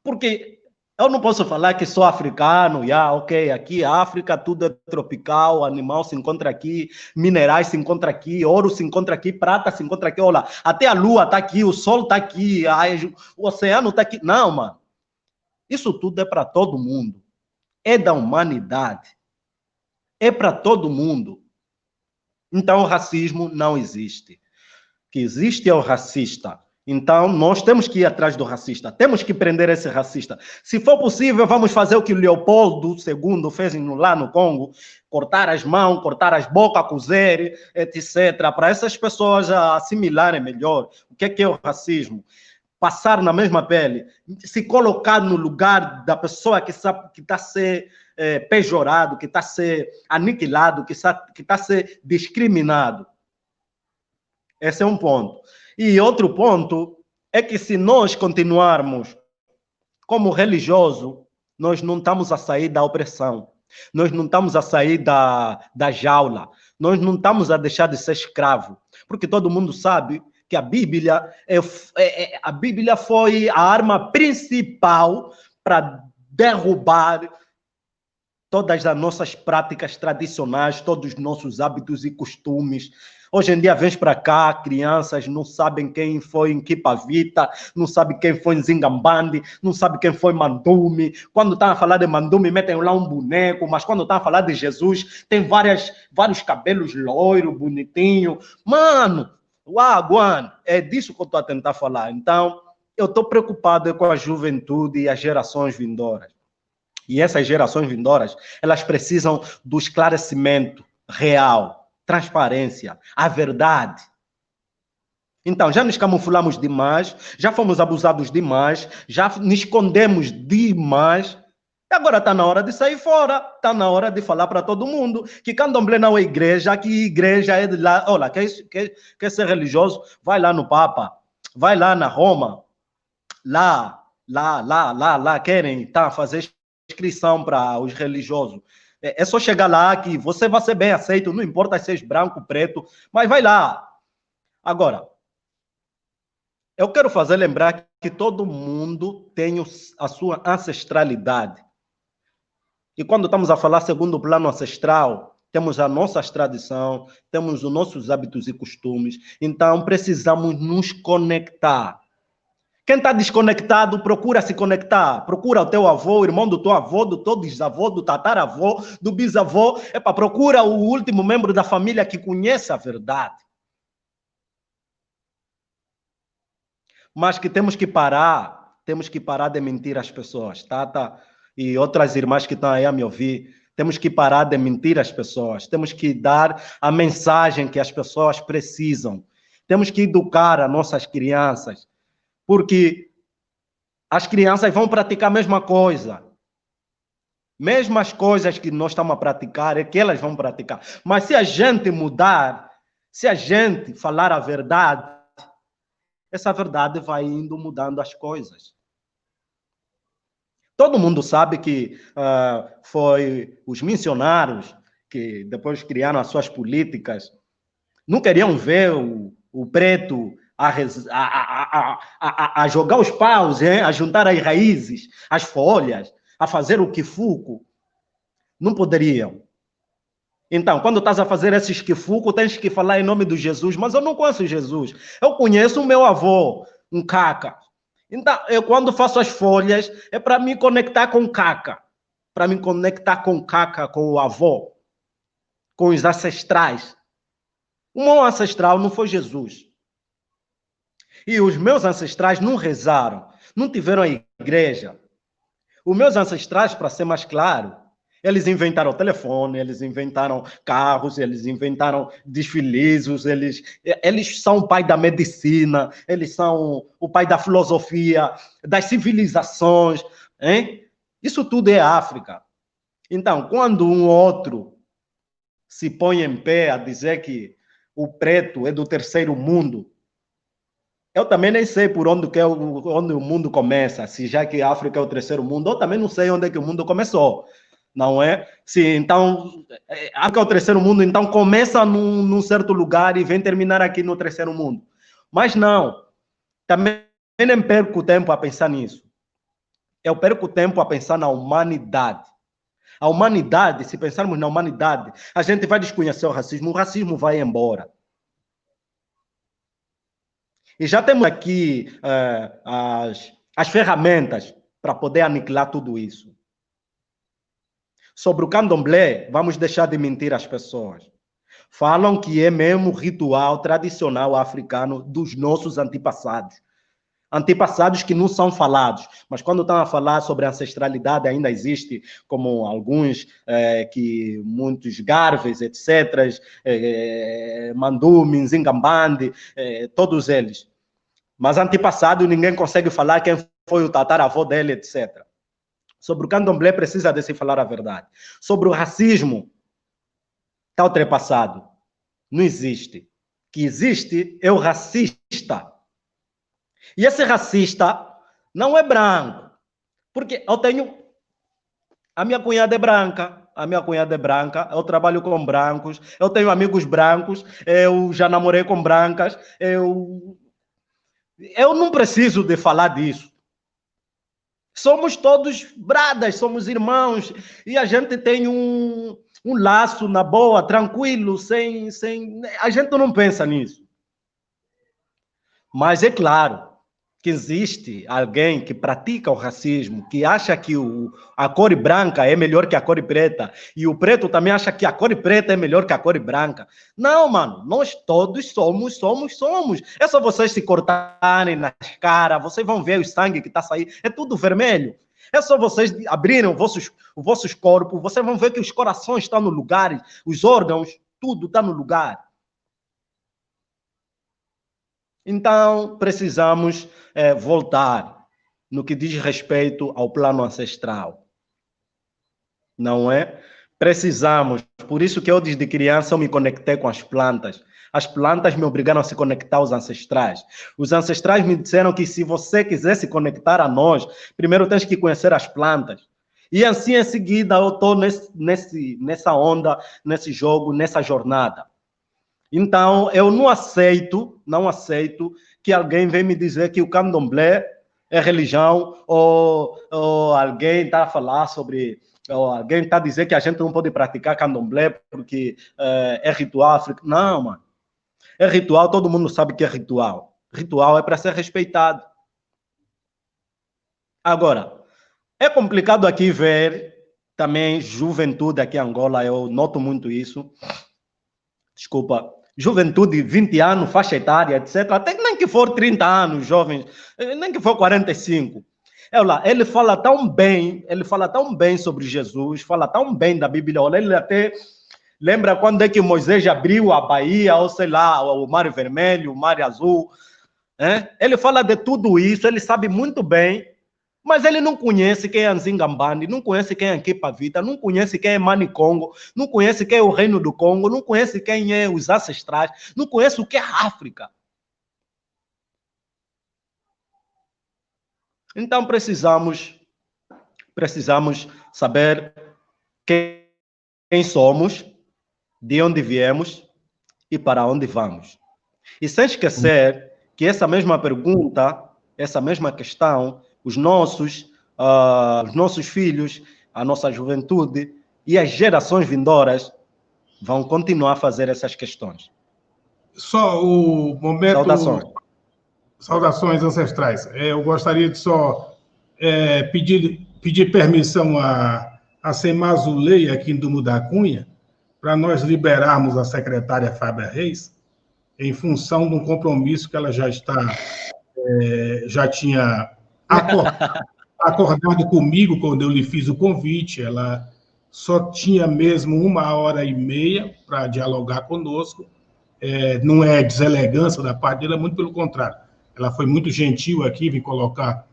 Porque eu não posso falar que sou africano, ok, aqui África tudo é tropical, animal se encontra aqui, minerais se encontra aqui, ouro se encontra aqui, prata se encontra aqui, olha, até a lua está aqui, o sol está aqui, o oceano está aqui. Não, mano. Isso tudo é para todo mundo. É da humanidade. É para todo mundo. Então o racismo não existe. O que existe é o racista. Então, nós temos que ir atrás do racista. Temos que prender esse racista. Se for possível, vamos fazer o que o Leopoldo II fez lá no Congo. Cortar as mãos, cortar as bocas, cozer, etc. Para essas pessoas assimilarem melhor o que é o racismo. Passar na mesma pele. Se colocar no lugar da pessoa que sabe que está a ser pejorado, que está a ser aniquilado, que está a ser discriminado. Esse é um ponto. E outro ponto é que se nós continuarmos como religioso, nós não estamos a sair da opressão, nós não estamos a sair da jaula, nós não estamos a deixar de ser escravo, porque todo mundo sabe que a Bíblia foi a arma principal para derrubar todas as nossas práticas tradicionais, todos os nossos hábitos e costumes. Hoje em dia, vens para cá, crianças não sabem quem foi em Kipavita, não sabem quem foi em Zingambandi, não sabem quem foi Mandume. Quando estão a falar de Mandume, metem lá um boneco, mas quando estão a falar de Jesus, tem vários cabelos loiros, bonitinho. Mano, Wagwan, é disso que eu estou a tentar falar. Então, eu estou preocupado com a juventude e as gerações vindouras. E essas gerações vindouras, elas precisam do esclarecimento real, transparência, a verdade. Então, já nos camuflamos demais, já fomos abusados demais, já nos escondemos demais. E agora está na hora de sair fora, está na hora de falar para todo mundo que candomblé não é igreja, que igreja é de lá. Olha, quer ser religioso? Vai lá no Papa, vai lá na Roma, lá, querem fazer inscrição para os religiosos. É só chegar lá que você vai ser bem aceito, não importa se é branco, preto, mas vai lá. Agora, eu quero fazer lembrar que todo mundo tem a sua ancestralidade. E quando estamos a falar segundo o plano ancestral, temos a nossa tradição, temos os nossos hábitos e costumes, então precisamos nos conectar. Quem está desconectado, procura se conectar. Procura o teu avô, o irmão do teu avô, do teu bisavô, do tataravô, do bisavô. Procura o último membro da família que conhece a verdade. Mas que temos que parar de mentir às pessoas. Tata e outras irmãs que estão aí a me ouvir, temos que parar de mentir às pessoas. Temos que dar a mensagem que as pessoas precisam. Temos que educar as nossas crianças. Porque as crianças vão praticar a mesma coisa. Mesmas coisas que nós estamos a praticar, é que elas vão praticar. Mas se a gente mudar, se a gente falar a verdade, essa verdade vai indo mudando as coisas. Todo mundo sabe que foi os missionários que depois criaram as suas políticas Não queriam ver o preto a jogar os paus, hein? A juntar as raízes, as folhas, a fazer o quifuco. Não poderiam. Então, quando estás a fazer esses quifuco, tens que falar em nome de Jesus. Mas eu não conheço Jesus. Eu conheço o meu avô, um caca. Então, eu quando faço as folhas, é para me conectar com caca. Para me conectar com caca, com o avô, com os ancestrais. O meu ancestral não foi Jesus. E os meus ancestrais não rezaram, não tiveram a igreja. Os meus ancestrais, para ser mais claro, eles inventaram o telefone, eles inventaram carros, eles inventaram desfilizos, eles são o pai da medicina, eles são o pai da filosofia, das civilizações, hein? Isso tudo é África. Então, quando um outro se põe em pé a dizer que o preto é do terceiro mundo, eu também nem sei por onde o mundo começa, se já que a África é o terceiro mundo, eu também não sei onde é que o mundo começou. Não é? Se então, África é o terceiro mundo, então começa num certo lugar e vem terminar aqui no terceiro mundo. Mas não, também nem perco tempo a pensar nisso. Eu perco tempo a pensar na humanidade. A humanidade, se pensarmos na humanidade, a gente vai desconhecer o racismo vai embora. E já temos aqui as ferramentas para poder aniquilar tudo isso. Sobre o candomblé, vamos deixar de mentir às pessoas. Falam que é mesmo ritual tradicional africano dos nossos antepassados. Antepassados que não são falados, mas quando estão a falar sobre ancestralidade ainda existe, como alguns, muitos Garves, etc., Mandume, Nzingambande, todos eles. Mas antepassado ninguém consegue falar quem foi o tataravô dele, etc. Sobre o candomblé precisa de se falar a verdade. Sobre o racismo, está ultrapassado. Não existe. O que existe é o racista. E esse racista não é branco. Porque eu tenho... A minha cunhada é branca. Eu trabalho com brancos. Eu tenho amigos brancos. Eu já namorei com brancas. Eu não preciso de falar disso. Somos todos bradas, somos irmãos. E a gente tem um laço na boa, tranquilo, sem... A gente não pensa nisso. Mas é claro que existe alguém que pratica o racismo, que acha que a cor branca é melhor que a cor preta, e o preto também acha que a cor preta é melhor que a cor branca. Não, mano, nós todos somos. É só vocês se cortarem nas caras, vocês vão ver o sangue que está saindo, é tudo vermelho. É só vocês abrirem os vossos corpos, vocês vão ver que os corações estão no lugar, os órgãos, tudo está no lugar. Então, precisamos voltar no que diz respeito ao plano ancestral. Não é? Precisamos. Por isso que eu, desde criança, eu me conectei com as plantas. As plantas me obrigaram a se conectar aos ancestrais. Os ancestrais me disseram que se você quiser se conectar a nós, primeiro tens que conhecer as plantas. E assim, em seguida, eu estou nessa onda, nesse jogo, nessa jornada. Então, eu não aceito que alguém venha me dizer que o candomblé é religião, ou alguém está a falar sobre, ou alguém está a dizer que a gente não pode praticar candomblé porque é ritual africano. Não, mano. É ritual, todo mundo sabe que é ritual. Ritual é para ser respeitado. Agora, é complicado aqui ver também juventude aqui em Angola, eu noto muito isso. Desculpa. Juventude, 20 anos, faixa etária, etc. Até nem que for 30 anos, jovens, nem que for 45. Ele fala tão bem sobre Jesus, fala tão bem da Bíblia. Ele até lembra quando é que Moisés abriu a Baía, ou sei lá, o Mar Vermelho, o Mar Azul. Ele fala de tudo isso, ele sabe muito bem, mas ele não conhece quem é Nzingambane, não conhece quem é Nkipavita, não conhece quem é Mani Congo, não conhece quem é o Reino do Congo, não conhece quem é os ancestrais, não conhece o que é África. Então precisamos saber quem somos, de onde viemos e para onde vamos? E sem esquecer que essa mesma pergunta, essa mesma questão, os nossos filhos, a nossa juventude e as gerações vindouras vão continuar a fazer essas questões. Só o momento... Saudações. Saudações ancestrais. Eu gostaria de só pedir permissão a Semazulei, aqui do Muda Cunha, para nós liberarmos a secretária Fábia Reis, em função de um compromisso que ela já tinha acordado comigo quando eu lhe fiz o convite. Ela só tinha mesmo 1h30 para dialogar conosco. Não é deselegância da parte dela, muito pelo contrário. Ela foi muito gentil aqui, vem colocar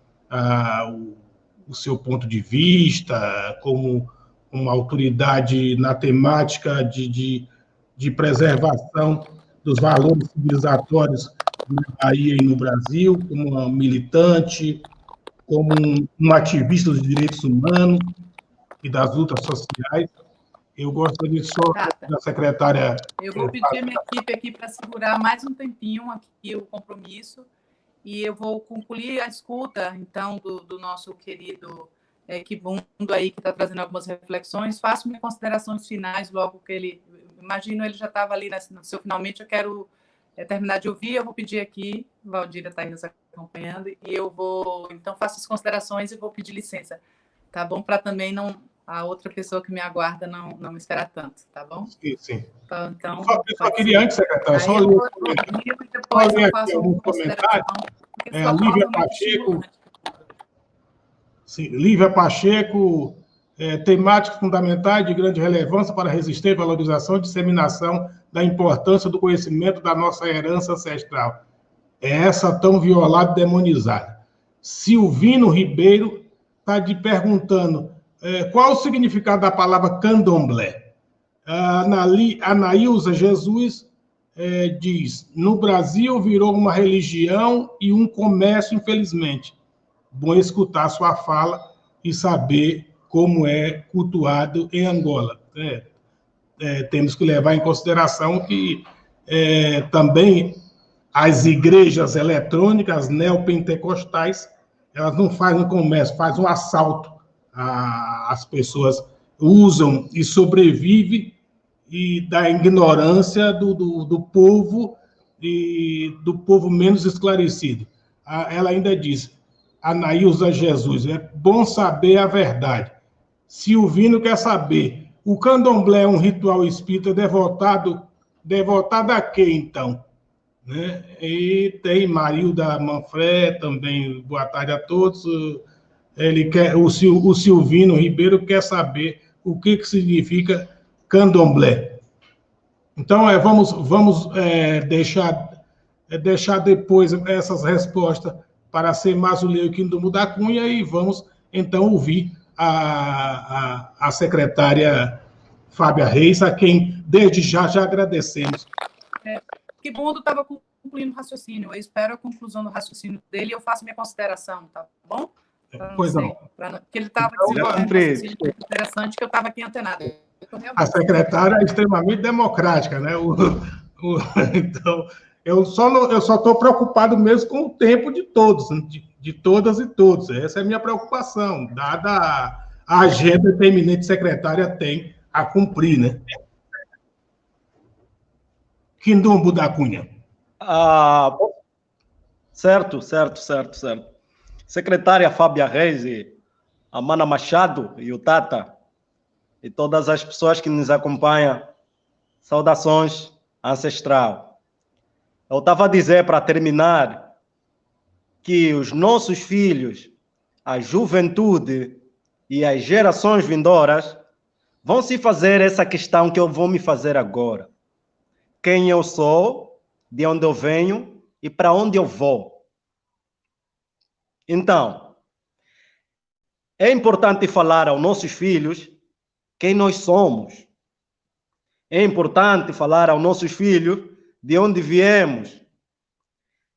o seu ponto de vista como uma autoridade na temática de preservação dos valores civilizatórios na Bahia e no Brasil, como uma militante, como um ativista dos direitos humanos e das lutas sociais. Eu gostaria só da secretária... Eu vou pedir a minha equipe aqui para segurar mais um tempinho aqui o compromisso, e eu vou concluir a escuta, então, do nosso querido Kibundo aí, que está trazendo algumas reflexões. Faço minhas considerações finais logo que ele... Imagino, ele já estava ali no seu finalmente, eu quero terminar de ouvir, eu vou pedir aqui, Valdira está aí nos acompanhando, e eu vou... Então, faço as considerações e vou pedir licença, tá bom? Para também não... A outra pessoa que me aguarda não esperar tanto, tá bom? Sim. Então, só queria antes, secretário, só ler depois eu faço um comentário. Lívia Pacheco. Sim, Lívia Pacheco, temática fundamental e de grande relevância para resistir, valorização e disseminação da importância do conhecimento da nossa herança ancestral. É essa tão violada e demonizada. Silvino Ribeiro está perguntando qual o significado da palavra candomblé. Anaílza Jesus diz: no Brasil virou uma religião e um comércio, infelizmente. Bom escutar sua fala e saber como é cultuado em Angola. Temos que levar em consideração que também as igrejas eletrônicas neopentecostais, elas não fazem comércio, fazem um assalto. As pessoas usam e sobrevivem e da ignorância do povo e do povo menos esclarecido. Ela ainda diz, Anaílza Jesus, é bom saber a verdade. Silvino quer saber, o candomblé é um ritual espírita devotado a quem, então? Né? E tem Marilda Manfré também, boa tarde a todos. O Silvino Ribeiro quer saber o que significa candomblé. Então, vamos deixar depois essas respostas para ser Mazulei aqui do Muda Cunha e vamos, então, ouvir a secretária Fábia Reis, a quem, desde já agradecemos. Kibundo estava concluindo o raciocínio. Eu espero a conclusão do raciocínio dele e eu faço minha consideração, tá bom? Pois não. Porque ele estava desenvolvendo um raciocínio interessante que eu estava aqui antenado. A secretária é extremamente democrática, né? Então, eu só estou preocupado mesmo com o tempo de todos, de todas e todos. Essa é a minha preocupação, dada a agenda que a eminente secretária tem a cumprir, né? Quindumbo da Cunha. Certo. Secretária Fábia Reis, a Mana Machado e o Tata, e todas as pessoas que nos acompanham, saudações ancestral. Eu estava a dizer, para terminar, que os nossos filhos, a juventude e as gerações vindouras vão se fazer essa questão que eu vou me fazer agora. Quem eu sou, de onde eu venho e para onde eu vou. Então, é importante falar aos nossos filhos quem nós somos. É importante falar aos nossos filhos de onde viemos.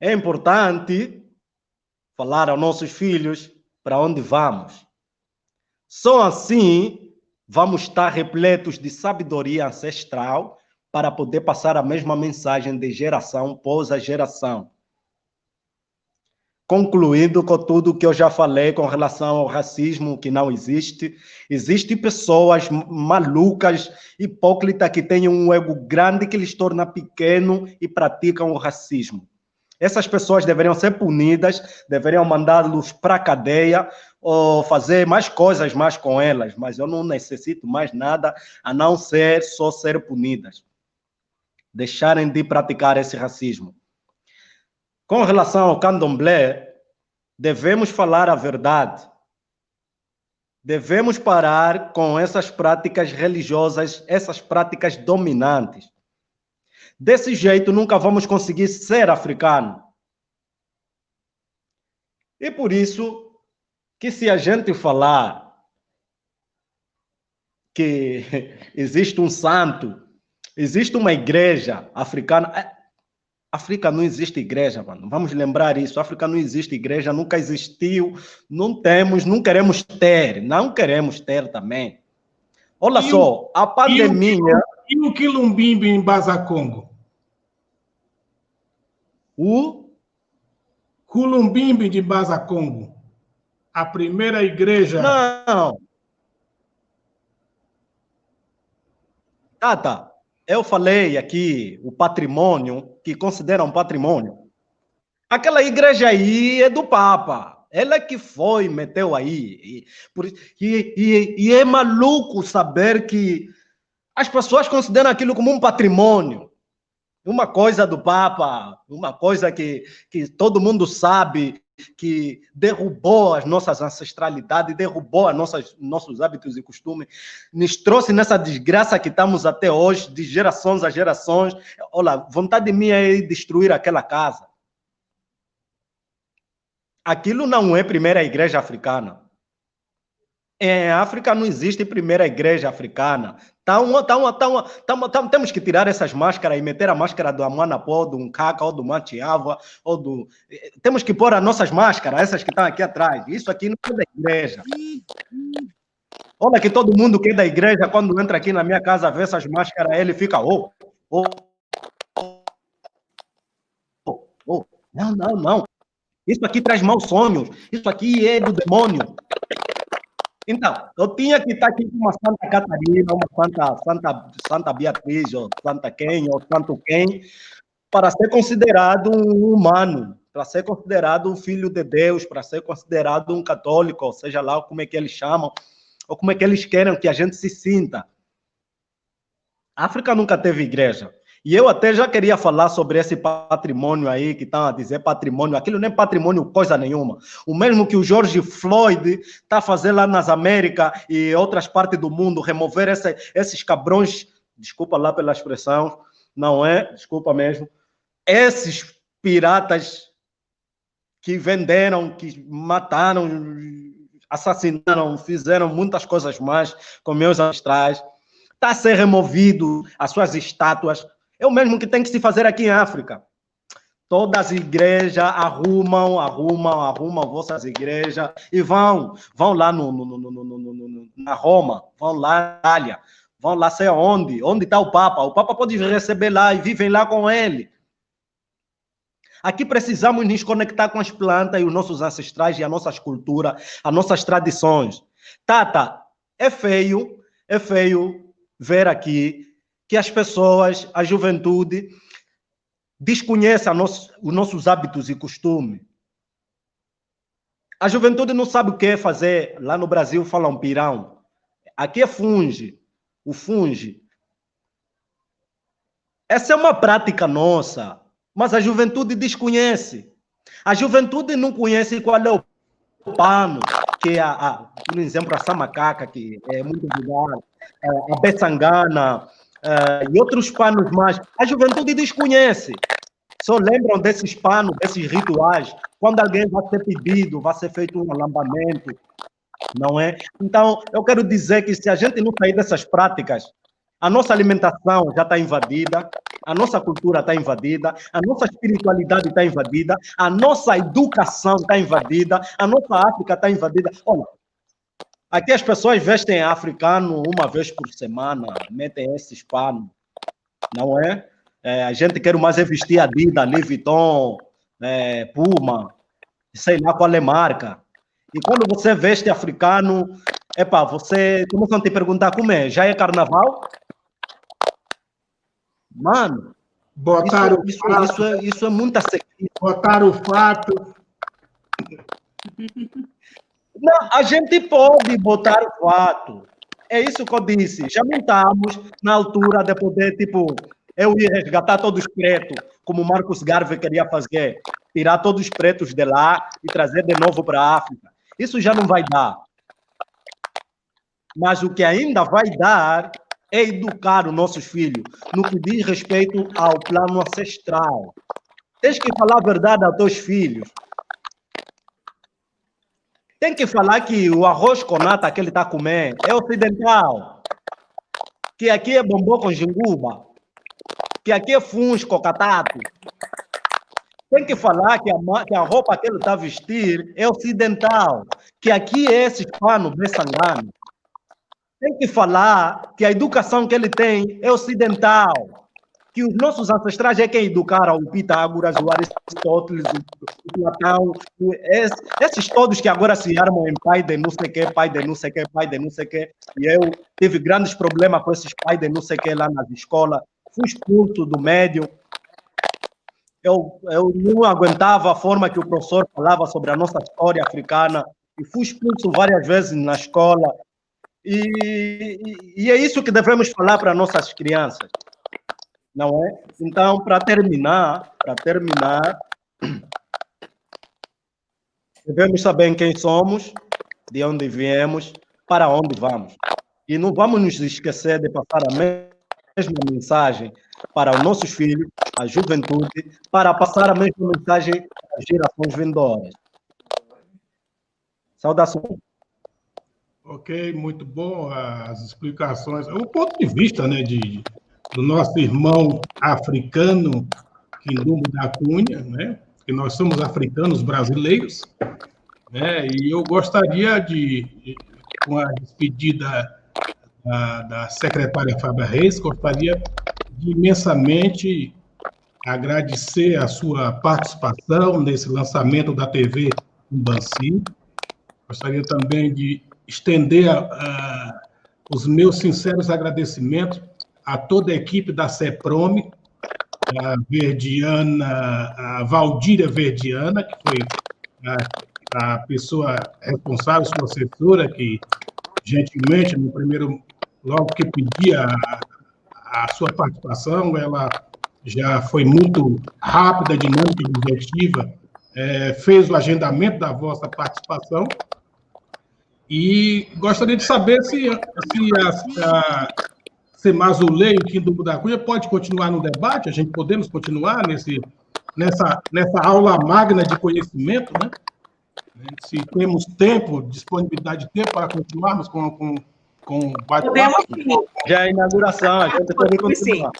É importante falar aos nossos filhos para onde vamos. Só assim vamos estar repletos de sabedoria ancestral para poder passar a mesma mensagem de geração após a geração. Concluindo com tudo que eu já falei com relação ao racismo, que não existe. Existem pessoas malucas, hipócritas, que têm um ego grande que lhes torna pequeno e praticam o racismo. Essas pessoas deveriam ser punidas, deveriam mandá-los para a cadeia ou fazer mais coisas mais com elas, mas eu não necessito mais nada a não ser só ser punidas. Deixarem de praticar esse racismo. Com relação ao candomblé, devemos falar a verdade. Devemos parar com essas práticas religiosas, essas práticas dominantes. Desse jeito, nunca vamos conseguir ser africano. E por isso, que se a gente falar que existe um santo, existe uma igreja africana... África não existe igreja, mano. Vamos lembrar isso. África não existe igreja, nunca existiu, não temos, não queremos ter, não queremos ter também. Olha só, a pandemia... E o Quilumbimbi em Bazacongo? O Quilumbimbi de Bazacongo. A primeira igreja... Não. Tata, eu falei aqui o patrimônio, que consideram patrimônio. Aquela igreja aí é do Papa. Ela que foi, meteu aí. E é maluco saber que as pessoas consideram aquilo como um patrimônio. Uma coisa do Papa, uma coisa que todo mundo sabe que derrubou as nossas ancestralidades, derrubou nossos hábitos e costumes, nos trouxe nessa desgraça que estamos até hoje, de gerações a gerações. Olha, vontade minha é destruir aquela casa. Aquilo não é primeira igreja africana. Em África não existe primeira igreja africana. Temos que tirar essas máscaras e meter a máscara do Amanapó, do Nkaka, ou do Mantiava, ou do... Temos que pôr as nossas máscaras, essas que estão aqui atrás. Isso aqui não é da igreja. Olha que todo mundo que é da igreja, quando entra aqui na minha casa, vê essas máscaras, ele fica... Não. Isso aqui traz maus sonhos. Isso aqui é do demônio. Então, eu tinha que estar aqui com uma Santa Catarina, uma Santa Beatriz, ou Santa quem, ou Santo quem, para ser considerado um humano, para ser considerado um filho de Deus, para ser considerado um católico, ou seja lá como é que eles chamam, ou como é que eles querem que a gente se sinta. A África nunca teve igreja. E eu até já queria falar sobre esse patrimônio aí, que estão a dizer patrimônio. Aquilo não é patrimônio coisa nenhuma. O mesmo que o George Floyd está fazendo lá nas Américas e outras partes do mundo, remover esses cabrões, desculpa lá pela expressão, não é, desculpa mesmo, esses piratas que venderam, que mataram, assassinaram, fizeram muitas coisas mais com meus ancestrais. Está a ser removido as suas estátuas. É o mesmo que tem que se fazer aqui em África. Todas as igrejas arrumam vossas igrejas e vão lá na Roma, vão lá na Itália, vão lá sei onde está o Papa. O Papa pode receber lá e vivem lá com ele. Aqui precisamos nos conectar com as plantas e os nossos ancestrais e as nossas culturas, as nossas tradições. Tata, é feio ver aqui que as pessoas, a juventude, desconhecem os nossos hábitos e costumes. A juventude não sabe o que é fazer. Lá no Brasil falam pirão. Aqui é funge. O funge. Essa é uma prática nossa, mas a juventude desconhece. A juventude não conhece qual é o pano, que é, por exemplo, a samacaca, que é muito vulgar, a beçangana, e outros panos mais. A juventude desconhece. Só lembram desses panos, desses rituais, quando alguém vai ser pedido, vai ser feito um alambamento, não é? Então, eu quero dizer que se a gente não sair dessas práticas, a nossa alimentação já está invadida, a nossa cultura está invadida, a nossa espiritualidade está invadida, a nossa educação está invadida, a nossa África está invadida. Olha, aqui as pessoas vestem africano uma vez por semana, metem esses panos. não é? A gente quer mais vestir Adidas, Louis Vuitton, Puma, sei lá qual é a marca. E quando você veste africano, você começa a te perguntar como é, já é carnaval? Mano, Botaram isso é muita sequência. Botaram o fato. Não, a gente pode botar o fato. É isso que eu disse. Já não estamos na altura de poder, eu ir resgatar todos os pretos, como o Marcus Garvey queria fazer, tirar todos os pretos de lá e trazer de novo para a África. Isso já não vai dar. Mas o que ainda vai dar é educar os nossos filhos no que diz respeito ao plano ancestral. Tens que falar a verdade aos teus filhos. Tem que falar que o arroz com nata que ele está comendo é ocidental. Que aqui é bombom com jinguba. Que aqui é funs com catato. Tem que falar que a roupa que ele está a vestir é ocidental. Que aqui é esse pano bessangano. Tem que falar que a educação que ele tem é ocidental. Que os nossos ancestrais é quem educaram o Pitágoras, o Aristóteles, o Platão, esses todos que agora se armam em pai de não sei quê, pai de não sei quê, pai de não sei quê. E eu tive grandes problemas com esses pais de não sei quê lá nas escolas. Fui expulso do médio. Eu não aguentava a forma que o professor falava sobre a nossa história africana. E fui expulso várias vezes na escola. E é isso que devemos falar para nossas crianças. Não é? Então, para terminar, devemos saber quem somos, de onde viemos, para onde vamos. E não vamos nos esquecer de passar a mesma mensagem para os nossos filhos, a juventude, para passar a mesma mensagem às gerações vindouras. Saudações. Ok, muito bom as explicações. O ponto de vista, né, do nosso irmão africano, Kindumbo da Cunha, né, que nós somos africanos brasileiros, né, e eu gostaria com a despedida da secretária Fábia Reis, gostaria de imensamente agradecer a sua participação nesse lançamento da TV Umbansi. Gostaria também de estender os meus sinceros agradecimentos a toda a equipe da CEPROME, a Valdíria Verdiana, que foi a pessoa responsável, sua assessora, que gentilmente, logo que pedia a sua participação, ela já foi muito rápida, dinâmica e objetiva, fez o agendamento da vossa participação. E gostaria de saber se a Semazulê e o Kindumbo da Cunha pode continuar no debate, a gente podemos continuar nessa aula magna de conhecimento, né? Se temos tempo, disponibilidade de tempo para continuarmos com o bate-papo. Já é a inauguração, a gente pode continuar.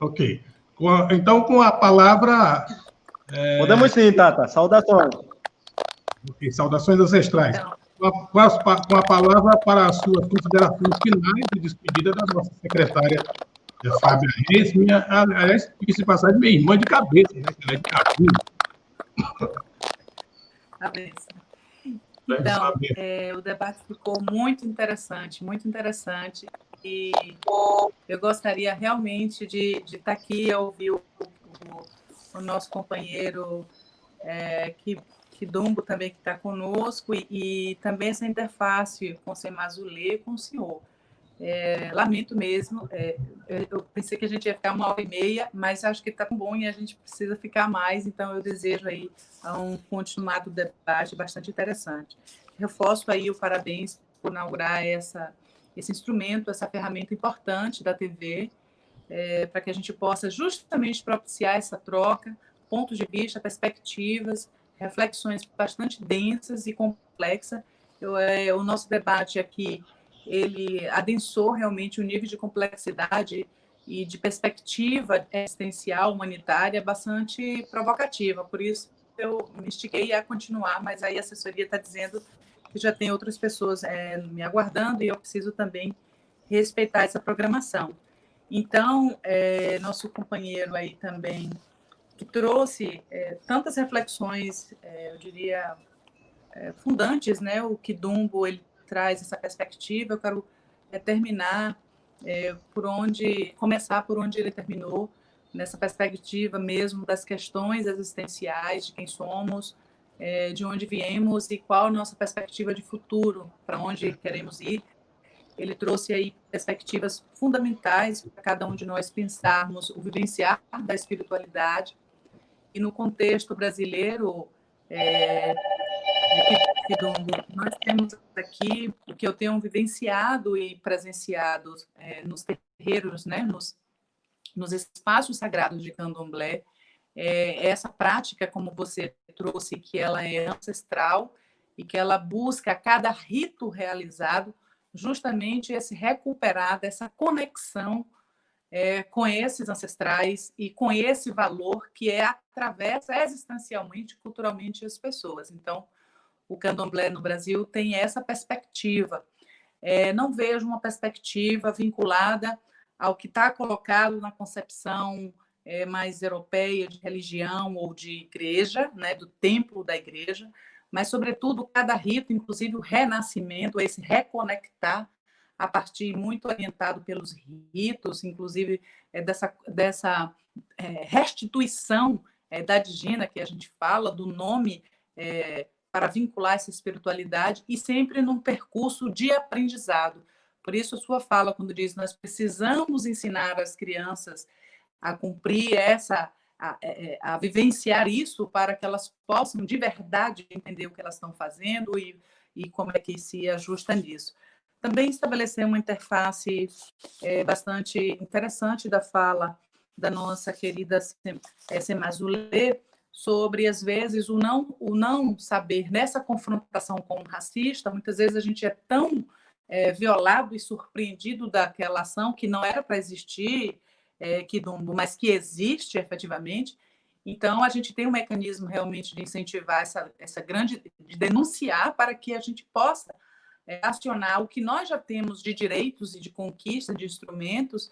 Ok. Então, com a palavra... Podemos sim, Tata. Saudações. Ok, saudações ancestrais. Com a palavra para as suas considerações finais de despedida da nossa secretária Fábia Reis, aliás, se passar de minha irmã de cabeça, né? Ela é de capuz. Então, o debate ficou muito interessante, e eu gostaria realmente de estar aqui e ouvir o nosso companheiro Kindumbo também, que está conosco, e também essa interface com o Semazulê, com o senhor. Lamento mesmo, eu pensei que a gente ia ficar 1h30, mas acho que está bom e a gente precisa ficar mais, então eu desejo aí um continuado debate bastante interessante. Reforço aí o parabéns por inaugurar esse instrumento, essa ferramenta importante da TV, para que a gente possa justamente propiciar essa troca, pontos de vista, perspectivas, reflexões bastante densas e complexas. O nosso debate aqui, ele adensou realmente o nível de complexidade e de perspectiva existencial, humanitária, bastante provocativa. Por isso, eu me instiguei a continuar, mas aí a assessoria está dizendo que já tem outras pessoas me aguardando e eu preciso também respeitar essa programação. Então, nosso companheiro aí também, que trouxe tantas reflexões, eu diria, fundantes, né? O Kidumbo, ele traz essa perspectiva. Eu quero terminar começar por onde ele terminou, nessa perspectiva mesmo das questões existenciais, de quem somos, de onde viemos e qual a nossa perspectiva de futuro, para onde queremos ir. Ele trouxe aí perspectivas fundamentais para cada um de nós pensarmos o vivenciar da espiritualidade. E no contexto brasileiro, Kidumbo, nós temos aqui o que eu tenho vivenciado e presenciado nos terreiros, né, nos espaços sagrados de candomblé, essa prática, como você trouxe, que ela é ancestral e que ela busca a cada rito realizado justamente esse recuperar dessa conexão com esses ancestrais e com esse valor que atravessa existencialmente, culturalmente as pessoas. Então, o candomblé no Brasil tem essa perspectiva. Não vejo uma perspectiva vinculada ao que está colocado na concepção mais europeia de religião ou de igreja, né, do templo da igreja, mas, sobretudo, cada rito, inclusive o renascimento, esse reconectar a partir muito orientado pelos ritos, inclusive dessa restituição da digina que a gente fala, do nome para vincular essa espiritualidade e sempre num percurso de aprendizado. Por isso, a sua fala, quando diz nós precisamos ensinar as crianças a cumprir a vivenciar isso para que elas possam, de verdade, entender o que elas estão fazendo e como é que se ajusta nisso. Também estabelecer uma interface bastante interessante da fala da nossa querida Semazulê, sobre, às vezes, o não saber, nessa confrontação com o racista, muitas vezes a gente é tão violado e surpreendido daquela ação que não era para existir, Kidumbo, mas que existe efetivamente. Então, a gente tem um mecanismo realmente de incentivar essa grande, de denunciar para que a gente possa acionar o que nós já temos de direitos e de conquista de instrumentos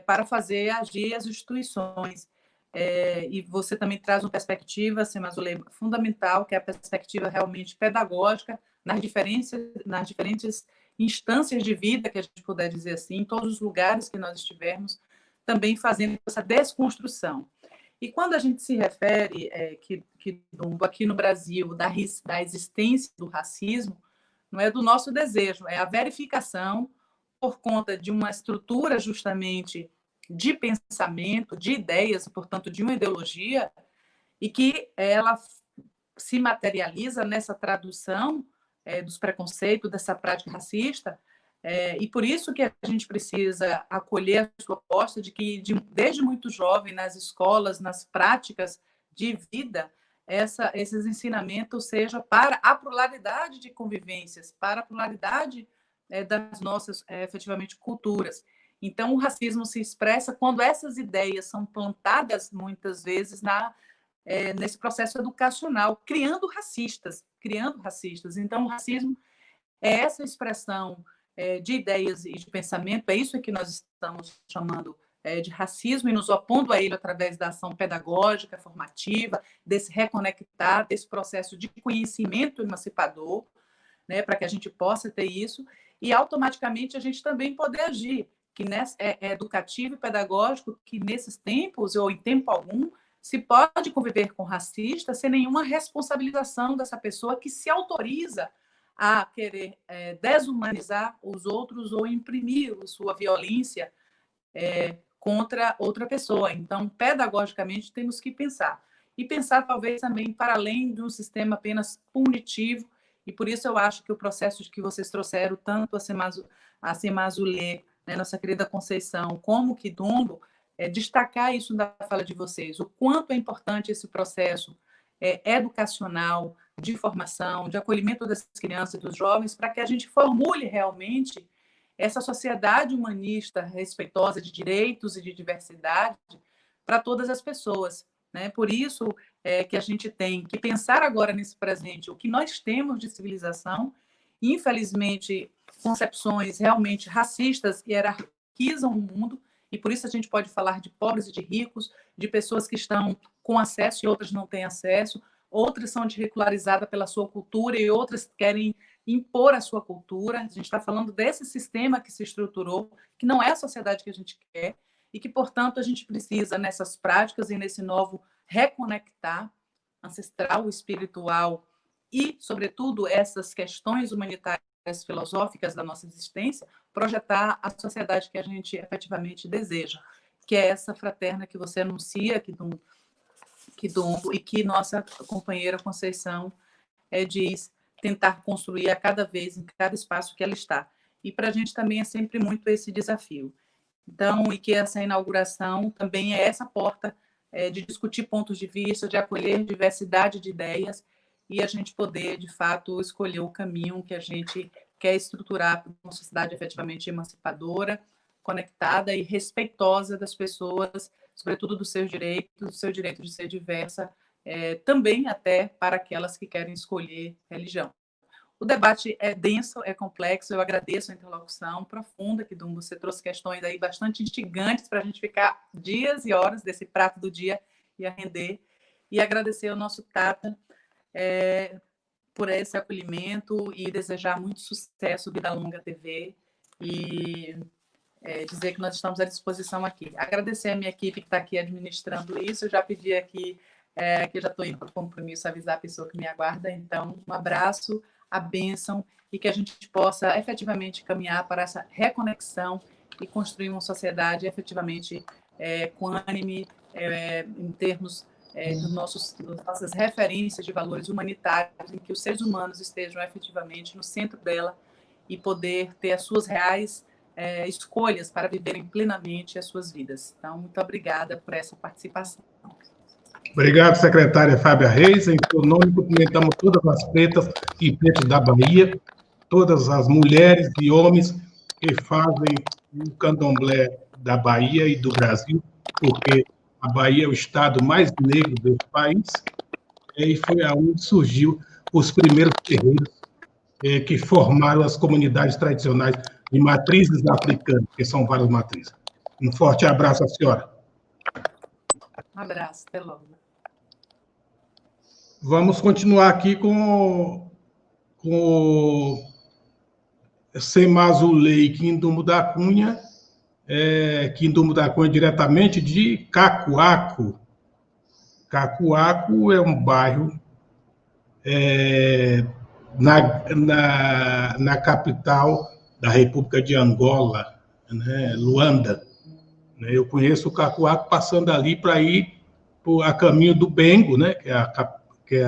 para fazer agir as instituições. E você também traz uma perspectiva, Semazulê, fundamental, que é a perspectiva realmente pedagógica nas diferentes instâncias de vida, que a gente puder dizer assim, em todos os lugares que nós estivermos, também fazendo essa desconstrução. E quando a gente se refere, aqui no Brasil, da existência do racismo, não é do nosso desejo, é a verificação por conta de uma estrutura justamente de pensamento, de ideias, portanto, de uma ideologia, e que ela se materializa nessa tradução dos preconceitos, dessa prática racista, e por isso que a gente precisa acolher a sua proposta de que, desde muito jovem, nas escolas, nas práticas de vida, esses ensinamentos sejam para a pluralidade de convivências, para a pluralidade das nossas, efetivamente, culturas. Então, o racismo se expressa quando essas ideias são plantadas, muitas vezes, nesse processo educacional, criando racistas. Então, o racismo é essa expressão de ideias e de pensamento, é isso que nós estamos chamando de racismo e nos opondo a ele através da ação pedagógica, formativa, desse reconectar, desse processo de conhecimento emancipador, né, para que a gente possa ter isso, e automaticamente a gente também poder agir, que é educativo e pedagógico, que nesses tempos, ou em tempo algum, se pode conviver com racista sem nenhuma responsabilização dessa pessoa que se autoriza a querer desumanizar os outros ou imprimir sua violência contra outra pessoa. Então, pedagogicamente, temos que pensar. E pensar, talvez, também para além de um sistema apenas punitivo, e por isso eu acho que o processo que vocês trouxeram, tanto a Semazulê, né, nossa querida Conceição, como o Kidumbo, destacar isso da fala de vocês, o quanto é importante esse processo educacional, de formação, de acolhimento das crianças e dos jovens, para que a gente formule realmente essa sociedade humanista respeitosa de direitos e de diversidade para todas as pessoas, né? Por isso que a gente tem que pensar agora nesse presente, o que nós temos de civilização. Infelizmente, concepções realmente racistas hierarquizam o mundo e por isso a gente pode falar de pobres e de ricos, de pessoas que estão com acesso e outras não têm acesso, outras são desregularizadas pela sua cultura e outras querem impor a sua cultura. A gente está falando desse sistema que se estruturou, que não é a sociedade que a gente quer, e que, portanto, a gente precisa, nessas práticas e nesse novo reconectar ancestral, espiritual e, sobretudo, essas questões humanitárias filosóficas da nossa existência, projetar a sociedade que a gente efetivamente deseja, que é essa fraterna que você anuncia, que Dumbo, e que nossa companheira Conceição diz tentar construir a cada vez, em cada espaço que ela está. E para a gente também é sempre muito esse desafio. Então, e que essa inauguração também é essa porta de discutir pontos de vista, de acolher diversidade de ideias e a gente poder, de fato, escolher o caminho que a gente quer estruturar para uma sociedade efetivamente emancipadora, conectada e respeitosa das pessoas, sobretudo dos seus direitos, do seu direito de ser diversa, também até para aquelas que querem escolher religião. O debate é denso, é complexo, eu agradeço a interlocução profunda que Dumbo, você trouxe questões aí bastante instigantes para a gente ficar dias e horas desse prato do dia e a render, e agradecer ao nosso Tata por esse acolhimento e desejar muito sucesso, Vida Longa TV, e dizer que nós estamos à disposição aqui. Agradecer a minha equipe que está aqui administrando isso, eu já pedi aqui, que eu já estou indo para o compromisso, avisar a pessoa que me aguarda, então um abraço, a bênção, e que a gente possa efetivamente caminhar para essa reconexão e construir uma sociedade efetivamente equânime, em termos das nossas referências de valores humanitários, em que os seres humanos estejam efetivamente no centro dela e poder ter as suas reais escolhas para viverem plenamente as suas vidas. Então, muito obrigada por essa participação. Obrigado, secretária Fábia Reis. Em seu nome, cumprimentamos todas as pretas e pretos da Bahia, todas as mulheres e homens que fazem o candomblé da Bahia e do Brasil, porque a Bahia é o estado mais negro do país, e foi aonde surgiu os primeiros terreiros que formaram as comunidades tradicionais de matrizes africanas, que são várias matrizes. Um forte abraço à senhora. Um abraço, até logo. Vamos continuar aqui com Semazulei Quindumbo da Cunha, Quindumbo da Cunha diretamente de Cacoaco. Cacoaco é um bairro na capital da República de Angola, né, Luanda. Eu conheço o Cacoaco passando ali para ir a caminho do Bengo, né, que é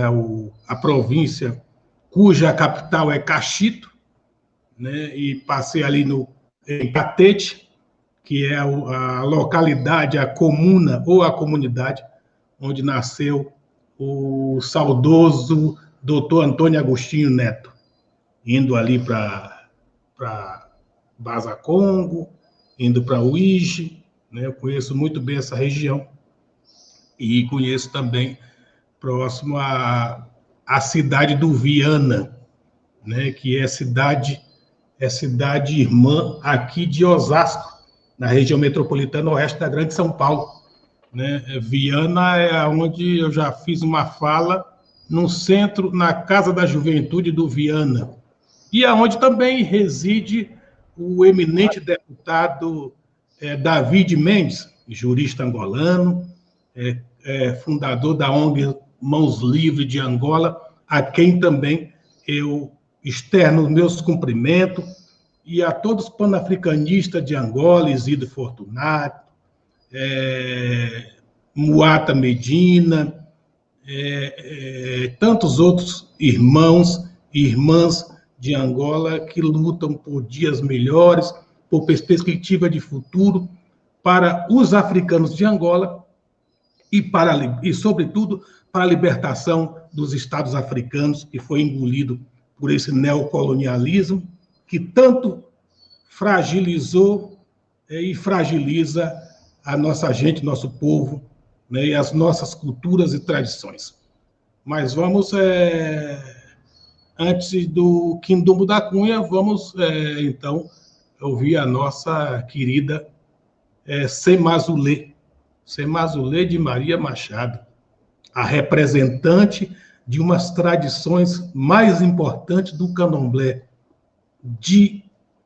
a província cuja capital é Caxito, né, e passei ali em Catete, que é a localidade, a comuna ou a comunidade onde nasceu o saudoso doutor Antônio Agostinho Neto, indo ali para Baza Congo, indo para Uíge, né? Eu conheço muito bem essa região e conheço também próximo à cidade do Viana, né? Que é cidade irmã aqui de Osasco, na região metropolitana oeste da Grande São Paulo, né? Viana é onde eu já fiz uma fala no centro, na Casa da Juventude do Viana, e aonde também reside o eminente deputado David Mendes, jurista angolano, fundador da ONG Mãos Livres de Angola, a quem também eu externo meus cumprimentos, e a todos os panafricanistas de Angola, Isidro Fortunato, Muata Medina, tantos outros irmãos e irmãs de Angola que lutam por dias melhores, por perspectiva de futuro para os africanos de Angola e sobretudo, para a libertação dos estados africanos, que foi engolido por esse neocolonialismo, que tanto fragilizou e fragiliza a nossa gente, nosso povo, né, e as nossas culturas e tradições. Mas vamos, antes do Quindumbo da Cunha, vamos, então, ouvir a nossa querida Semazulê de Maria Machado, a representante de umas tradições mais importantes do candomblé de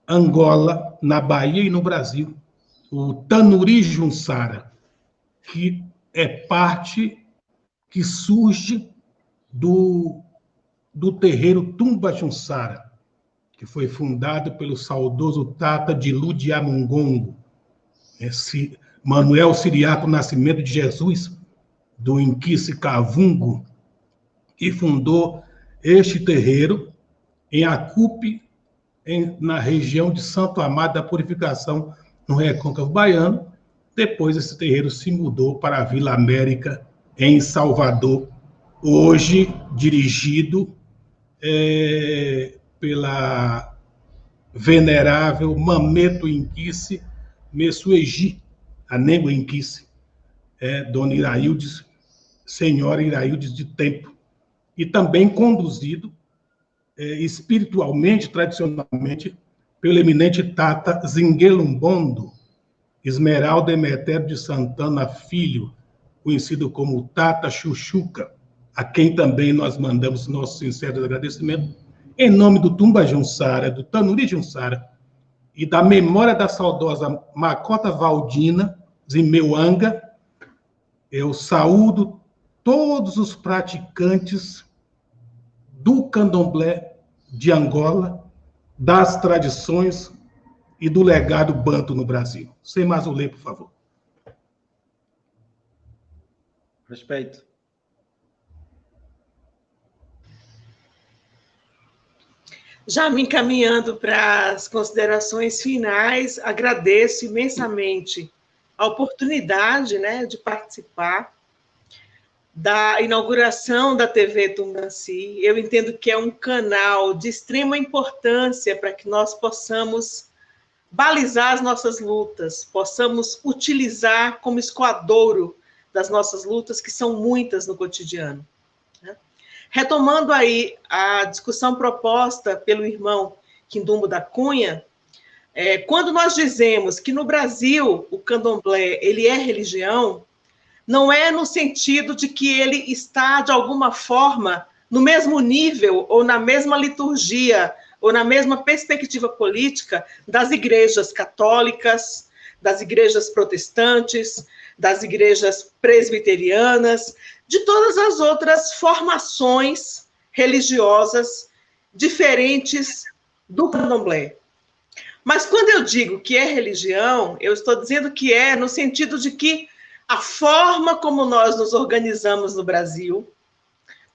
Angola, na Bahia e no Brasil, o Tanuri Junsara, que é parte que surge do terreiro Tumba Junsara, que foi fundado pelo saudoso Tata de Ludiamungongo, Manuel Siriaco Nascimento de Jesus, do Inquice Cavungo, e fundou este terreiro em Acupe, na região de Santo Amaro da Purificação, no Recôncavo Baiano. Depois esse terreiro se mudou para a Vila América, em Salvador, hoje dirigido pela venerável Mameto Inquice Messuegi, a Nego Inquice, Dona Iraildes, Senhora Iraildes de Tempo, e também conduzido espiritualmente, tradicionalmente, pelo eminente Tata Zinguelumbondo, Esmeralda Emetério de Santana Filho, conhecido como Tata Chuchuca, a quem também nós mandamos nossos sinceros agradecimentos, em nome do Tumba Junsara, do Tanuri Junsara, e da memória da saudosa Macota Valdina Zimeuanga, eu saúdo todos os praticantes do candomblé de Angola, das tradições e do legado banto no Brasil. Semazulê, por favor. Respeito. Já me encaminhando para as considerações finais, agradeço imensamente a oportunidade, né, de participar da inauguração da TV Tumbanci. Eu entendo que é um canal de extrema importância para que nós possamos balizar as nossas lutas, possamos utilizar como escoadouro das nossas lutas, que são muitas no cotidiano. Retomando aí a discussão proposta pelo irmão Quindumbo da Cunha, quando nós dizemos que no Brasil o candomblé ele é religião, não é no sentido de que ele está, de alguma forma, no mesmo nível ou na mesma liturgia ou na mesma perspectiva política das igrejas católicas, das igrejas protestantes, das igrejas presbiterianas, de todas as outras formações religiosas diferentes do candomblé. Mas quando eu digo que é religião, eu estou dizendo que é no sentido de que a forma como nós nos organizamos no Brasil,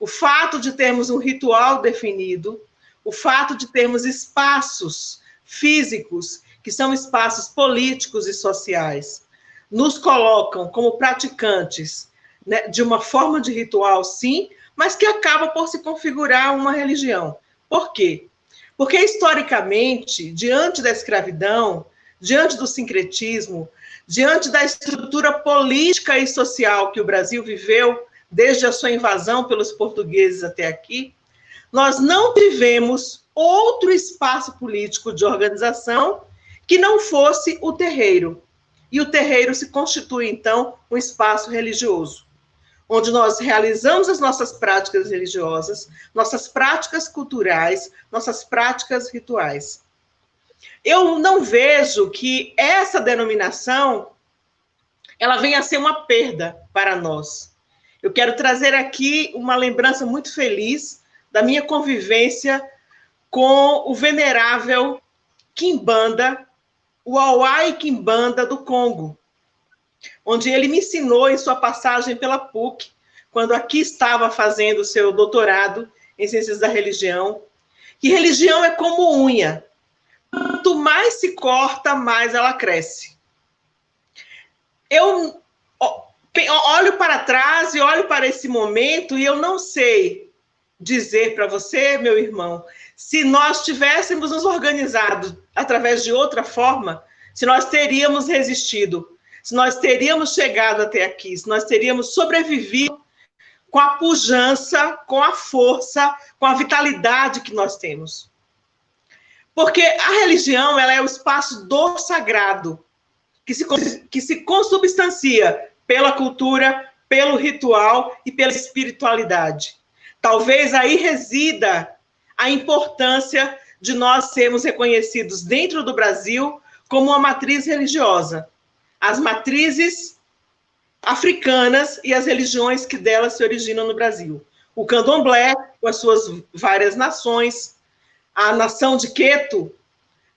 o fato de termos um ritual definido, o fato de termos espaços físicos, que são espaços políticos e sociais, nos colocam como praticantes, né, de uma forma de ritual, sim, mas que acaba por se configurar uma religião. Por quê? Porque, historicamente, diante da escravidão, diante do sincretismo, diante da estrutura política e social que o Brasil viveu desde a sua invasão pelos portugueses até aqui, nós não tivemos outro espaço político de organização que não fosse o terreiro. E o terreiro se constitui, então, um espaço religioso, onde nós realizamos as nossas práticas religiosas, nossas práticas culturais, nossas práticas rituais. Eu não vejo que essa denominação ela venha a ser uma perda para nós. Eu quero trazer aqui uma lembrança muito feliz da minha convivência com o venerável Quimbanda, o Auai Quimbanda do Congo, onde ele me ensinou em sua passagem pela PUC, quando aqui estava fazendo o seu doutorado em Ciências da Religião, que religião é como unha. Quanto mais se corta, mais ela cresce. Eu olho para trás e olho para esse momento e eu não sei dizer para você, meu irmão, se nós tivéssemos nos organizado através de outra forma, se nós teríamos resistido, se nós teríamos chegado até aqui, se nós teríamos sobrevivido com a pujança, com a força, com a vitalidade que nós temos. Porque a religião ela é o espaço do sagrado, que que se consubstancia pela cultura, pelo ritual e pela espiritualidade. Talvez aí resida a importância de nós sermos reconhecidos dentro do Brasil como uma matriz religiosa. As matrizes africanas e as religiões que delas se originam no Brasil. O candomblé, com as suas várias nações, a nação de Queto,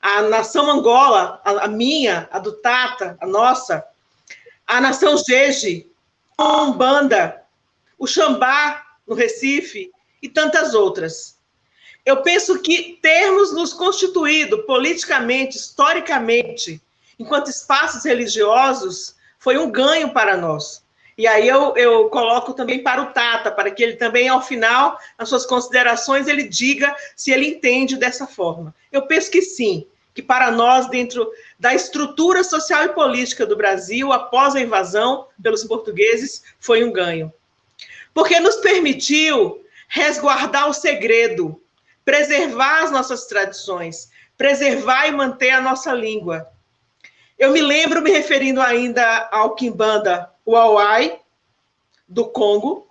a nação Angola, a minha, a do Tata, a nossa, a nação Jeje, a Umbanda, o Xambá, no Recife, e tantas outras. Eu penso que termos nos constituído politicamente, historicamente, enquanto espaços religiosos, foi um ganho para nós. E aí eu coloco também para o Tata, para que ele também, ao final, nas suas considerações, ele diga se ele entende dessa forma. Eu penso que sim, que para nós, dentro da estrutura social e política do Brasil, após a invasão pelos portugueses, foi um ganho. Porque nos permitiu resguardar o segredo, preservar as nossas tradições, preservar e manter a nossa língua. Eu me lembro, me referindo ainda ao Quimbanda Uauai, do Congo,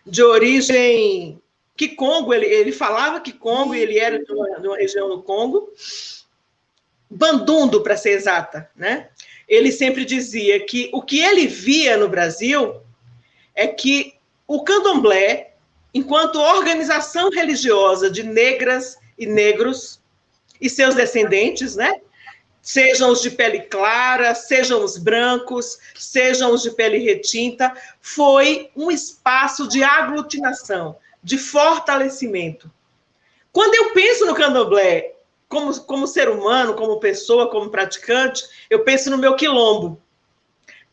de origem Kikongo, ele falava Kikongo e ele era de uma região do Congo. Bandundo, para ser exata, né? Ele sempre dizia que o que ele via no Brasil é que o candomblé, enquanto organização religiosa de negras e negros e seus descendentes, né? Sejam os de pele clara, sejam os brancos, sejam os de pele retinta, foi um espaço de aglutinação, de fortalecimento. Quando eu penso no candomblé, como ser humano, como pessoa, como praticante, eu penso no meu quilombo.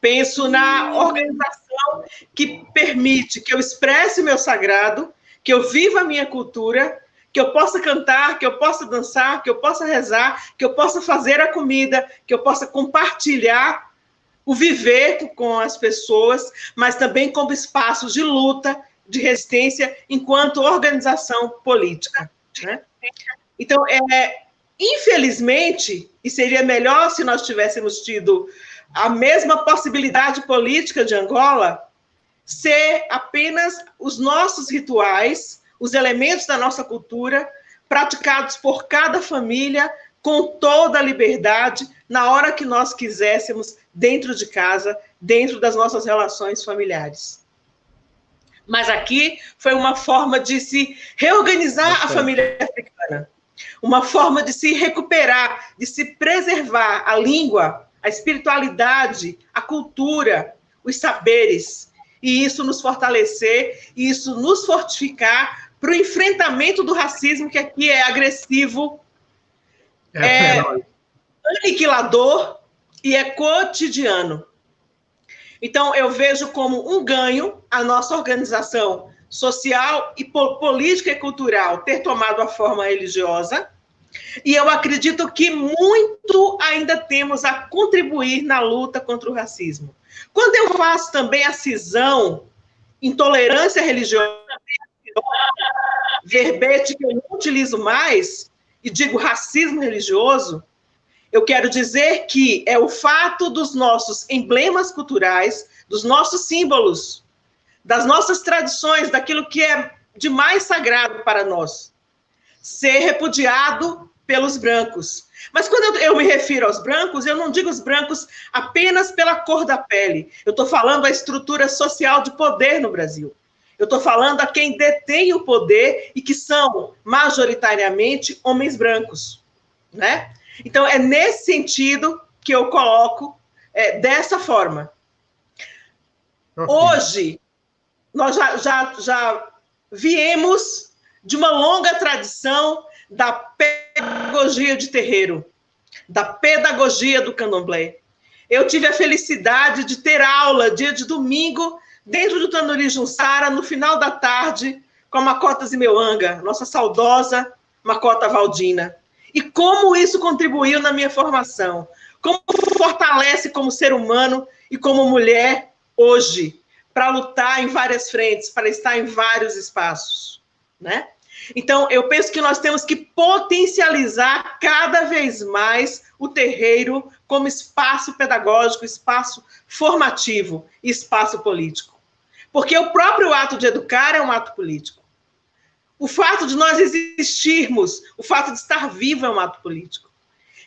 Penso na organização que permite que eu expresse o meu sagrado, que eu viva a minha cultura, que eu possa cantar, que eu possa dançar, que eu possa rezar, que eu possa fazer a comida, que eu possa compartilhar o viver com as pessoas, mas também como espaços de luta, de resistência, enquanto organização política, né? Então, infelizmente, e seria melhor se nós tivéssemos tido a mesma possibilidade política de Angola, ser apenas os nossos rituais, os elementos da nossa cultura, praticados por cada família, com toda a liberdade, na hora que nós quiséssemos, dentro de casa, dentro das nossas relações familiares. Mas aqui foi uma forma de se reorganizar a família africana, uma forma de se recuperar, de se preservar a língua, a espiritualidade, a cultura, os saberes, e isso nos fortalecer, e isso nos fortificar para o enfrentamento do racismo, que aqui é agressivo, aniquilador e é cotidiano. Então, eu vejo como um ganho a nossa organização social e política e cultural ter tomado a forma religiosa, e eu acredito que muito ainda temos a contribuir na luta contra o racismo. Quando eu faço também a cisão intolerância religiosa, verbete que eu não utilizo mais, e digo racismo religioso, eu quero dizer que é o fato dos nossos emblemas culturais, dos nossos símbolos, das nossas tradições, daquilo que é de mais sagrado para nós, ser repudiado pelos brancos. Mas quando eu me refiro aos brancos, eu não digo os brancos apenas pela cor da pele. Eu estou falando a estrutura social de poder no Brasil. Eu estou falando a quem detém o poder e que são, majoritariamente, homens brancos, né? Então, é nesse sentido que eu coloco dessa forma. Okay. Hoje, nós já viemos de uma longa tradição da pedagogia de terreiro, da pedagogia do candomblé. Eu tive a felicidade de ter aula dia de domingo dentro do Tanuri Junsara, no final da tarde, com a Macota Zimeuanga, nossa saudosa Macota Valdina. E como isso contribuiu na minha formação, como fortalece como ser humano e como mulher hoje, para lutar em várias frentes, para estar em vários espaços, né? Então, eu penso que nós temos que potencializar cada vez mais o terreiro como espaço pedagógico, espaço formativo e espaço político. Porque o próprio ato de educar é um ato político. O fato de nós existirmos, o fato de estar vivo é um ato político.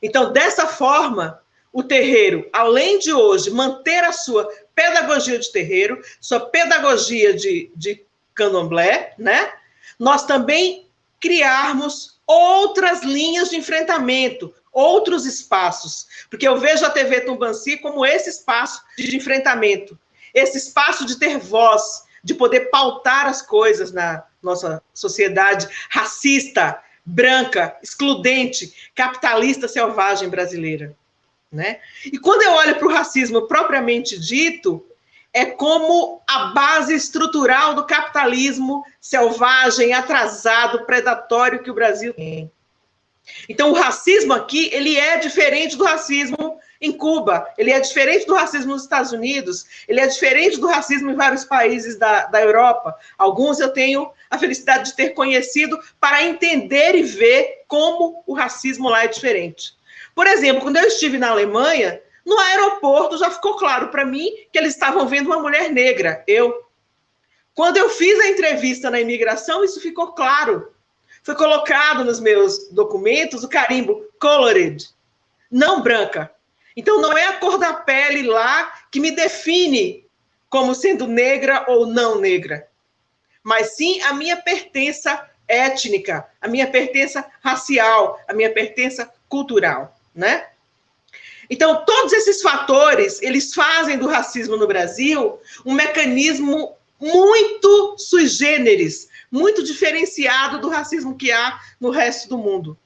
Então, dessa forma, o terreiro, além de hoje manter a sua pedagogia de terreiro, sua pedagogia de candomblé, né? Nós também criarmos outras linhas de enfrentamento, outros espaços, porque eu vejo a TV Tumbanci como esse espaço de enfrentamento, esse espaço de ter voz, de poder pautar as coisas na nossa sociedade racista, branca, excludente, capitalista, selvagem brasileira, né? E quando eu olho para o racismo propriamente dito, é como a base estrutural do capitalismo selvagem, atrasado, predatório que o Brasil tem. Então, o racismo aqui, ele é diferente do racismo em Cuba, ele é diferente do racismo nos Estados Unidos, ele é diferente do racismo em vários países da Europa. Alguns eu tenho a felicidade de ter conhecido para entender e ver como o racismo lá é diferente. Por exemplo, quando eu estive na Alemanha, no aeroporto já ficou claro para mim que eles estavam vendo uma mulher negra, eu. Quando eu fiz a entrevista na imigração, isso ficou claro. Foi colocado nos meus documentos o carimbo colored, não branca. Então, não é a cor da pele lá que me define como sendo negra ou não negra, mas sim a minha pertença étnica, a minha pertença racial, a minha pertença cultural, né? Então, todos esses fatores, eles fazem do racismo no Brasil um mecanismo muito sui generis, muito diferenciado do racismo que há no resto do mundo.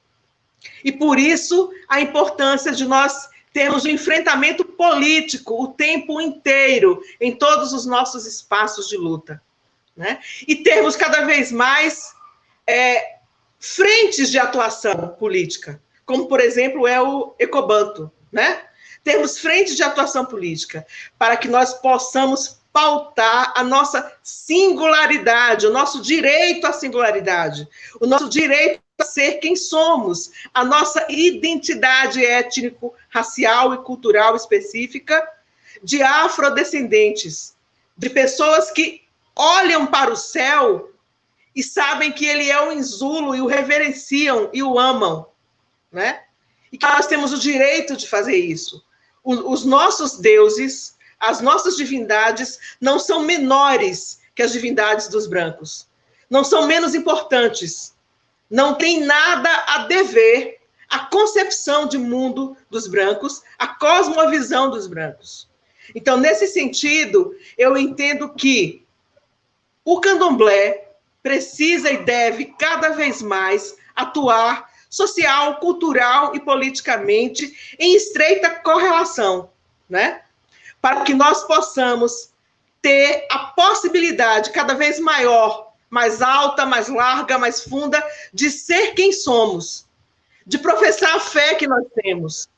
E por isso, a importância de nós termos um enfrentamento político o tempo inteiro, em todos os nossos espaços de luta, né? E termos cada vez mais frentes de atuação política, como, por exemplo, é o Ecobanto, né? Temos frentes de atuação política para que nós possamos pautar a nossa singularidade, o nosso direito à singularidade, o nosso direito a ser quem somos, a nossa identidade étnico, racial e cultural específica de afrodescendentes, de pessoas que olham para o céu e sabem que ele é o Inzulo e o reverenciam e o amam, né? E que nós temos o direito de fazer isso. Os nossos deuses, as nossas divindades não são menores que as divindades dos brancos. Não são menos importantes. Não tem nada a dever à concepção de mundo dos brancos, à cosmovisão dos brancos. Então, nesse sentido, eu entendo que o candomblé precisa e deve cada vez mais atuar social, cultural e politicamente em estreita correlação, né? Para que nós possamos ter a possibilidade cada vez maior, mais alta, mais larga, mais funda, de ser quem somos, de professar a fé que nós temos,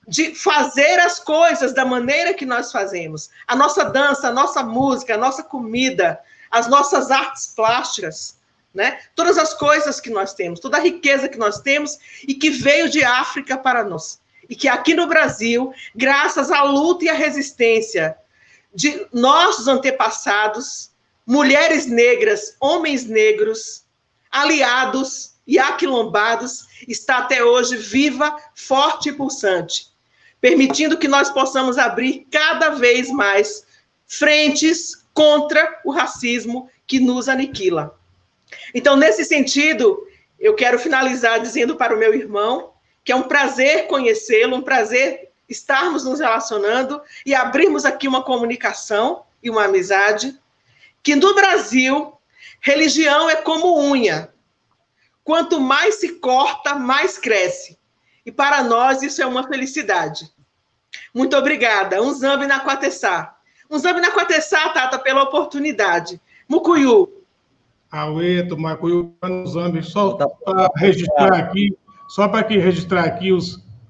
de fazer as coisas da maneira que nós fazemos. A nossa dança, a nossa música, a nossa comida, as nossas artes plásticas, né? Todas as coisas que nós temos, toda a riqueza que nós temos e que veio de África para nós. E que aqui no Brasil, graças à luta e à resistência de nossos antepassados, mulheres negras, homens negros, aliados e aquilombados, está até hoje viva, forte e pulsante, permitindo que nós possamos abrir cada vez mais frentes contra o racismo que nos aniquila. Então, nesse sentido, eu quero finalizar dizendo para o meu irmão que é um prazer conhecê-lo, um prazer estarmos nos relacionando e abrirmos aqui uma comunicação e uma amizade, que no Brasil, religião é como unha. Quanto mais se corta, mais cresce. E para nós isso é uma felicidade. Muito obrigada. Um zambi na Quatessá. Um zambi na Quatessá, Tata, pela oportunidade. Mucuyu. Aueto, Macuyu, Zambi, só para registrar aqui,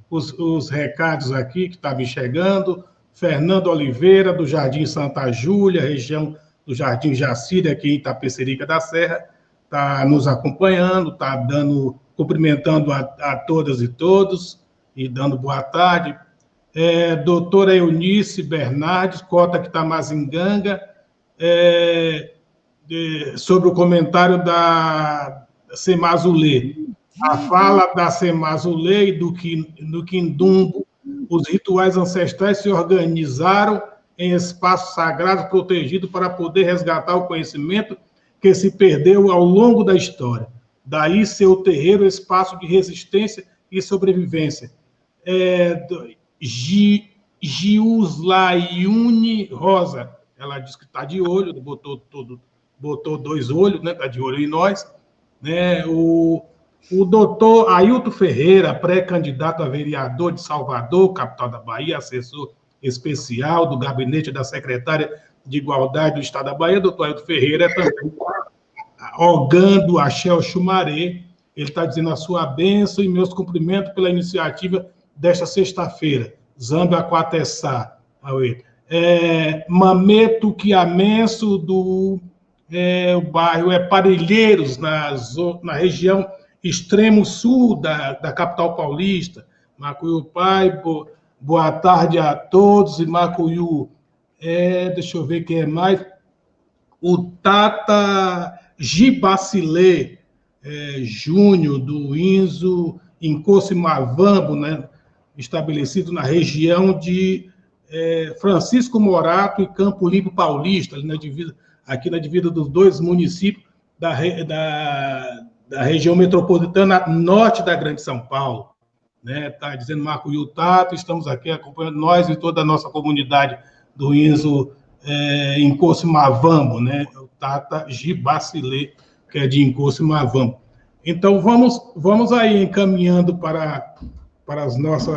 os recados aqui que estavam chegando. Fernando Oliveira, do Jardim Santa Júlia, região do Jardim Jacira, aqui em Itapecerica da Serra, tá nos acompanhando, está cumprimentando a todas e todos, e dando boa tarde. Doutora Eunice Bernardes, cota que está Mazinganga, sobre o comentário da Semazulê. A fala da Semazulê e do Quindumbo, os rituais ancestrais se organizaram em espaços sagrados protegidos para poder resgatar o conhecimento que se perdeu ao longo da história. Daí seu terreiro, espaço de resistência e sobrevivência. Giuslaiune Rosa, ela disse que está de olho, botou 2 olhos, né? Está de olho em nós. Né? O doutor Ailton Ferreira, pré-candidato a vereador de Salvador, capital da Bahia, assessor especial do gabinete da secretária de Igualdade do Estado da Bahia, doutor Ailton Ferreira, é também Ogando Axel Chumaré. Ele está dizendo a sua bênção e meus cumprimentos pela iniciativa desta sexta-feira. Zamba Quatessá. Mameto Quiamenso do o bairro Parelheiros, na região extremo sul da capital paulista. Macuyu Pai, boa tarde a todos. E Macuyu, deixa eu ver quem é mais. O Tata Gibacilê Júnior, do Inzo Incossimavambo, né, estabelecido na região de Francisco Morato e Campo Limpo Paulista, aqui na divisa dos 2 municípios da região metropolitana norte da Grande São Paulo. Está dizendo Macuyu Tato, estamos aqui acompanhando nós e toda a nossa comunidade do Inzo Incossimavambo, né? O Tata Gibacilê, que é de Incossimavambo. Então, vamos aí encaminhando para as nossas...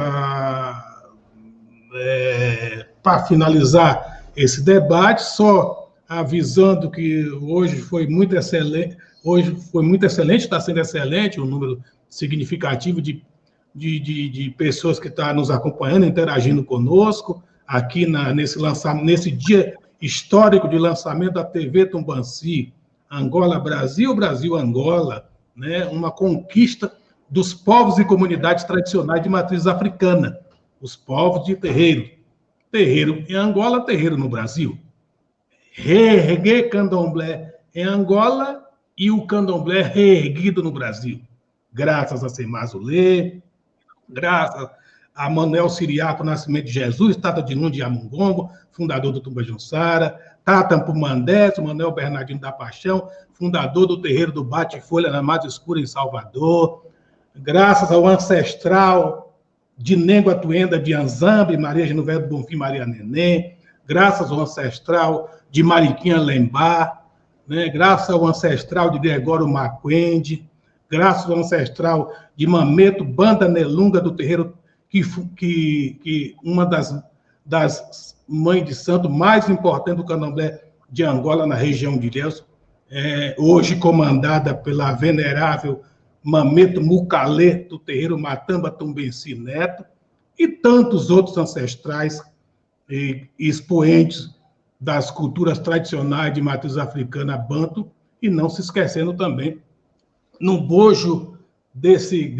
para finalizar esse debate, só avisando que hoje foi muito excelente, está sendo excelente, um número significativo de pessoas que estão nos acompanhando, interagindo conosco, aqui nesse dia histórico de lançamento da TV Tumbanci, Angola Brasil, Brasil Angola, né? Uma conquista dos povos e comunidades tradicionais de matriz africana, os povos de terreiro. Terreiro em Angola, terreiro no Brasil. Reerguer candomblé em Angola e o candomblé reerguido no Brasil. Graças a Semazulê, graças a Manuel Siriaco Nascimento de Jesus, Tata de Nuno de Amungongo, fundador do Tumba Junsara, Tata Pumandés, Manuel Bernardino da Paixão, fundador do terreiro do Bate-Folha na Mata Escura em Salvador, graças ao ancestral de Nengo Atuenda de Anzambe, Maria Genoveva do Bonfim, Maria Neném, graças ao ancestral de Mariquinha Lembá, né? Graças ao ancestral de Gregório Maquende, graças ao ancestral de Mameto Banda Nelunga do terreiro, que uma das mães de santo mais importantes do candomblé de Angola, na região de Ilhéus, hoje comandada pela venerável Mameto Mucalê, do terreiro Matamba Tumbenci Neto, e tantos outros ancestrais e expoentes das culturas tradicionais de matriz africana banto, e não se esquecendo também, no bojo desse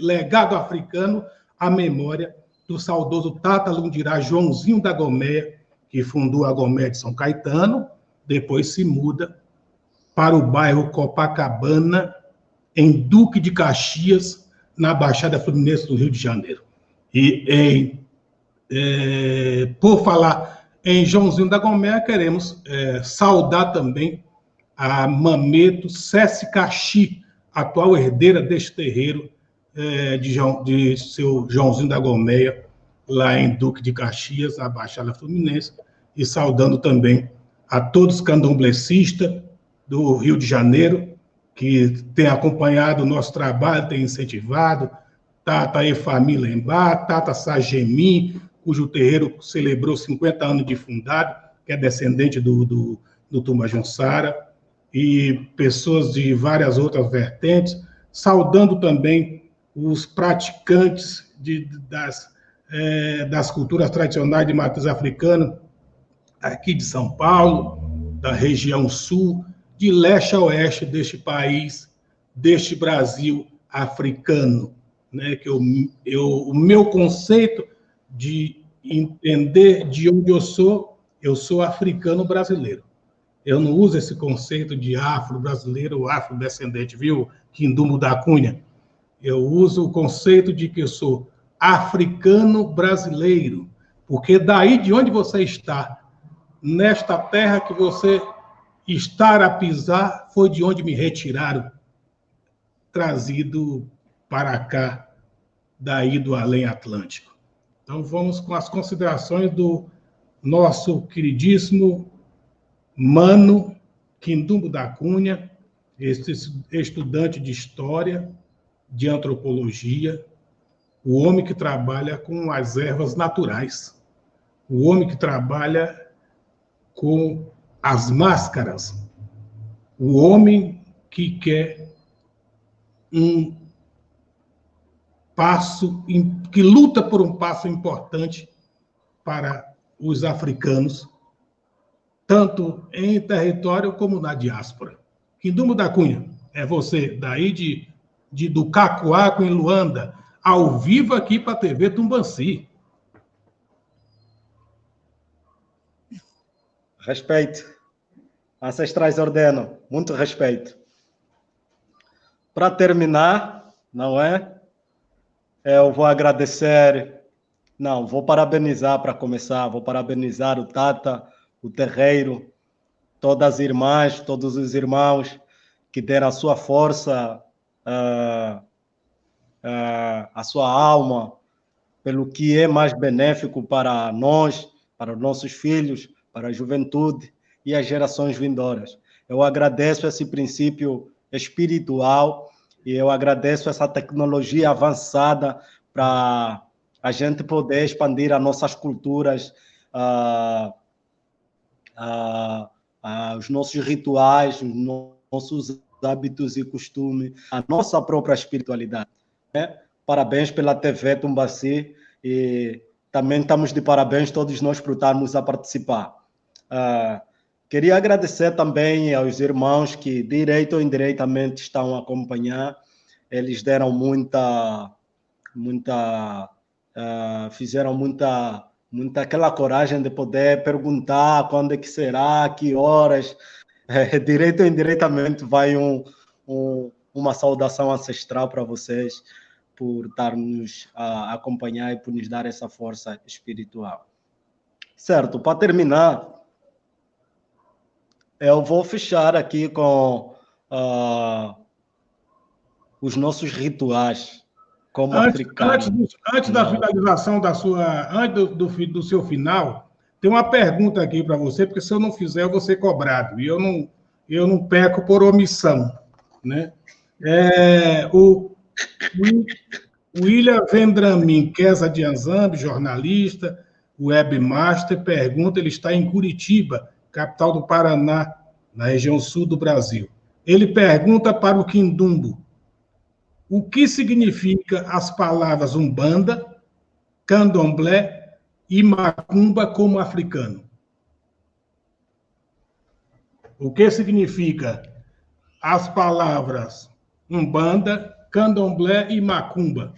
legado africano, a memória do saudoso Tata Lundirá Joãozinho da Gomeia, que fundou a Gomeia de São Caetano, depois se muda para o bairro Copacabana, em Duque de Caxias, na Baixada Fluminense do Rio de Janeiro. E por falar em Joãozinho da Gomeia, queremos saudar também a Mameto Cessi Caxi, atual herdeira deste terreiro de seu Joãozinho da Gomeia, lá em Duque de Caxias, a Baixada Fluminense, e saudando também a todos os candomblecistas do Rio de Janeiro, que têm acompanhado o nosso trabalho, têm incentivado, Tata Efami Lembá, Tata Sagemi, cujo terreiro celebrou 50 anos de fundado, que é descendente do Tumba Junsara, e pessoas de várias outras vertentes, saudando também os praticantes das culturas tradicionais de matriz africana, aqui de São Paulo, da região sul, de leste a oeste deste país, deste Brasil africano, né? Que o meu conceito de entender de onde eu sou africano brasileiro. Eu não uso esse conceito de afro-brasileiro ou afrodescendente, viu, Quindumbo da Cunha? Eu uso o conceito de que eu sou africano brasileiro, porque daí de onde você está, nesta terra que você está a pisar, foi de onde me retiraram, trazido para cá, daí do além Atlântico. Então vamos com as considerações do nosso queridíssimo Mano Quindumbo da Cunha, este estudante de história, de antropologia, o homem que trabalha com as ervas naturais, o homem que trabalha com as máscaras, o homem que quer um passo, que luta por um passo importante para os africanos, tanto em território como na diáspora. Quindumbo da Cunha, é você, daí do Cacoaco, em Luanda, ao vivo aqui para a TV Tumbanci. Respeito. Ancestrais ordenam. Muito respeito. Para terminar, não é? Eu vou agradecer... Não, vou parabenizar para começar. Vou parabenizar o Tata, o Terreiro, todas as irmãs, todos os irmãos que deram a sua força, a sua alma, pelo que é mais benéfico para nós, para os nossos filhos, para a juventude e as gerações vindouras. Eu agradeço esse princípio espiritual e eu agradeço essa tecnologia avançada para a gente poder expandir as nossas culturas, os nossos rituais, os nossos hábitos e costumes, a nossa própria espiritualidade. Né? Parabéns pela TV Tumbanci e também estamos de parabéns todos nós por estarmos a participar. Queria agradecer também aos irmãos que, direito ou indiretamente, estão a acompanhar. Eles deram fizeram muita aquela coragem de poder perguntar quando é que será, que horas. Direito ou indiretamente vai uma saudação ancestral para vocês por estar-nos a acompanhar e por nos dar essa força espiritual. Certo, para terminar, eu vou fechar aqui com os nossos rituais como africanos. Antes da finalização da sua... Antes do seu final, tem uma pergunta aqui para você, porque se eu não fizer, eu vou ser cobrado. E eu não peco por omissão. Né? O William Vendramin Queza de Anzambi, jornalista, webmaster, pergunta, ele está em Curitiba, capital do Paraná, na região sul do Brasil. Ele pergunta para o Quindumbo, o que significa as palavras Umbanda, Candomblé e Macumba como africano? O que significa as palavras Umbanda, Candomblé e Macumba?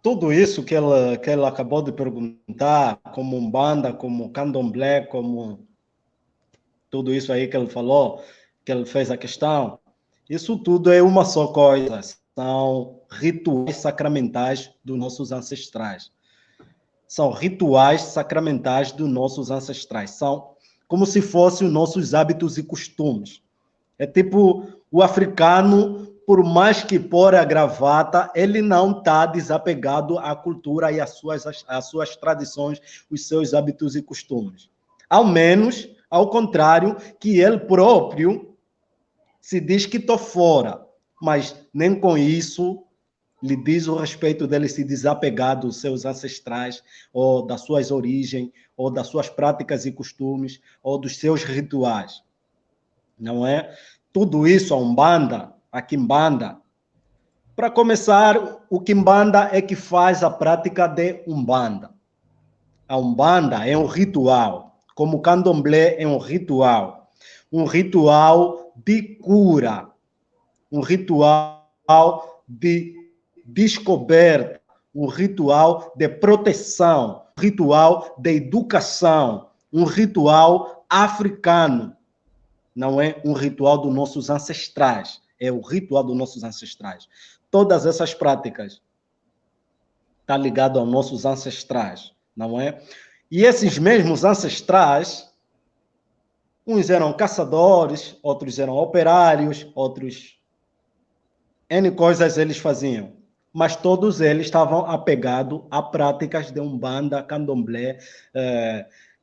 Tudo isso que ela acabou de perguntar, como Umbanda, como Candomblé, como tudo isso aí que ele falou, que ele fez a questão, isso tudo é uma só coisa, são rituais sacramentais dos nossos ancestrais. São rituais sacramentais dos nossos ancestrais, são como se fossem os nossos hábitos e costumes. É tipo o africano, por mais que pôr a gravata, ele não está desapegado à cultura e às suas tradições, os seus hábitos e costumes. Ao menos, ao contrário, que ele próprio se diz que estou fora, mas nem com isso lhe diz o respeito dele se desapegar dos seus ancestrais, ou das suas origens, ou das suas práticas e costumes, ou dos seus rituais. Não é? Tudo isso, a Umbanda, a Quimbanda. Para começar, o Quimbanda é que faz a prática de Umbanda. A Umbanda é um ritual como o candomblé é um ritual de cura, um ritual de descoberta, um ritual de proteção, um ritual de educação, um ritual africano. Não é um ritual dos nossos ancestrais, é o ritual dos nossos ancestrais. Todas essas práticas estão ligadas aos nossos ancestrais, não é? E esses mesmos ancestrais, uns eram caçadores, outros eram operários, outros N coisas eles faziam, mas todos eles estavam apegados a práticas de Umbanda, Candomblé,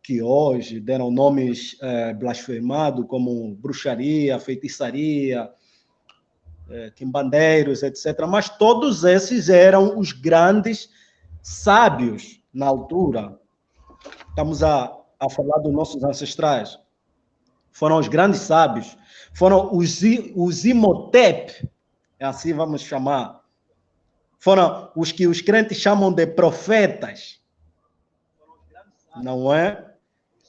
que hoje deram nomes blasfemados como bruxaria, feitiçaria, quimbandeiros, etc. Mas todos esses eram os grandes sábios na altura. Estamos a falar dos nossos ancestrais. Foram os grandes sábios, foram os Imhotep, assim vamos chamar. Foram os que os crentes chamam de profetas, não é?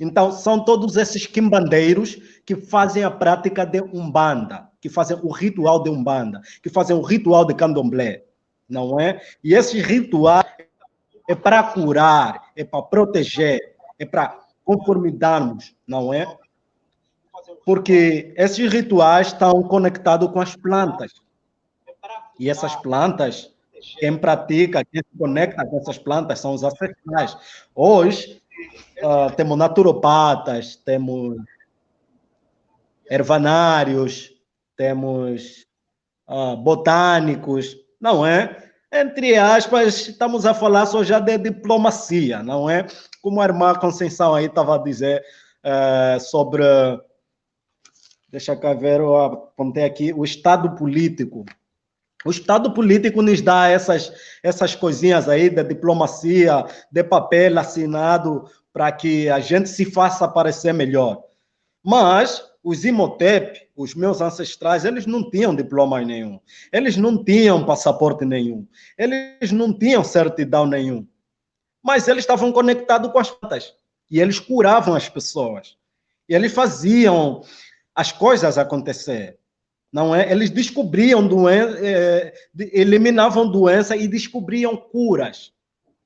Então, são todos esses quimbandeiros que fazem a prática de Umbanda, que fazem o ritual de Umbanda, que fazem o ritual de Candomblé, não é? E esse ritual é para curar, é para proteger, é para conformidarmos, não é? Porque esses rituais estão conectados com as plantas. E essas plantas, quem pratica, quem se conecta com essas plantas são os ancestrais. Hoje, temos naturopatas, temos ervanários, temos botânicos, não é? Entre aspas, estamos a falar só já de diplomacia, não é? Como a irmã Conceição aí estava a dizer sobre... Deixa eu ver, eu apontei aqui, o Estado político. O Estado político nos dá essas coisinhas aí de diplomacia, de papel assinado para que a gente se faça parecer melhor. Mas os Imhotep, os meus ancestrais, eles não tinham diploma nenhum. Eles não tinham passaporte nenhum. Eles não tinham certidão nenhum. Mas eles estavam conectados com as plantas. E eles curavam as pessoas. E eles faziam as coisas acontecer. Não é? Eles descobriam doença, eliminavam doença e descobriam curas,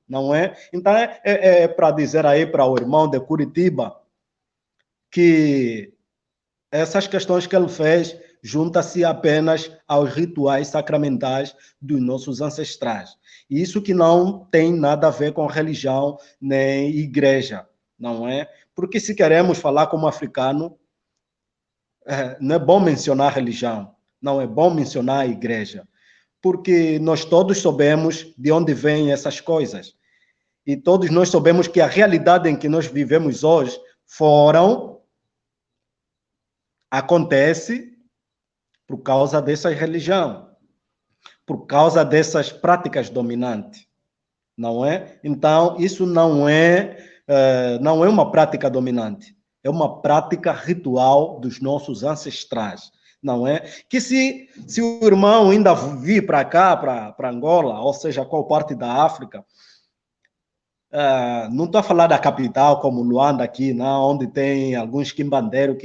não é? Então, é para dizer aí para o irmão de Curitiba que essas questões que ele fez junta-se apenas aos rituais sacramentais dos nossos ancestrais. Isso que não tem nada a ver com religião nem igreja, não é? Porque se queremos falar como africano, não é bom mencionar religião, não é bom mencionar a igreja, porque nós todos sabemos de onde vêm essas coisas. E todos nós sabemos que a realidade em que nós vivemos hoje acontece por causa dessa religião, por causa dessas práticas dominantes, não é? Então, isso não é uma prática dominante. É uma prática ritual dos nossos ancestrais, não é? Que se o irmão ainda vir para cá, para Angola, ou seja, qual parte da África, não estou a falar da capital, como Luanda aqui, não, onde tem alguns quimbandeiros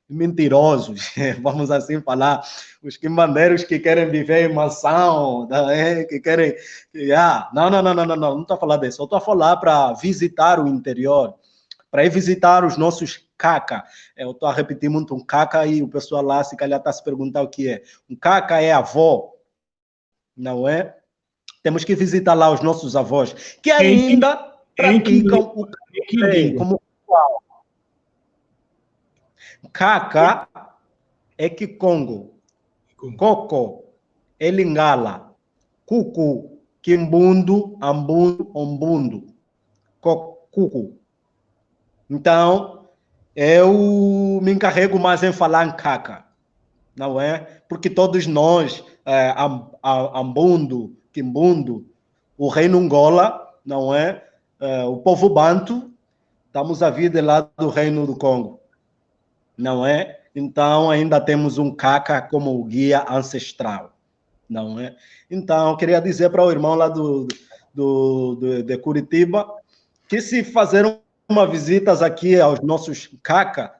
mentirosos, vamos assim falar, os quimbandeiros que querem viver em mansão, que querem... não estou a falar disso, eu estou a falar para visitar o interior, para ir visitar os nossos caca. Eu estou a repetir muito um caca e o pessoal lá, se calhar, está a se perguntar o que é. Um caca é avó, não é? Temos que visitar lá os nossos avós, que ainda praticam o caca como ritual. Caca é Kikongo, Coco é Lingala, Cucu, Kimbundu, Ambundu, Ombundo, Cucu. Então, eu me encarrego mais em falar em caca, não é? Porque todos nós, Ambundo, Quimbundo, o reino Angola, não é? O povo Banto, estamos a vir de lá do reino do Congo, não é? Então, ainda temos um caca como guia ancestral, não é? Então, eu queria dizer para o irmão lá de Curitiba que se fazer uma visita aqui aos nossos caca,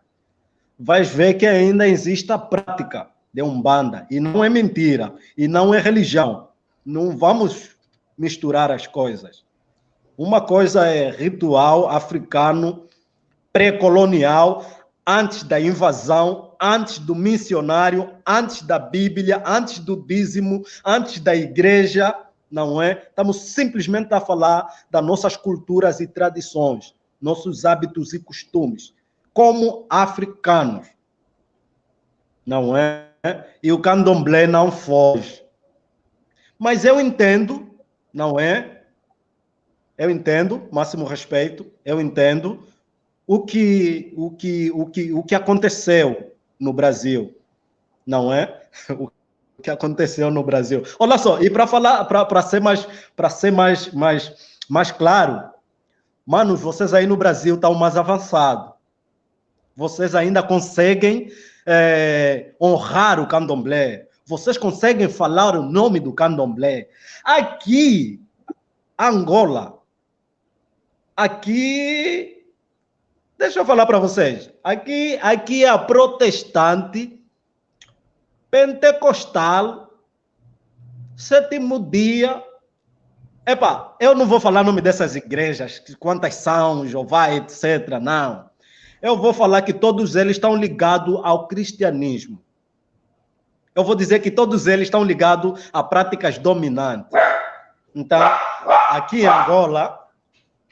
vais ver que ainda existe a prática de Umbanda. E não é mentira, e não é religião. Não vamos misturar as coisas. Uma coisa é ritual africano, pré-colonial, antes da invasão, antes do missionário, antes da Bíblia, antes do dízimo, antes da igreja, não é? Estamos simplesmente a falar das nossas culturas e tradições, nossos hábitos e costumes, como africanos, não é? E o candomblé não foge. Mas eu entendo, não é? Eu entendo, máximo respeito, eu entendo o que aconteceu no Brasil, não é? O que aconteceu no Brasil. Olha só, e para falar, para ser mais claro, manos, vocês aí no Brasil estão mais avançados. Vocês ainda conseguem honrar o candomblé. Vocês conseguem falar o nome do candomblé. Aqui, Angola, aqui, deixa eu falar para vocês, aqui a protestante, pentecostal, sétimo dia, epa, eu não vou falar o nome dessas igrejas, quantas são, Jeová, etc, não. Eu vou falar que todos eles estão ligados ao cristianismo. Eu vou dizer que todos eles estão ligados a práticas dominantes. Então, aqui em Angola,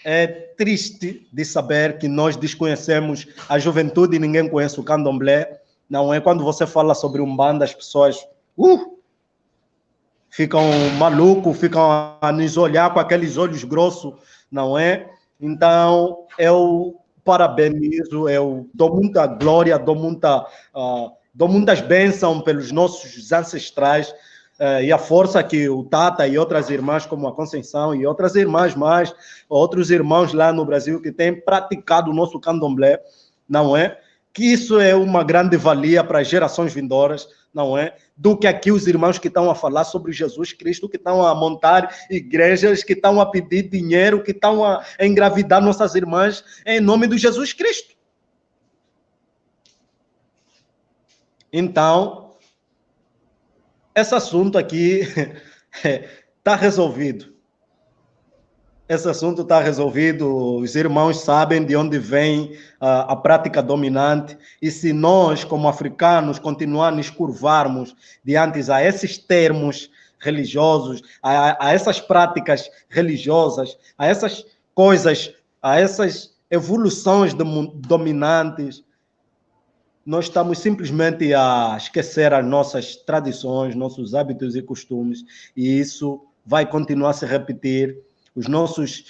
é triste de saber que nós desconhecemos a juventude e ninguém conhece o candomblé. Não é? Quando você fala sobre Umbanda, as pessoas ficam malucos, ficam a nos olhar com aqueles olhos grossos, não é? Então, eu parabenizo, eu dou muita glória, dou muitas bênçãos pelos nossos ancestrais, e a força que o Tata e outras irmãs como a Conceição e outras irmãs mais, outros irmãos lá no Brasil que têm praticado o nosso candomblé, não é? Que isso é uma grande valia para as gerações vindouras, não é? Do que aqui os irmãos que estão a falar sobre Jesus Cristo, que estão a montar igrejas, que estão a pedir dinheiro, que estão a engravidar nossas irmãs em nome do Jesus Cristo. Então, esse assunto aqui está resolvido. Esse assunto está resolvido. Os irmãos sabem de onde vem a prática dominante. E se nós, como africanos, continuarmos curvarmos diante a esses termos religiosos, a essas práticas religiosas, a essas coisas, a essas evoluções dominantes, nós estamos simplesmente a esquecer as nossas tradições, nossos hábitos e costumes, e isso vai continuar a se repetir. Os nossos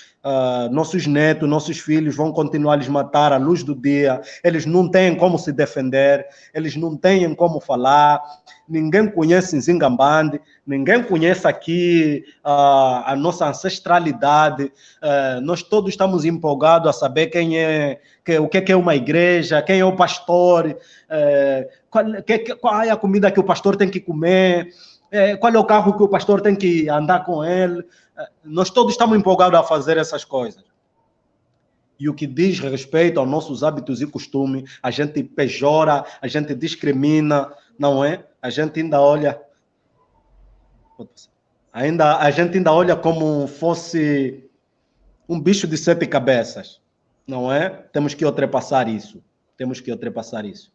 netos, nossos filhos vão continuar a lhes matar à luz do dia, eles não têm como se defender, eles não têm como falar, ninguém conhece Nzingambande, ninguém conhece aqui a nossa ancestralidade, nós todos estamos empolgados a saber o que é uma igreja, quem é o pastor, qual é a comida que o pastor tem que comer, qual é o carro que o pastor tem que andar com ele. Nós todos estamos empolgados a fazer essas coisas. E o que diz respeito aos nossos hábitos e costumes, a gente pejora, a gente discrimina, não é? A gente ainda olha... a gente ainda olha como fosse um bicho de 7 cabeças, não é? Temos que ultrapassar isso. Temos que ultrapassar isso.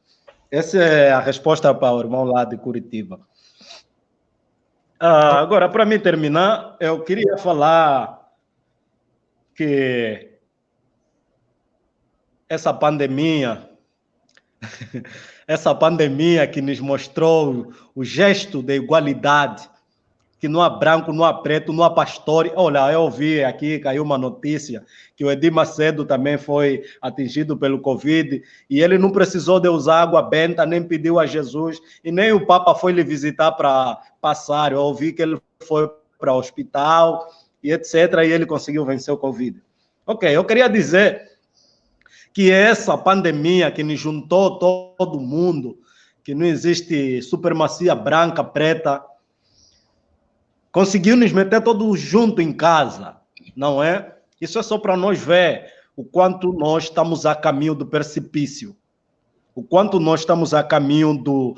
Essa é a resposta para o irmão lá de Curitiba. Agora, para mim terminar, eu queria falar que essa pandemia que nos mostrou o gesto de igualdade, que não há branco, não há preto, não há pastor. Olha, eu ouvi aqui, caiu uma notícia, que o Edir Macedo também foi atingido pelo Covid, e ele não precisou de usar água benta, nem pediu a Jesus, e nem o Papa foi lhe visitar para passar. Eu ouvi que ele foi para o hospital, e etc., e ele conseguiu vencer o Covid. Ok, eu queria dizer que essa pandemia que nos juntou todo mundo, que não existe supremacia branca, preta, conseguiu nos meter todos juntos em casa, não é? Isso é só para nós ver o quanto nós estamos a caminho do precipício, o quanto nós estamos a caminho do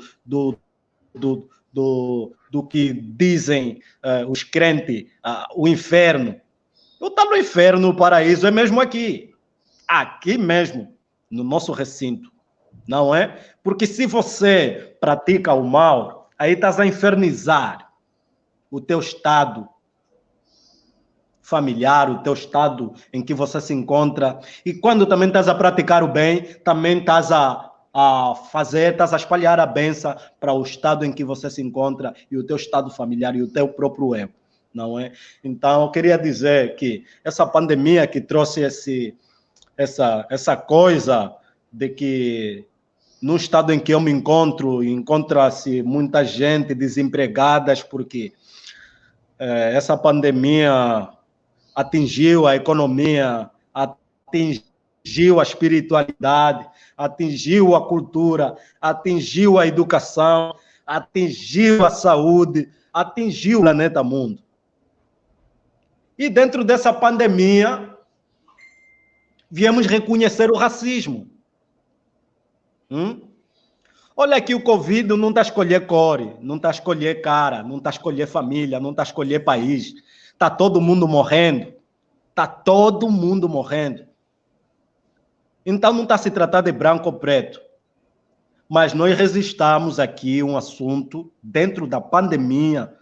que dizem os crentes, o inferno. Não está no inferno, o paraíso é mesmo aqui mesmo, no nosso recinto, não é? Porque se você pratica o mal, aí estás a infernizar o teu estado familiar, o teu estado em que você se encontra, e quando também estás a praticar o bem, também estás a espalhar a bênção para o estado em que você se encontra e o teu estado familiar e o teu próprio eu, não é? Então, eu queria dizer que essa pandemia que trouxe essa coisa de que no estado em que eu me encontro, encontra-se muita gente desempregada, porque essa pandemia atingiu a economia, atingiu a espiritualidade, atingiu a cultura, atingiu a educação, atingiu a saúde, atingiu o planeta mundo. E dentro dessa pandemia, viemos reconhecer o racismo. Olha aqui, o Covid não está a escolher cor, não está a escolher cara, não está a escolher família, não está a escolher país. Está todo mundo morrendo. Está todo mundo morrendo. Então não está a se tratar de branco ou preto. Mas nós resistamos aqui um assunto dentro da pandemia,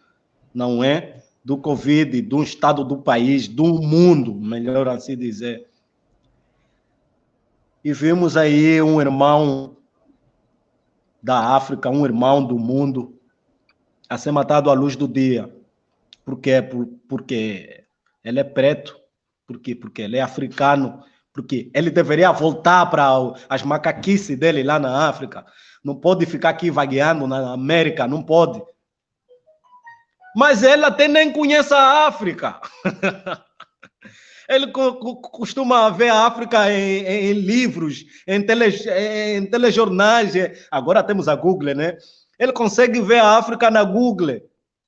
não é? Do Covid, do estado do país, do mundo, melhor assim dizer. E vimos aí um irmão da África, um irmão do mundo, a ser matado à luz do dia. Por quê? Porque ele é preto, porque ele é africano, porque ele deveria voltar para as macaquices dele lá na África. Não pode ficar aqui vagueando na América, não pode. Mas ele até nem conhece a África. Ele costuma ver a África em livros, em telejornais. Agora temos a Google, né? Ele consegue ver a África na Google.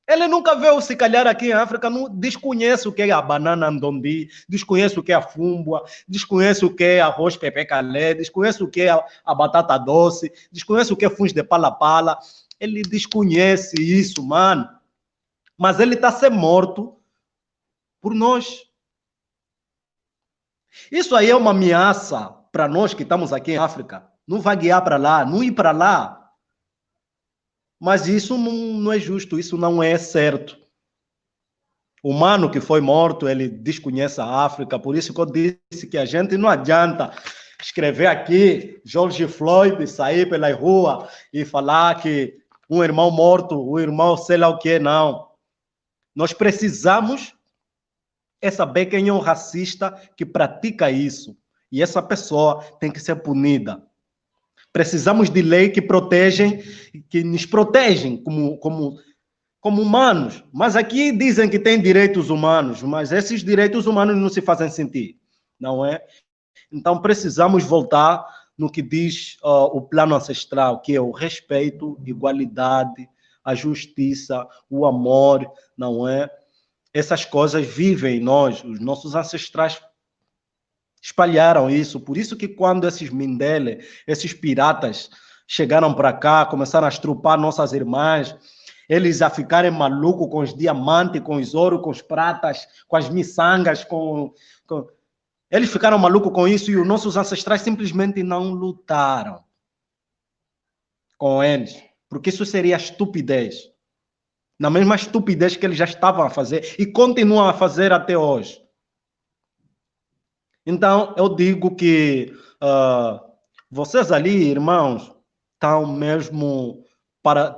Ele nunca viu, se calhar, aqui em África, não desconhece o que é a banana ndondi, desconhece o que é a fumbua, desconhece o que é arroz pepe calé, desconhece o que é a batata doce, desconhece o que é fungo de pala-pala. Ele desconhece isso, mano. Mas ele está a ser morto por nós. Isso aí é uma ameaça para nós que estamos aqui em África. Não vaguear para lá, não ir para lá. Mas isso não é justo, isso não é certo. O humano que foi morto, ele desconhece a África, por isso que eu disse que a gente não adianta escrever aqui George Floyd, sair pela rua e falar que um irmão morto, o irmão sei lá o que, não. Nós precisamos saber quem é o racista que pratica isso. E essa pessoa tem que ser punida. Precisamos de lei que protegem, que nos protegem como humanos. Mas aqui dizem que tem direitos humanos, mas esses direitos humanos não se fazem sentir, não é? Então precisamos voltar no que diz o plano ancestral, que é o respeito, igualdade, a justiça, o amor, não é? Essas coisas vivem em nós, os nossos ancestrais espalharam isso. Por isso que quando esses Mindele, esses piratas chegaram para cá, começaram a estrupar nossas irmãs, eles a ficarem malucos com os diamantes, com os ouros, com os pratas, com as miçangas, eles ficaram malucos com isso e os nossos ancestrais simplesmente não lutaram com eles, porque isso seria estupidez. Na mesma estupidez que eles já estavam a fazer e continuam a fazer até hoje. Então, eu digo que vocês ali, irmãos, estão mesmo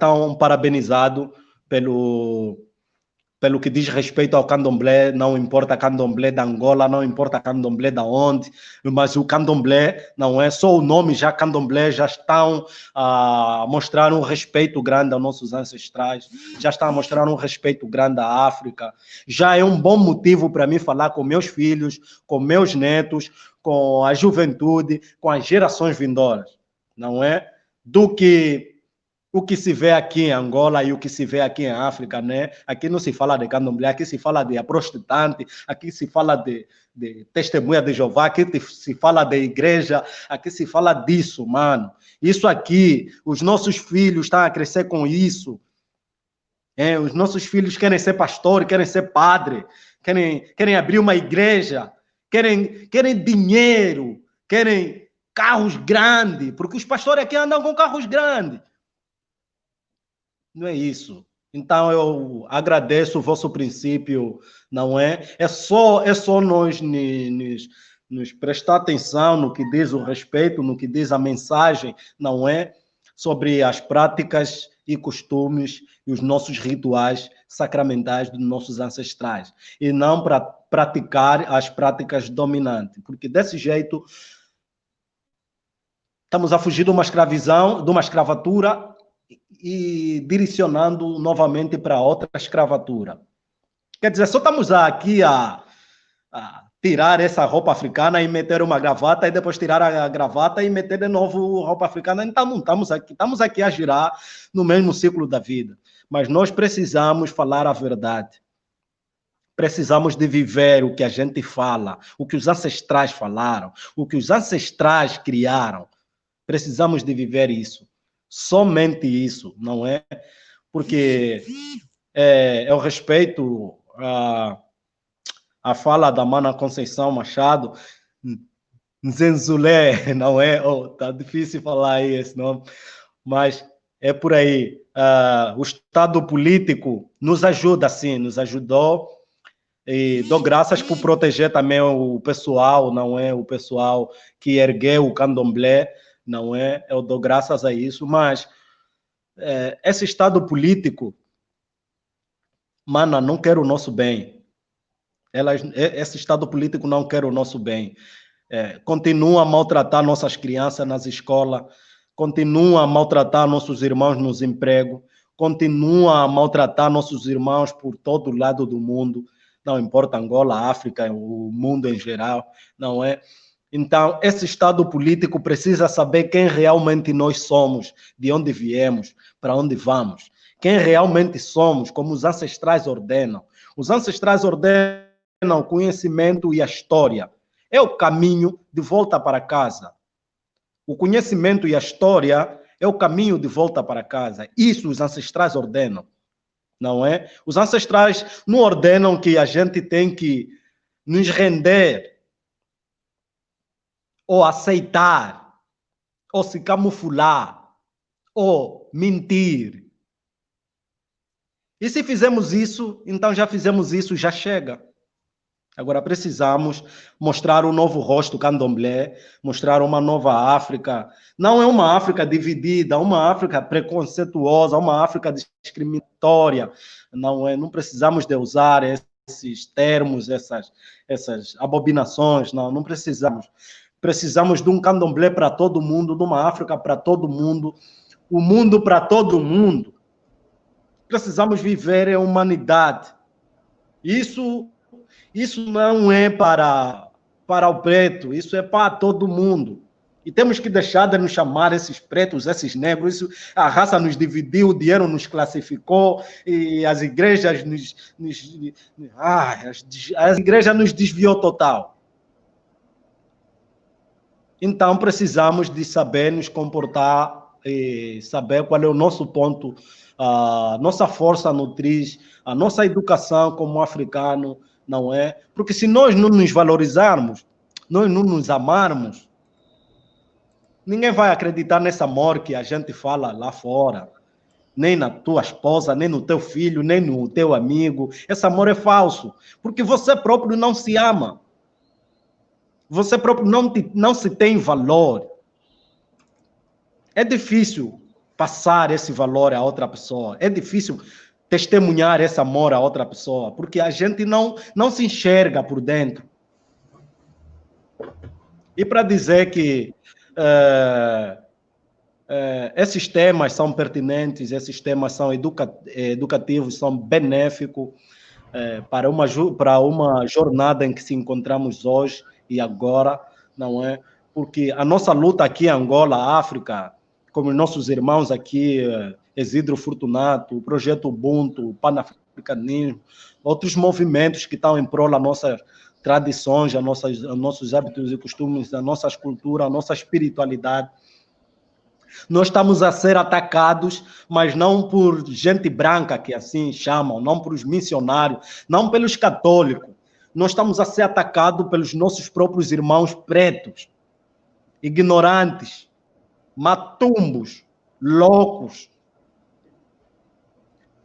tão parabenizados pelo que diz respeito ao candomblé. Não importa candomblé da Angola, não importa candomblé da onde, mas o candomblé não é só o nome, já candomblé já estão a mostrar um respeito grande aos nossos ancestrais, já estão a mostrar um respeito grande à África. Já é um bom motivo para mim falar com meus filhos, com meus netos, com a juventude, com as gerações vindouras, não é? Do que o que se vê aqui em Angola e o que se vê aqui em África, né? Aqui não se fala de candomblé, aqui se fala de prostituante, aqui se fala de testemunha de Jeová, aqui se fala de igreja, aqui se fala disso, mano. Isso aqui, os nossos filhos estão a crescer com isso. Os nossos filhos querem ser pastor, querem ser padre, querem abrir uma igreja, querem dinheiro, querem carros grandes, porque os pastores aqui andam com carros grandes. Não é isso. Então, eu agradeço o vosso princípio, não é? É só nós nos prestar atenção no que diz o respeito, no que diz a mensagem, não é? Sobre as práticas e costumes e os nossos rituais sacramentais dos nossos ancestrais. E não para praticar as práticas dominantes. Porque desse jeito estamos a fugir de uma escravidão, de uma escravatura e direcionando novamente para outra escravatura. Quer dizer, só estamos aqui a tirar essa roupa africana e meter uma gravata e depois tirar a gravata e meter de novo roupa africana. Então não estamos aqui a girar no mesmo ciclo da vida. Mas nós precisamos falar a verdade. Precisamos de viver o que a gente fala, o que os ancestrais falaram, o que os ancestrais criaram. Precisamos de viver isso. Somente isso, não é? Porque eu respeito a fala da Mana Conceição Machado, Nzenzulé, não é? Tá difícil falar aí esse nome, mas é por aí. O Estado político nos ajuda, sim, nos ajudou, e dou graças por proteger também o pessoal, não é? O pessoal que ergueu o candomblé, não é? Eu dou graças a isso, mas esse Estado político, mana, não quer o nosso bem. Esse Estado político não quer o nosso bem. Continua a maltratar nossas crianças nas escolas, continua a maltratar nossos irmãos nos empregos, continua a maltratar nossos irmãos por todo lado do mundo, não importa Angola, África, o mundo em geral, não é? Então, esse Estado político precisa saber quem realmente nós somos, de onde viemos, para onde vamos. Quem realmente somos, como os ancestrais ordenam. Os ancestrais ordenam o conhecimento e a história. É o caminho de volta para casa. O conhecimento e a história é o caminho de volta para casa. Isso os ancestrais ordenam, não é? Os ancestrais não ordenam que a gente tem que nos render ou aceitar, ou se camuflar, ou mentir. E se fizermos isso, então já fizemos isso, já chega. Agora precisamos mostrar um novo rosto candomblé, mostrar uma nova África. Não é uma África dividida, uma África preconceituosa, uma África discriminatória. Não precisamos de usar esses termos, essas abominações, não precisamos. Precisamos de um candomblé para todo mundo, de uma África para todo mundo, o mundo para todo mundo. Precisamos viver em humanidade. Isso não é para o preto, isso é para todo mundo. E temos que deixar de nos chamar esses pretos, esses negros. A raça nos dividiu, o dinheiro nos classificou e as igrejas as igrejas nos desviou total. Então, precisamos de saber nos comportar e saber qual é o nosso ponto, a nossa força nutriz, a nossa educação como africano, não é? Porque se nós não nos valorizarmos, nós não nos amarmos, ninguém vai acreditar nesse amor que a gente fala lá fora, nem na tua esposa, nem no teu filho, nem no teu amigo. Esse amor é falso, porque você próprio não se ama. Você próprio não se tem valor. É difícil passar esse valor a outra pessoa. É difícil testemunhar esse amor a outra pessoa, porque a gente não se enxerga por dentro. E para dizer que esses temas são pertinentes, esses temas são educativos, são benéficos para uma jornada em que se encontramos hoje e agora, não é? Porque a nossa luta aqui em Angola, África, como nossos irmãos aqui, Isidro Fortunato, o Projeto Ubuntu, o Panafricanismo, outros movimentos que estão em prol das nossas tradições, a nossos hábitos e costumes, a nossa cultura, a nossa espiritualidade. Nós estamos a ser atacados, mas não por gente branca, que assim chamam, não por os missionários, não pelos católicos. Nós estamos a ser atacados pelos nossos próprios irmãos pretos, ignorantes, matumbos, loucos.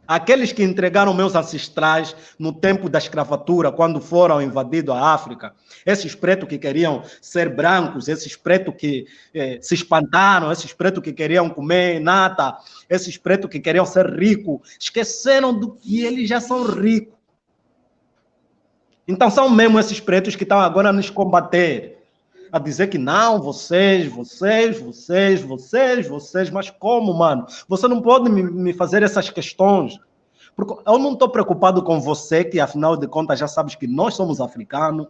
Aqueles que entregaram meus ancestrais no tempo da escravatura, quando foram invadidos a África, esses pretos que queriam ser brancos, esses pretos que se espantaram, esses pretos que queriam comer nata, esses pretos que queriam ser ricos, esqueceram do que eles já são ricos. Então são mesmo esses pretos que estão agora a nos combater, a dizer que não, vocês, mas como, mano? Você não pode me fazer essas questões, porque eu não estou preocupado com você, que afinal de contas já sabes que nós somos africanos,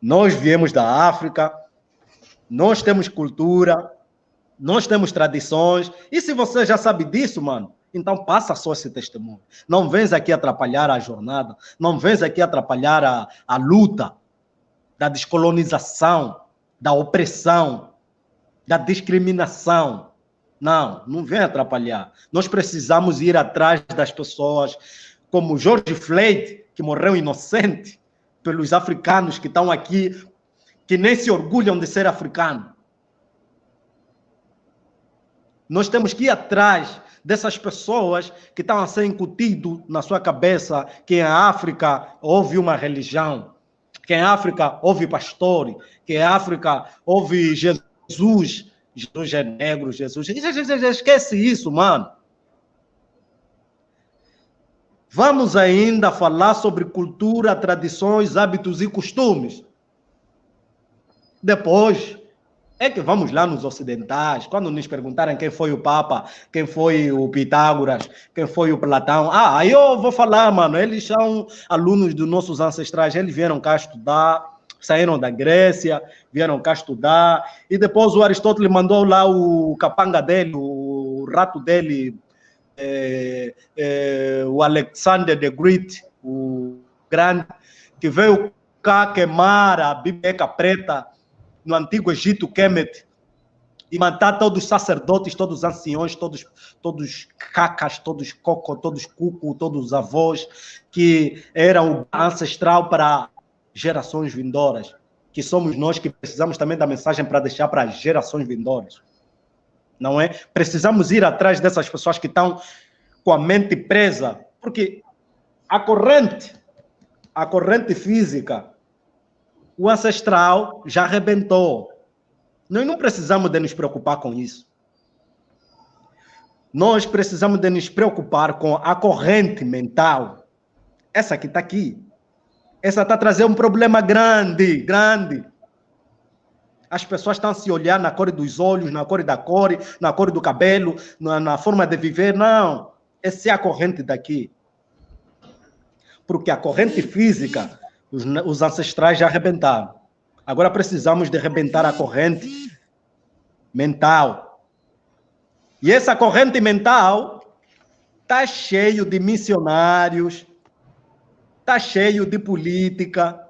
nós viemos da África, nós temos cultura, nós temos tradições, e se você já sabe disso, mano, então passa só esse testemunho. Não vens aqui atrapalhar a jornada, não vens aqui atrapalhar a luta da descolonização, da opressão, da discriminação. Não vem atrapalhar. Nós precisamos ir atrás das pessoas, como George Floyd, que morreu inocente, pelos africanos que estão aqui, que nem se orgulham de ser africano. Nós temos que ir atrás dessas pessoas que estão a ser incutido na sua cabeça que em África houve uma religião, que em África houve pastor, que em África houve Jesus é negro, Jesus... Esquece isso, mano. Vamos ainda falar sobre cultura, tradições, hábitos e costumes. Depois é que vamos lá nos ocidentais, quando nos perguntarem quem foi o Papa, quem foi o Pitágoras, quem foi o Platão. Aí eu vou falar, mano, eles são alunos dos nossos ancestrais, eles vieram cá estudar, saíram da Grécia, vieram cá estudar, e depois o Aristóteles mandou lá o capanga dele, o rato dele, o Alexander the Great, o grande, que veio cá queimar a biblioteca preta no antigo Egito, Kemet, e matar todos os sacerdotes, todos os anciões, todos cacas, todos coco, todos cuco, todos os avós, que eram ancestral para gerações vindouras, que somos nós que precisamos também da mensagem para deixar para as gerações vindouras. Não é? Precisamos ir atrás dessas pessoas que estão com a mente presa, porque a corrente física, o ancestral já arrebentou. Nós não precisamos de nos preocupar com isso. Nós precisamos de nos preocupar com a corrente mental. Essa que está aqui. Essa está trazendo um problema grande. As pessoas estão a se olhar na cor dos olhos, na cor da cor, na cor do cabelo, na forma de viver. Não. Essa é a corrente daqui. Porque a corrente física, os ancestrais já arrebentaram. Agora precisamos de arrebentar a corrente mental. E essa corrente mental está cheio de missionários, está cheio de política,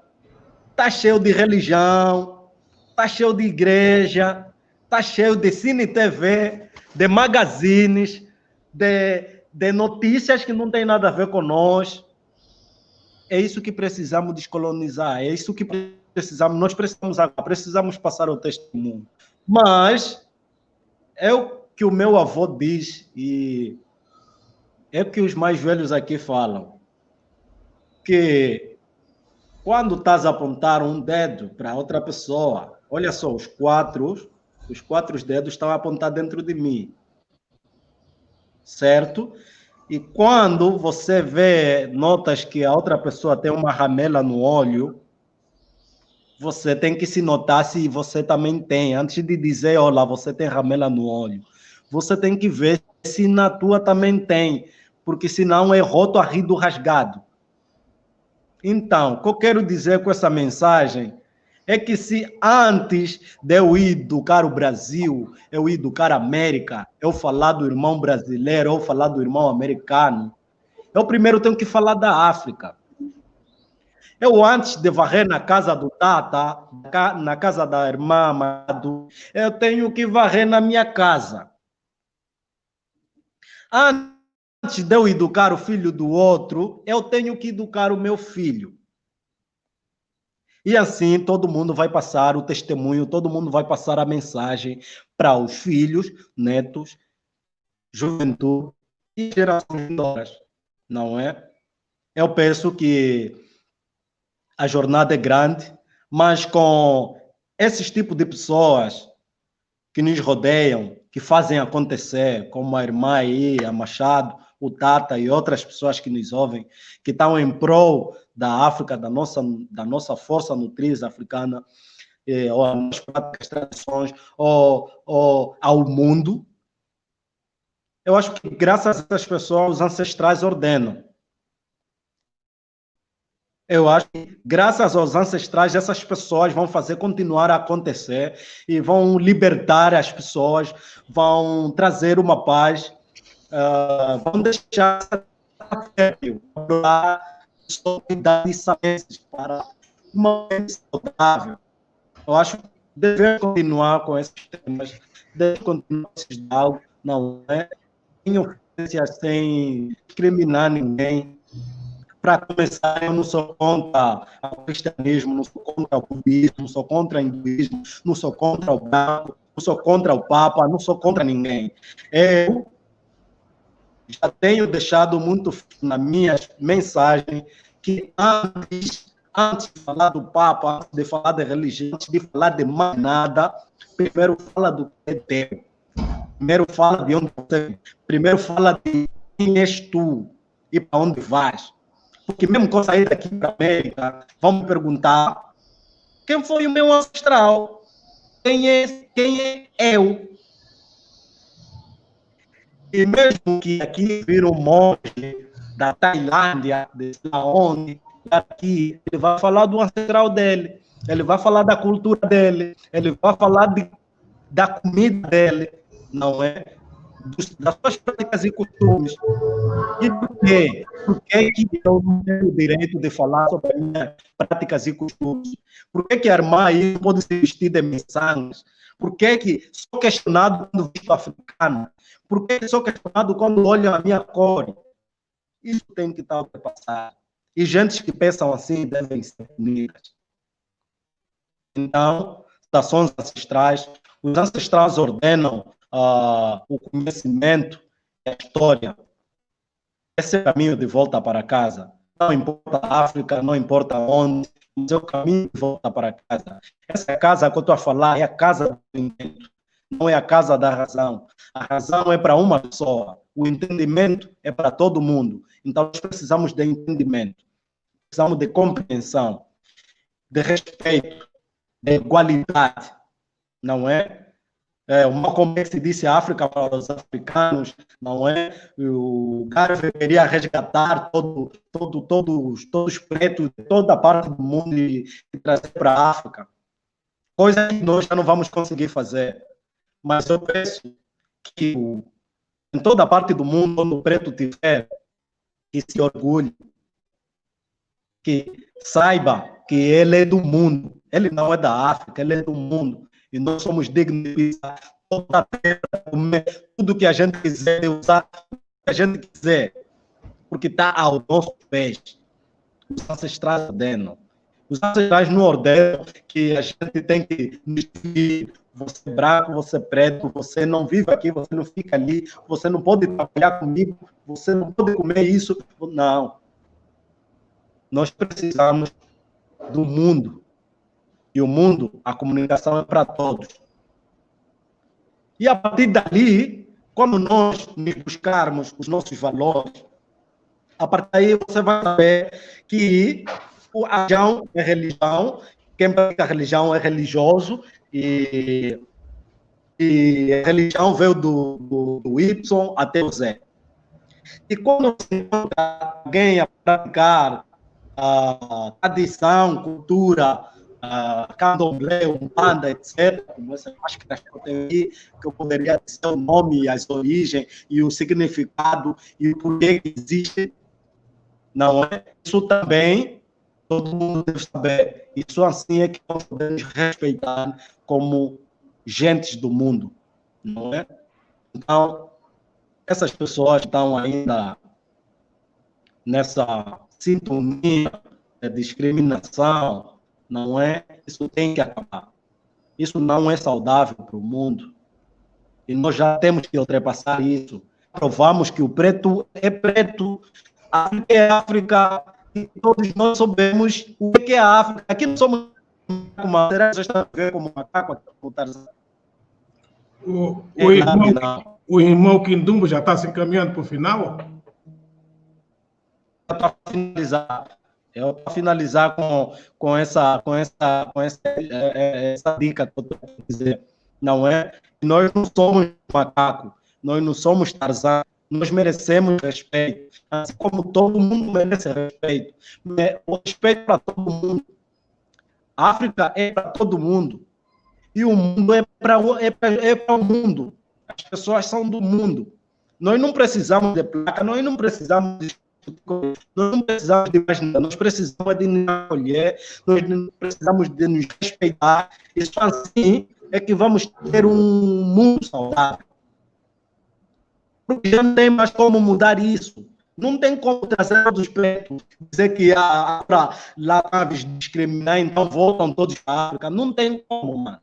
está cheio de religião, está cheio de igreja, está cheio de cine TV, de magazines, de notícias que não tem nada a ver com nós. É isso que precisamos descolonizar, é isso que nós precisamos passar o testemunho. Mas é o que o meu avô diz e é o que os mais velhos aqui falam, que quando estás a apontar um dedo para outra pessoa, olha só, os quatro dedos estão a apontar dentro de mim, certo? E quando você notas que a outra pessoa tem uma ramela no olho, você tem que se notar se você também tem. Antes de dizer, olha, você tem ramela no olho, você tem que ver se na tua também tem, porque senão é roto a rir do rasgado. Então, o que eu quero dizer com essa mensagem é que se antes de eu ir educar o Brasil, eu ir educar a América, eu falar do irmão brasileiro, eu falar do irmão americano, eu primeiro tenho que falar da África. Eu, antes de varrer na casa do Tata, na casa da irmã Amado, eu tenho que varrer na minha casa. Antes de eu educar o filho do outro, eu tenho que educar o meu filho. E assim todo mundo vai passar o testemunho, todo mundo vai passar a mensagem para os filhos, netos, juventude e gerações vindouras, não é? Eu penso que a jornada é grande, mas com esses tipos de pessoas que nos rodeiam, que fazem acontecer, como a irmã aí, a Machado, o Tata e outras pessoas que nos ouvem, que estão em prol da África, da nossa força nutriz africana, ou as práticas, tradições, ou ao mundo. Eu acho que graças a essas pessoas os ancestrais ordenam. Eu acho que graças aos ancestrais essas pessoas vão fazer continuar a acontecer e vão libertar as pessoas, vão trazer uma paz, vão deixar para uma vida saudável. Eu acho que devemos continuar com esses temas, devemos continuar com esses diálogos, não é? Sem ofensas, sem discriminar ninguém. Para começar, eu não sou contra o cristianismo, não sou contra o budismo, não sou contra o hinduísmo, não sou contra o branco, não sou contra o Papa, não sou contra ninguém. Eu já tenho deixado muito na minha mensagem que antes de falar do Papa, antes de falar de religião, antes de falar de mais nada, primeiro fala do que é teu. Primeiro fala de onde você vem. Primeiro fala de quem és tu e para onde vais. Porque mesmo quando sair daqui para a América, vão me perguntar quem foi o meu ancestral? Quem é eu? E mesmo que aqui vira um monge da Tailândia, de onde, aqui, ele vai falar do ancestral dele, ele vai falar da cultura dele, ele vai falar da comida dele, não é? Das suas práticas e costumes. E por quê? Por que eu não tenho o direito de falar sobre as minhas práticas e costumes? Por que a irmã aí não pode se vestir de miçangas? Por que sou questionado quando visto africano? Por que sou questionado quando olham a minha cor? Isso tem que estar ultrapassado. E gente que pensam assim devem ser punidas. Então, citações ancestrais, os ancestrais ordenam o conhecimento, a história. Esse é o caminho de volta para casa. Não importa a África, não importa onde, mas é o caminho de volta para casa. Essa casa que eu estou a falar é a casa do entendimento, não é a casa da razão. A razão é para uma pessoa, o entendimento é para todo mundo. Então, nós precisamos de entendimento, precisamos de compreensão, de respeito, de igualdade, não é? Como se disse, a África para os africanos, não é? O Garvey queria resgatar todos os pretos de toda a parte do mundo e trazer para a África. Coisa que nós já não vamos conseguir fazer. Mas eu penso que em toda a parte do mundo, onde o preto estiver, que se orgulhe, que saiba que ele é do mundo. Ele não é da África, ele é do mundo. E nós somos dignos de pisar toda a terra, comer tudo que a gente quiser, de usar o que a gente quiser, porque está aos nossos pés. Os ancestrais ordenam. Os ancestrais não ordenam que a gente tem que nos dividir. Você é branco, você é preto, você não vive aqui, você não fica ali, você não pode trabalhar comigo, você não pode comer isso. Não. Nós precisamos do mundo. E o mundo, a comunicação é para todos. E a partir dali, quando nós buscarmos os nossos valores, a partir daí você vai saber que a religião é religião, quem pratica a religião é religioso, e a religião veio do Y até o Z. E quando você encontra alguém a praticar a tradição, cultura, candomblé, umbanda, etc., como essas máscaras que eu tenho aqui, que eu poderia dizer o nome, as origens e o significado e o porquê que existe, não é? Isso também todo mundo deve saber. Isso assim é que nós podemos respeitar como gentes do mundo, não é? Então, essas pessoas estão ainda nessa sintonia de discriminação, não é? Isso tem que acabar. Isso não é saudável para o mundo. E nós já temos que ultrapassar isso. Provamos que o preto é preto, a África é África, e todos nós sabemos o que é a África. Aqui não somos uma como macaco, o irmão Quindumbo já está se encaminhando para o final? Para finalizar com essa dica que eu estou a dizer, não é? Nós não somos macaco, nós não somos Tarzan, nós merecemos respeito, assim como todo mundo merece respeito. O respeito para todo mundo. A África é para todo mundo. E o mundo é para o mundo. As pessoas são do mundo. Nós não precisamos de placa, nós não precisamos de mais nada, nós precisamos de nos acolher, nós precisamos de nos respeitar, e só assim é que vamos ter um mundo saudável. Porque já não tem mais como mudar isso. Não tem como trazer todos os pretos, dizer que para lá discriminar, então voltam todos para a África. Não tem como, mano.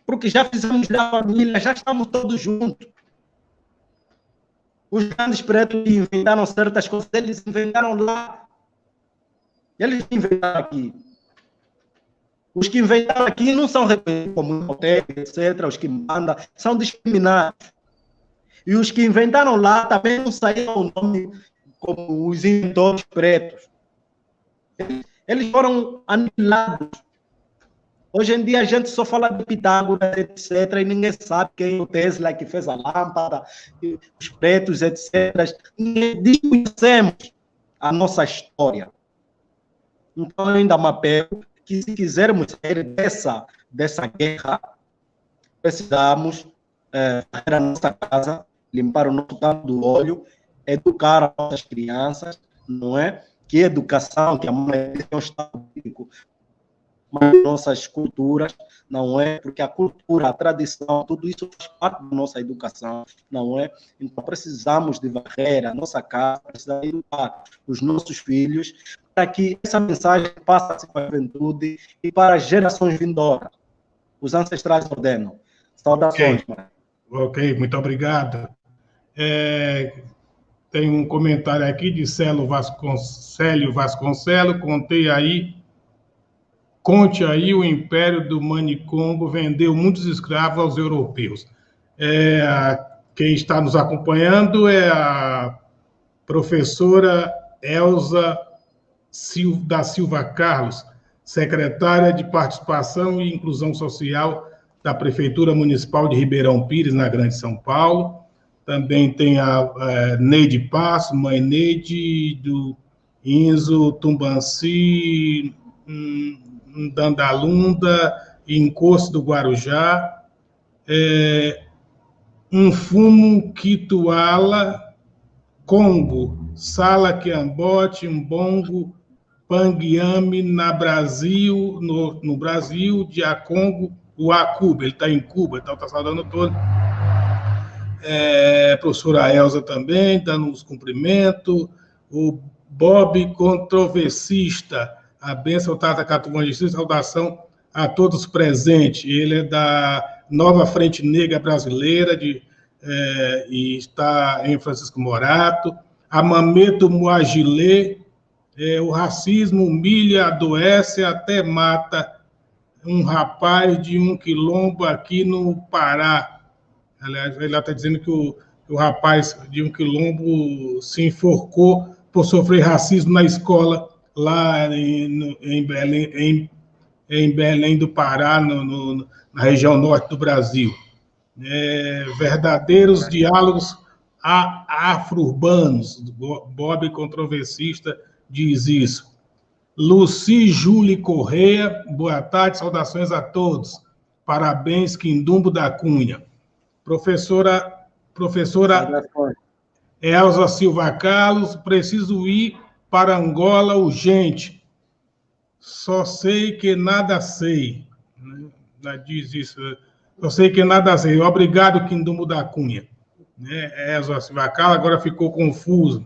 Porque já fizemos da família, já estamos todos juntos. Os grandes pretos que inventaram certas coisas, eles inventaram lá. Eles inventaram aqui. Os que inventaram aqui não são reconhecidos como hotéis, etc. Os que mandam são discriminados. E os que inventaram lá também não saíram o nome como os inventores pretos. Eles foram aniquilados. Hoje em dia a gente só fala de Pitágoras, etc. E ninguém sabe quem é o Tesla que fez a lâmpada, os pretos, etc. Desconhecemos a nossa história. Então eu ainda me apego que se quisermos sair dessa guerra, precisamos ir à nossa casa, limpar o nosso canto do olho, educar as nossas crianças, não é? Que educação, que a mãe é um Estado público, mas nossas culturas, não é? Porque a cultura, a tradição, tudo isso faz parte da nossa educação, não é? Então precisamos de varrer a nossa casa, precisamos educar os nossos filhos, para que essa mensagem passe para a juventude e para as gerações vindouras. Os ancestrais ordenam. Saudações, mano. Ok, muito obrigado. Tem um comentário aqui de Célio Vasconcelos, conte aí, o Império do Manicongo vendeu muitos escravos aos europeus. Quem está nos acompanhando é a professora Elza da Silva Carlos, secretária de Participação e Inclusão Social da Prefeitura Municipal de Ribeirão Pires, na Grande São Paulo. Também tem a Neide Passo, mãe Neide, do Inzo, Tumbanci, Dandalunda, Encosto do Guarujá, Fumo Quituala, Congo, Sala Quiambote, Mbongo, Panguiame, no Brasil, de Acongo, o Acuba, ele está em Cuba, então está saudando todo. Professora Elza também, dando os cumprimentos, o Bob Controversista, a bênção Tata Catuan, saudação a todos presentes. Ele é da Nova Frente Negra Brasileira, e está em Francisco Morato. A Mameto Moagilê, o racismo humilha, adoece, até mata um rapaz de um quilombo aqui no Pará. Aliás, ele está dizendo que o rapaz de um quilombo se enforcou por sofrer racismo na escola, lá em Belém do Pará, na região norte do Brasil. Verdadeiros diálogos afro-urbanos, Bob Controversista diz isso. Luci Júlia Correia, boa tarde, saudações a todos. Parabéns, Quindumbo da Cunha. Professora Elza Silva Carlos, preciso ir para Angola urgente. Só sei que nada sei. Diz isso. Só sei que nada sei. Obrigado, Quindumbo da Cunha. Elza Silva Carlos agora ficou confuso.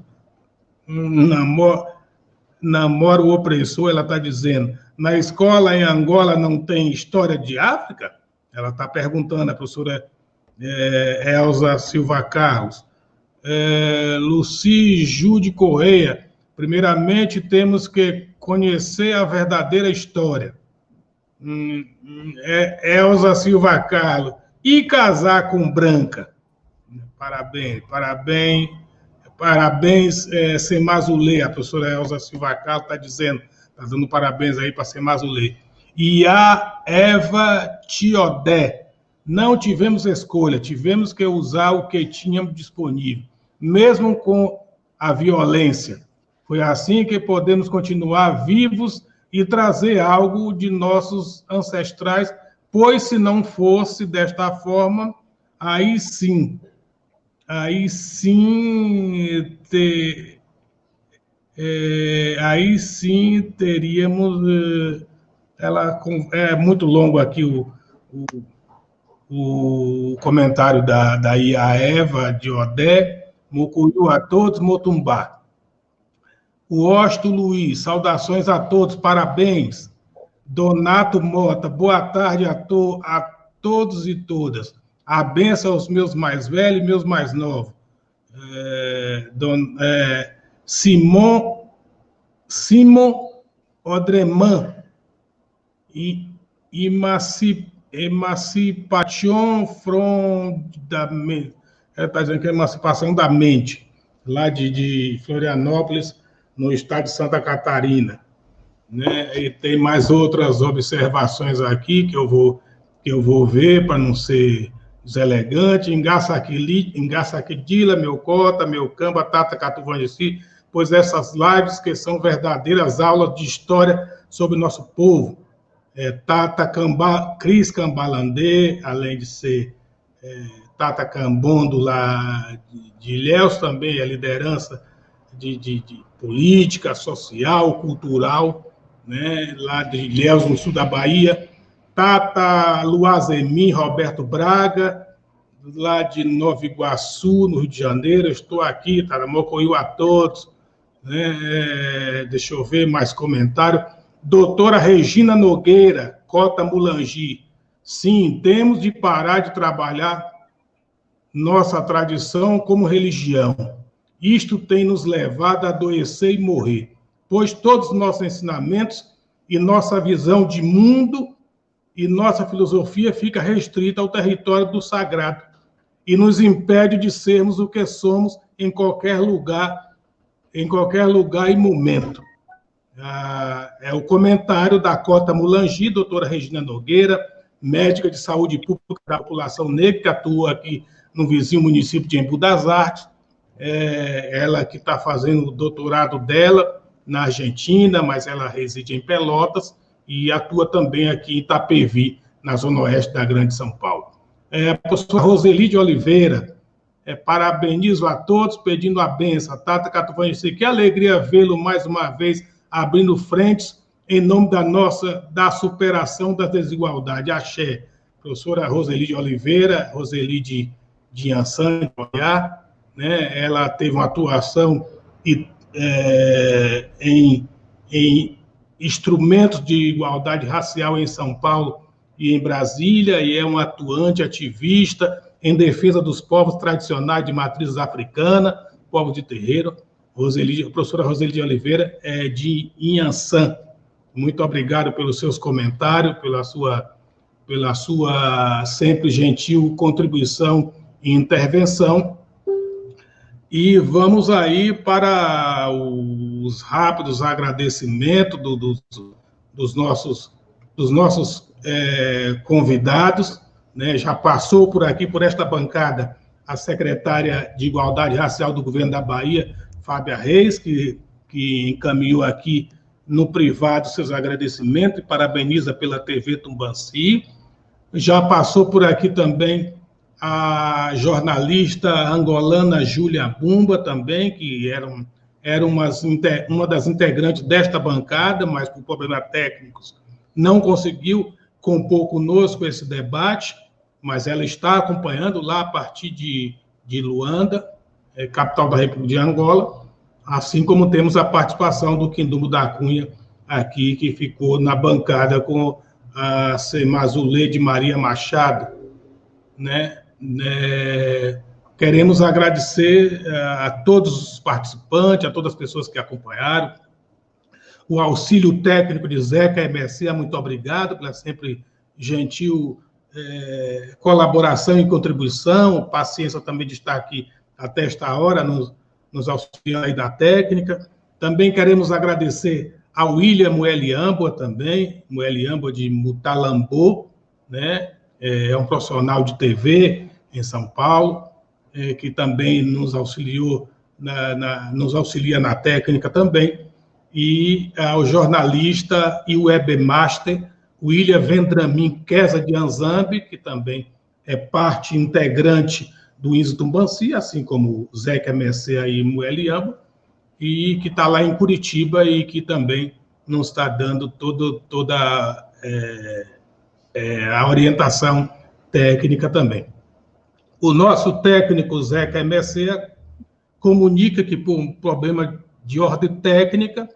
Namora o opressor, ela está dizendo. Na escola em Angola não tem história de África? Ela está perguntando, a professora Elza Silva Carlos. Luci Jude Correia. Primeiramente, temos que conhecer a verdadeira história. Elza Silva Carlos. E casar com branca? Parabéns, Semazulê. A professora Elza Silva Carlos está dizendo, está dando parabéns aí para Semazulê. E a Eva Tiodé. Não tivemos escolha, tivemos que usar o que tínhamos disponível, mesmo com a violência. Foi assim que podemos continuar vivos e trazer algo de nossos ancestrais, pois se não fosse desta forma, aí sim teríamos... é muito longo aqui o comentário da Eva de Odé. Mucuyu a todos, Motumbá. O Osto Luiz, saudações a todos, parabéns. Donato Mota, boa tarde a todos e todas. A benção aos meus mais velhos e meus mais novos. Simon Odreman. Emancipation from da mente. Está dizendo que é emancipação da mente, lá de Florianópolis, no estado de Santa Catarina. E tem mais outras observações aqui que eu vou ver para não ser deselegante. Engaçaquidila, meu cota, meu camba, tata catuvanjeci, pois essas lives que são verdadeiras aulas de história sobre nosso povo. Tata Cris Cambalandê, além de ser Tata Cambondo lá de Ilhéus, também a liderança de política, social, cultural, lá de Ilhéus, no sul da Bahia. Tata Luazemim Roberto Braga, lá de Nova Iguaçu, no Rio de Janeiro. Estou aqui, Tata Mocoiu a todos. Deixa eu ver mais comentário. Doutora Regina Nogueira, Cota Mulangi. Sim, temos de parar de trabalhar nossa tradição como religião. Isto tem nos levado a adoecer e morrer, pois todos os nossos ensinamentos e nossa visão de mundo e nossa filosofia fica restrita ao território do sagrado e nos impede de sermos o que somos em qualquer lugar e momento. É o comentário da Cota Mulangi, doutora Regina Nogueira, médica de saúde pública da população negra, que atua aqui no vizinho município de Embu das Artes. Ela que está fazendo o doutorado dela na Argentina, mas ela reside em Pelotas e atua também aqui em Itapevi, na zona oeste da Grande São Paulo. A professora Roseli de Oliveira, parabenizo a todos, pedindo a benção. Tata Catuvanjeci, que alegria vê-lo mais uma vez abrindo frentes em nome da superação da desigualdade. Axé. Professora Roseli de Oliveira, Roseli de Ançã, de Goiás, ela teve uma atuação em instrumentos de igualdade racial em São Paulo e em Brasília, e é uma atuante ativista em defesa dos povos tradicionais de matrizes africana, povos de terreiro. A professora Roseli de Oliveira é de Inhaçã. Muito obrigado pelos seus comentários, pela sua sempre gentil contribuição e intervenção. E vamos aí para os rápidos agradecimentos dos nossos convidados. Já passou por aqui, por esta bancada, a secretária de Igualdade Racial do Governo da Bahia, Fábia Reis, que encaminhou aqui no privado seus agradecimentos e parabeniza pela TV Tumbanci. Já passou por aqui também a jornalista angolana Júlia Bumba também, que era uma das integrantes desta bancada, mas por problemas técnicos não conseguiu compor conosco esse debate, mas ela está acompanhando lá a partir de Luanda, capital da República de Angola, assim como temos a participação do Quindumbo da Cunha aqui, que ficou na bancada com a Semazulê de Maria Machado, né? Queremos agradecer a todos os participantes, a todas as pessoas que acompanharam, o auxílio técnico de Zeca MSC, muito obrigado pela sempre gentil colaboração e contribuição, paciência também de estar aqui até esta hora, nos auxiliando aí da técnica. Também queremos agradecer ao William Mueliamba também, Mueliamba de Mutalambô, né? É um profissional de TV em São Paulo, que também nos auxiliou, nos auxilia na técnica também, e ao jornalista e webmaster William Vendramin Queza de Anzambi, que também é parte integrante do INSE Tumbanci, assim como o Zeca MSC aí em Mueliamba, e que está lá em Curitiba e que também nos está dando toda a orientação técnica também. O nosso técnico Zeca MSC comunica que, por um problema de ordem técnica,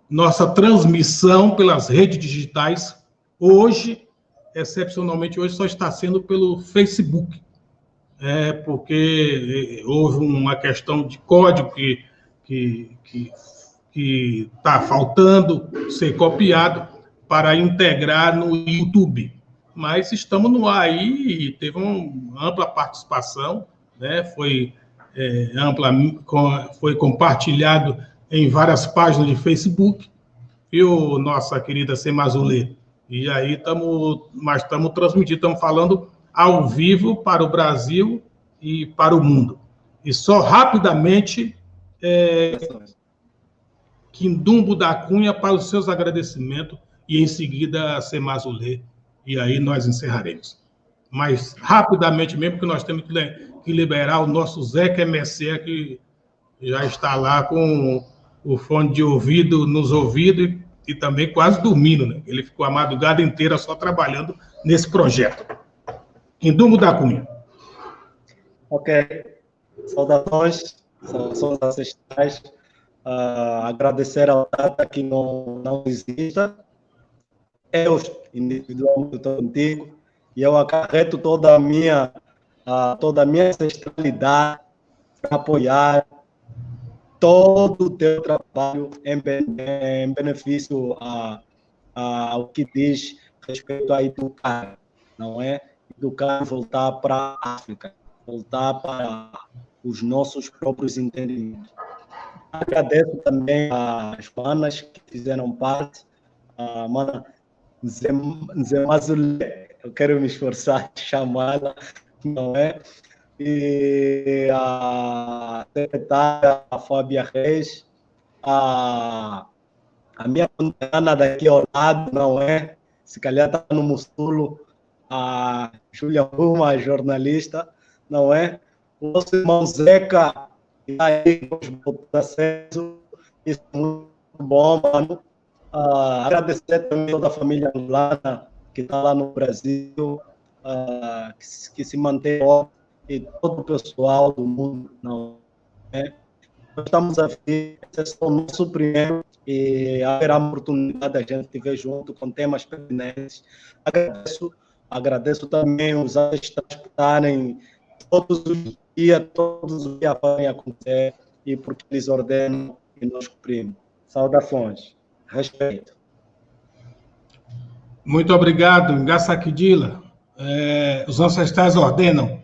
nossa transmissão pelas redes digitais hoje, excepcionalmente hoje, só está sendo pelo Facebook, porque houve uma questão de código que está faltando ser copiado para integrar no YouTube. Mas estamos no ar aí e teve uma ampla participação, né? Foi compartilhado em várias páginas de Facebook, viu, nossa querida Semazulê? E aí estamos transmitindo, estamos falando ao vivo para o Brasil e para o mundo. E só rapidamente, Quindumbo da Cunha para os seus agradecimentos e em seguida a Semazulê, e aí nós encerraremos. Mas rapidamente mesmo, porque nós temos que liberar o nosso Zeca MSC, que já está lá com o fone de ouvido nos ouvidos e também quase dormindo, né? Ele ficou a madrugada inteira só trabalhando nesse projeto. Quindumbo da Cunha. Ok. Saudações ancestrais. Agradecer ao Tata que não exista. Eu, individualmente, estou contigo e eu acarreto toda a minha ancestralidade para apoiar todo o teu trabalho em benefício ao que diz respeito a educar, não é? Educar, voltar para a África, voltar para os nossos próprios entendimentos. Agradeço também às manas que fizeram parte, a mana Zemazulé, eu quero me esforçar de chamá-la, não é? E a secretária a Fábia Reis, a minha contana daqui ao lado, não é? Se calhar está no Mussulo, a Júlia Ruma, jornalista, não é? O nosso irmão Zeca, e aí, com os acessos, isso é muito bom, mano. Agradecer também toda a família angolana que está lá no Brasil, que se mantém e todo o pessoal do mundo, não é? Nós estamos a ver, esse é só o nosso primeiro e haverá oportunidade da gente te ver junto com temas pertinentes. Agradeço também os ancestrais por estarem todos os dias podem acontecer e porque eles ordenam e nós cumprimos. Saudações. Respeito. Muito obrigado, Ngaçaquidila. Os ancestrais ordenam.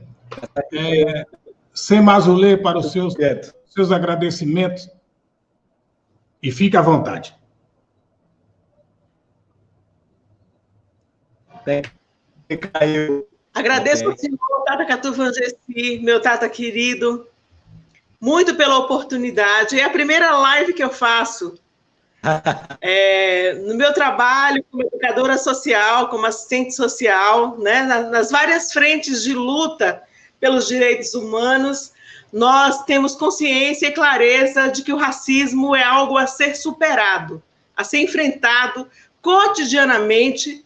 Semazulê para os seus agradecimentos e fique à vontade. Agradeço ao senhor Tata Catuvanzesi, meu Tata querido. muito pela oportunidade. É a primeira live que eu faço. No meu trabalho como educadora social, como assistente social, né, nas várias frentes de luta pelos direitos humanos, nós temos consciência e clareza de que o racismo é algo a ser superado, a ser enfrentado cotidianamente,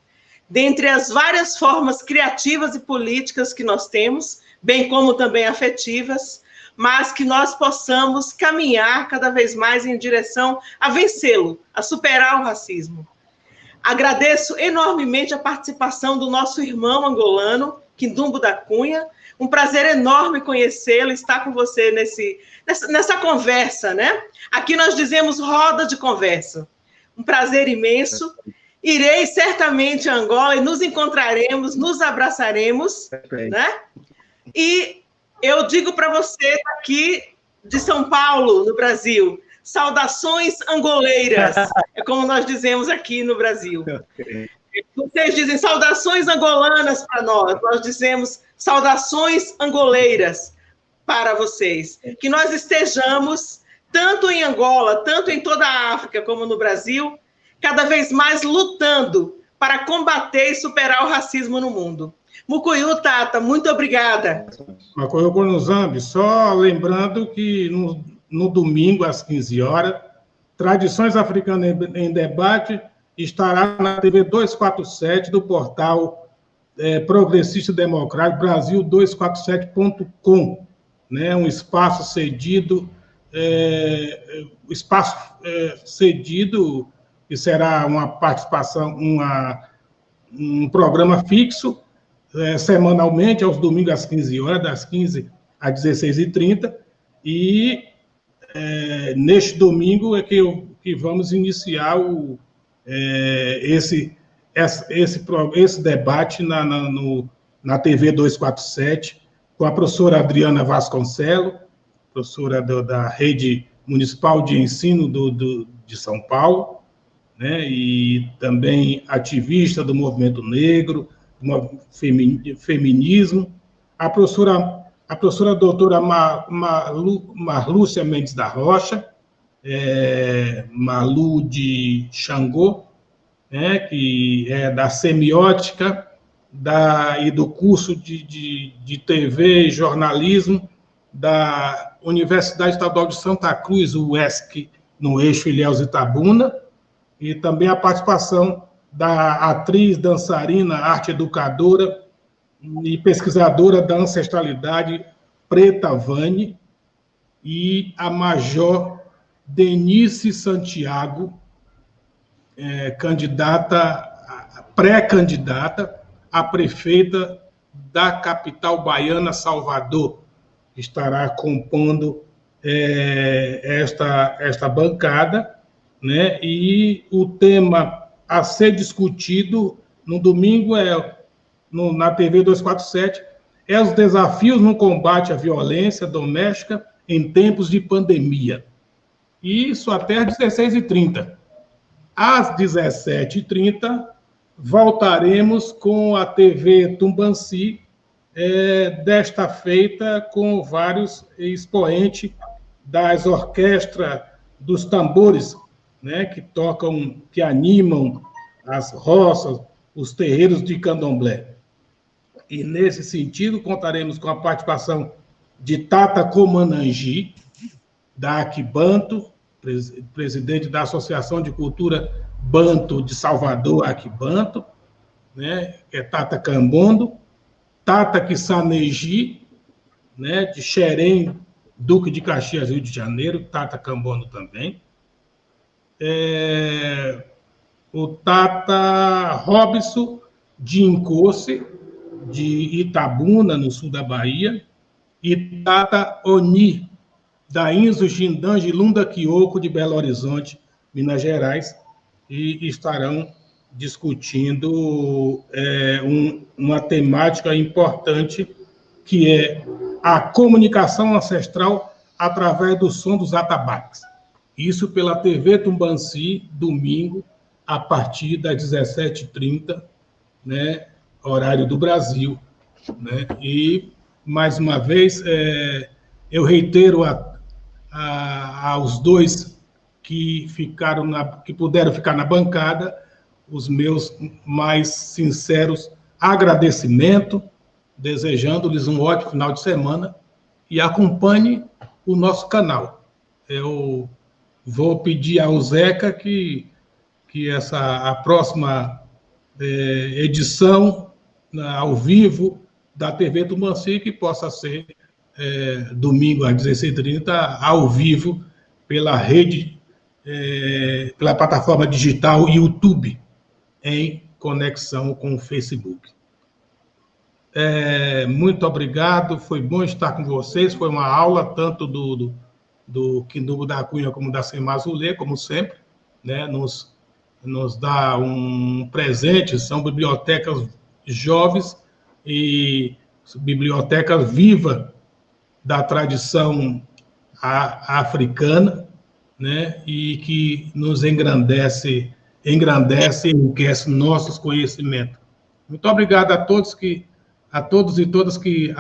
dentre as várias formas criativas e políticas que nós temos, bem como também afetivas, mas que nós possamos caminhar cada vez mais em direção a vencê-lo, a superar o racismo. Agradeço enormemente a participação do nosso irmão angolano, Kindumbo da Cunha. Um prazer enorme conhecê-lo, estar com você nessa conversa, né? Aqui nós dizemos roda de conversa. Um prazer imenso. Irei certamente a Angola e nos encontraremos, nos abraçaremos, né? E eu digo para você aqui de São Paulo, no Brasil, saudações angoleiras, é como nós dizemos aqui no Brasil. Vocês dizem saudações angolanas para nós dizemos saudações angoleiras para vocês. Que nós estejamos, tanto em Angola, tanto em toda a África, como no Brasil, cada vez mais lutando para combater e superar o racismo no mundo. Mukuyu, Tata, muito obrigada. Makoyo Konuzambi, só lembrando que no domingo, às 15 horas, Tradições Africanas em Debate estará na TV 247 do portal Progressista Democrático Brasil247.com, né? Um espaço cedido, que será uma participação, um programa fixo, semanalmente, aos domingos às 15 horas, das 15 às 16h30, e neste domingo é que vamos iniciar esse debate na TV 247, com a professora Adriana Vasconcelos, professora da Rede Municipal de Ensino de São Paulo, né, e também ativista do movimento negro, feminismo, a professora doutora Marlúcia Mendes da Rocha, Malu de Xangô, né, que é da semiótica e do curso de TV e jornalismo da Universidade Estadual de Santa Cruz, o UESC, no eixo Ilhéus Itabuna, e também a participação da atriz, dançarina, arte educadora e pesquisadora da ancestralidade Preta Vane, e a major Denise Santiago, pré-candidata a prefeita da capital baiana, Salvador, que estará compondo esta bancada, né? E o tema a ser discutido no domingo na TV 247 os desafios no combate à violência doméstica em tempos de pandemia. Isso até às 16h30. Às 17h30, voltaremos com a TV Tumbanci, desta feita com vários expoentes das orquestras dos tambores, né, que animam as roças, os terreiros de candomblé. E, nesse sentido, contaremos com a participação de Tata Comanangi, da Aquibanto, presidente da Associação de Cultura Banto de Salvador, Aquibanto, né, que é Tata Cambondo, Tata Kissaneji, né, de Xerém, Duque de Caxias, Rio de Janeiro, Tata Cambondo também, o Tata Robson de Incoce, de Itabuna, no sul da Bahia, e Tata Oni, da Inzo Gindange Lunda Quioco, de Belo Horizonte, Minas Gerais, e estarão discutindo uma temática importante, que é a comunicação ancestral através do som dos atabaques. Isso pela TV Tumbanci, domingo, a partir das 17h30, né, horário do Brasil, né? E, mais uma vez, eu reitero aos dois que puderam ficar na bancada, os meus mais sinceros agradecimentos, desejando-lhes um ótimo final de semana e acompanhe o nosso canal. Eu vou pedir ao Zeca que a próxima edição ao vivo da TV Tumanci que possa ser domingo às 16h30 ao vivo pela rede, pela plataforma digital YouTube, em conexão com o Facebook. Muito obrigado, foi bom estar com vocês, foi uma aula tanto do Quindumo da Cunha como da Semazulê, como sempre, né? Nos dá um presente, são bibliotecas jovens e bibliotecas vivas da tradição africana, né? E que nos engrandece e enriquece nossos conhecimentos. Muito obrigado a todos e todas que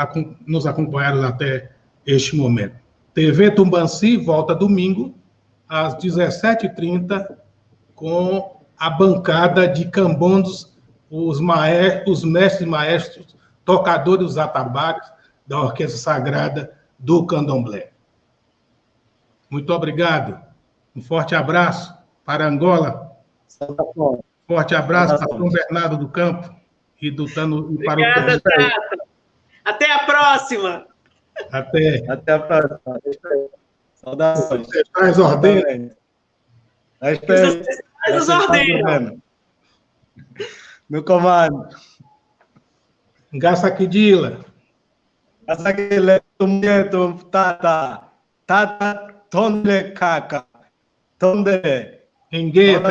nos acompanharam até este momento. TV Tumanci volta domingo, às 17h30, com a bancada de cambondos, os mestres maestros, tocadores dos atabaques da Orquestra Sagrada do Candomblé. Muito obrigado. Um forte abraço para Angola. Forte abraço para São Bernardo do Campo e para o Obrigada, Tata. Até a próxima. Até a próxima. Saudações. Traz ordem. Os ordenam. No comando. Gaçaquidila. Gaçaquidila, Tata. Tata, Tonde Caca. Tonde. Engueta.